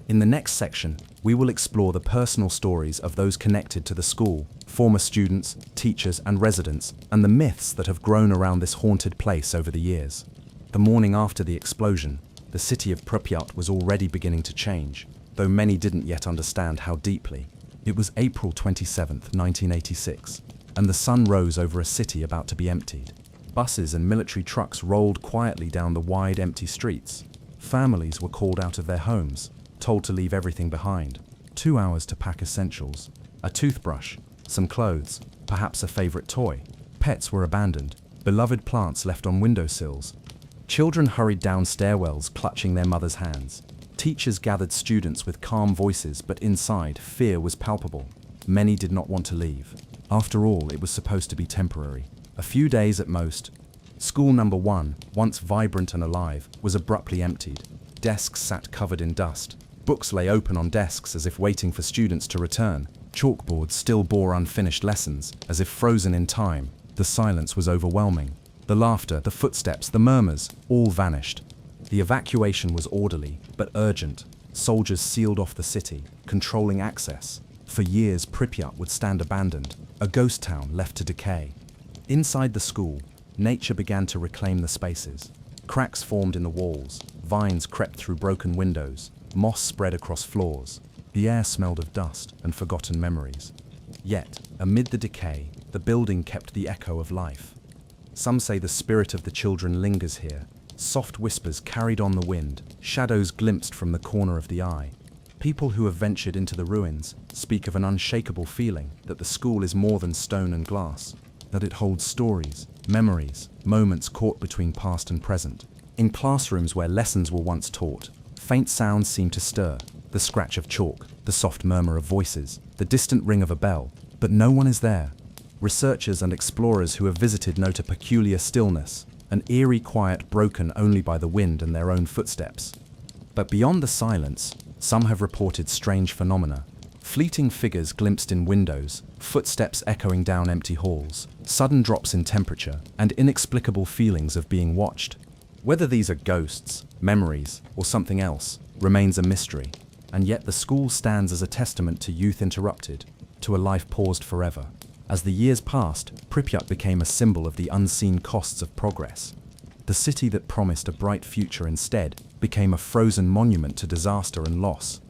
In the next section, we will explore the personal stories of those connected to the school, former students, teachers, and residents, and the myths that have grown around this haunted place over the years. The morning after the explosion, the city of Pripyat was already beginning to change, though many didn't yet understand how deeply. It was April 27, 1986, and the sun rose over a city about to be emptied. Buses and military trucks rolled quietly down the wide, empty streets. Families were called out of their homes, told to leave everything behind. 2 hours to pack essentials, a toothbrush, some clothes, perhaps a favorite toy. Pets were abandoned, beloved plants left on windowsills. Children hurried down stairwells clutching their mothers' hands. Teachers gathered students with calm voices, but inside, fear was palpable. Many did not want to leave. After all, it was supposed to be temporary. A few days at most. School number 1, once vibrant and alive, was abruptly emptied. Desks sat covered in dust. Books lay open on desks as if waiting for students to return. Chalkboards still bore unfinished lessons, as if frozen in time. The silence was overwhelming. The laughter, the footsteps, the murmurs, all vanished. The evacuation was orderly, but urgent. Soldiers sealed off the city, controlling access. For years, Pripyat would stand abandoned, a ghost town left to decay. Inside the school, nature began to reclaim the spaces. Cracks formed in the walls, vines crept through broken windows, moss spread across floors. The air smelled of dust and forgotten memories. Yet, amid the decay, the building kept the echo of life. Some say the spirit of the children lingers here. Soft whispers carried on the wind, shadows glimpsed from the corner of the eye. People who have ventured into the ruins speak of an unshakable feeling that the school is more than stone and glass, that it holds stories, memories, moments caught between past and present. In classrooms where lessons were once taught, faint sounds seem to stir, the scratch of chalk, the soft murmur of voices, the distant ring of a bell, but no one is there. Researchers and explorers who have visited note a peculiar stillness, an eerie quiet broken only by the wind and their own footsteps. But beyond the silence, some have reported strange phenomena. Fleeting figures glimpsed in windows, footsteps echoing down empty halls, sudden drops in temperature, and inexplicable feelings of being watched. Whether these are ghosts, memories, or something else remains a mystery, and yet the school stands as a testament to youth interrupted, to a life paused forever. As the years passed, Pripyat became a symbol of the unseen costs of progress. The city that promised a bright future instead became a frozen monument to disaster and loss.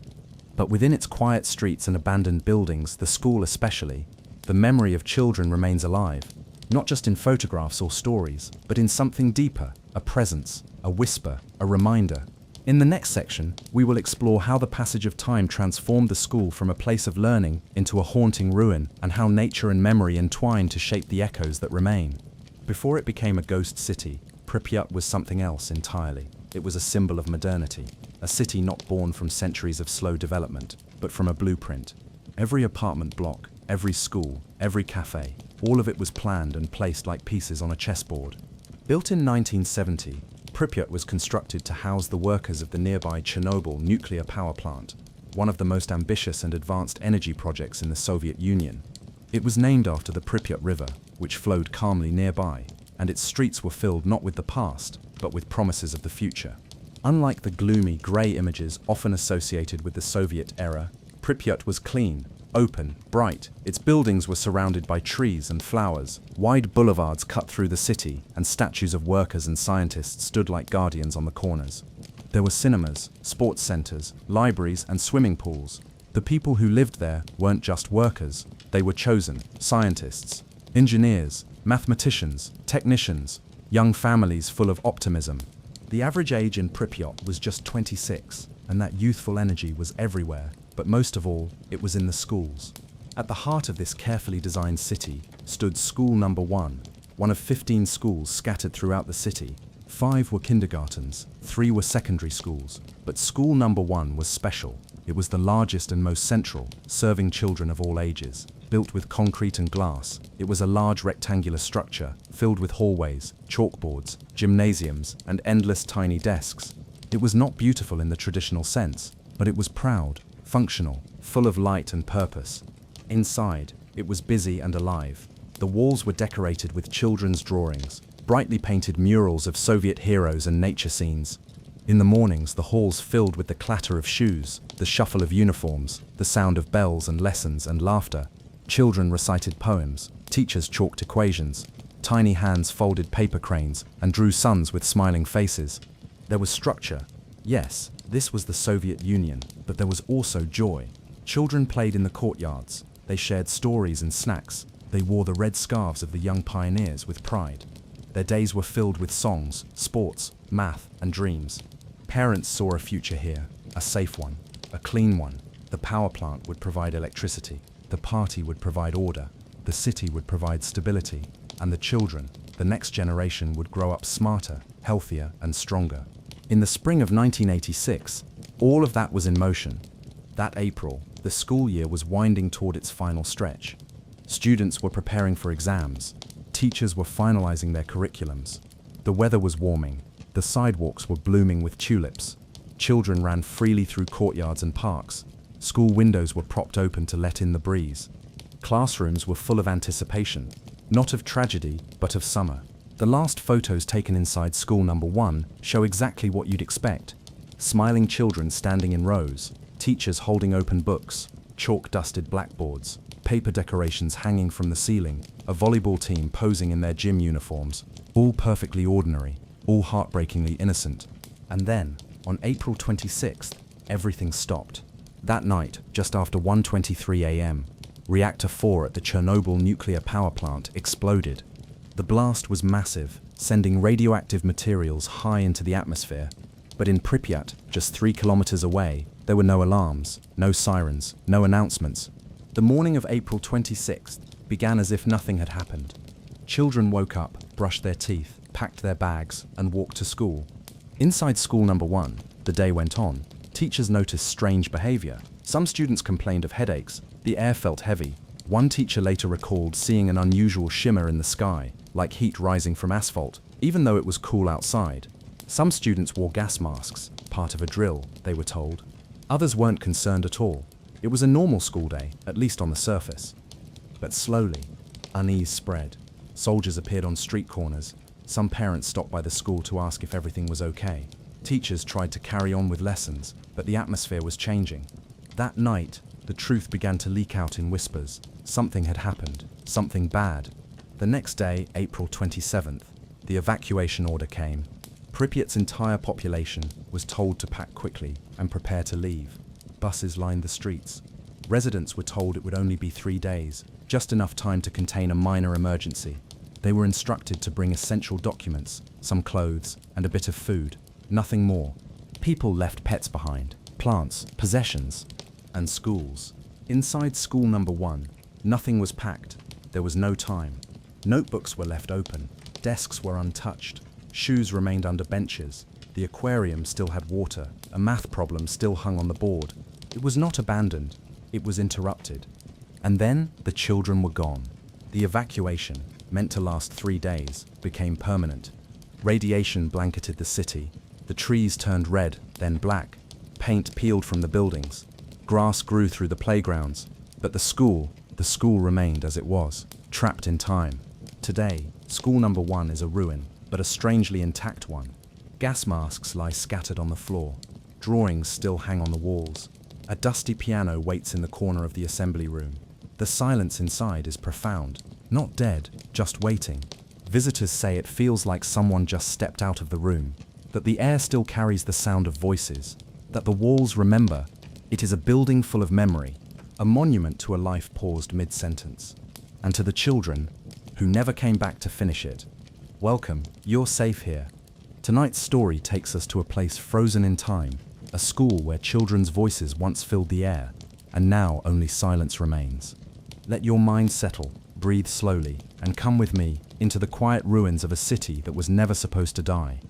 But within its quiet streets and abandoned buildings, the school especially, the memory of children remains alive, not just in photographs or stories, but in something deeper, a presence, a whisper, a reminder. In the next section, we will explore how the passage of time transformed the school from a place of learning into a haunting ruin, and how nature and memory entwine to shape the echoes that remain. Before it became a ghost city, Pripyat was something else entirely. It was a symbol of modernity, a city not born from centuries of slow development, but from a blueprint. Every apartment block, every school, every cafe, all of it was planned and placed like pieces on a chessboard. Built in 1970, Pripyat was constructed to house the workers of the nearby Chernobyl nuclear power plant, one of the most ambitious and advanced energy projects in the Soviet Union. It was named after the Pripyat River, which flowed calmly nearby, and its streets were filled not with the past, but with promises of the future. Unlike the gloomy, grey images often associated with the Soviet era, Pripyat was clean, open, bright. Its buildings were surrounded by trees and flowers, wide boulevards cut through the city, and statues of workers and scientists stood like guardians on the corners. There were cinemas, sports centers, libraries, and swimming pools. The people who lived there weren't just workers, they were chosen: scientists, engineers, mathematicians, technicians, young families full of optimism. The average age in Pripyat was just 26, and that youthful energy was everywhere, but most of all, it was in the schools. At the heart of this carefully designed city stood School Number 1, one of 15 schools scattered throughout the city. 5 were kindergartens, 3 were secondary schools, but School Number 1 was special. It was the largest and most central, serving children of all ages. Built with concrete and glass, it was a large rectangular structure filled with hallways, chalkboards, gymnasiums, and endless tiny desks. It was not beautiful in the traditional sense, but it was proud, functional, full of light and purpose. Inside, it was busy and alive. The walls were decorated with children's drawings, brightly painted murals of Soviet heroes and nature scenes. In the mornings, the halls filled with the clatter of shoes, the shuffle of uniforms, the sound of bells and lessons and laughter. Children recited poems, teachers chalked equations, tiny hands folded paper cranes and drew suns with smiling faces. There was structure. Yes, this was the Soviet Union, but there was also joy. Children played in the courtyards. They shared stories and snacks. They wore the red scarves of the young pioneers with pride. Their days were filled with songs, sports, math, and dreams. Parents saw a future here, a safe one, a clean one. The power plant would provide electricity. The party would provide order, the city would provide stability, and the children, the next generation, would grow up smarter, healthier, and stronger. In the spring of 1986, all of that was in motion. That April, the school year was winding toward its final stretch. Students were preparing for exams. Teachers were finalizing their curriculums. The weather was warming. The sidewalks were blooming with tulips. Children ran freely through courtyards and parks. School windows were propped open to let in the breeze. Classrooms were full of anticipation, not of tragedy, but of summer. The last photos taken inside School Number 1 show exactly what you'd expect. Smiling children standing in rows, teachers holding open books, chalk-dusted blackboards, paper decorations hanging from the ceiling, a volleyball team posing in their gym uniforms, all perfectly ordinary, all heartbreakingly innocent. And then, on April 26th, everything stopped. That night, just after 1:23 a.m., Reactor 4 at the Chernobyl nuclear power plant exploded. The blast was massive, sending radioactive materials high into the atmosphere. But in Pripyat, just 3 kilometers away, there were no alarms, no sirens, no announcements. The morning of April 26th began as if nothing had happened. Children woke up, brushed their teeth, packed their bags, and walked to school. Inside School Number 1, the day went on. Teachers noticed strange behavior. Some students complained of headaches. The air felt heavy. One teacher later recalled seeing an unusual shimmer in the sky, like heat rising from asphalt. even though it was cool outside. Some students wore gas masks, part of a drill, they were told. Others weren't concerned at all. It was a normal school day, at least on the surface. But slowly, unease spread. Soldiers appeared on street corners. Some parents stopped by the school to ask if everything was okay. Teachers tried to carry on with lessons, but the atmosphere was changing. That night, the truth began to leak out in whispers. Something had happened, something bad. The next day, April 27th, the evacuation order came. Pripyat's entire population was told to pack quickly and prepare to leave. Buses lined the streets. Residents were told it would only be 3 days, just enough time to contain a minor emergency. They were instructed to bring essential documents, some clothes, and a bit of food. Nothing more. People left pets behind, plants, possessions, and schools. Inside school number 1, nothing was packed. There was no time. Notebooks were left open. Desks were untouched. Shoes remained under benches. The aquarium still had water. A math problem still hung on the board. It was not abandoned. It was interrupted. And then the children were gone. The evacuation, meant to last 3 days, became permanent. Radiation blanketed the city. The trees turned red, then black. Paint peeled from the buildings. Grass grew through the playgrounds. But the school remained as it was, trapped in time. Today, school number 1 is a ruin, but a strangely intact one. Gas masks lie scattered on the floor. Drawings still hang on the walls. A dusty piano waits in the corner of the assembly room. The silence inside is profound. Not dead, just waiting. Visitors say it feels like someone just stepped out of the room, that the air still carries the sound of voices, that the walls remember. It is a building full of memory, a monument to a life paused mid-sentence. And to the children, who never came back to finish it, welcome, you're safe here. Tonight's story takes us to a place frozen in time, a school where children's voices once filled the air, and now only silence remains. Let your mind settle, breathe slowly, and come with me into the quiet ruins of a city that was never supposed to die.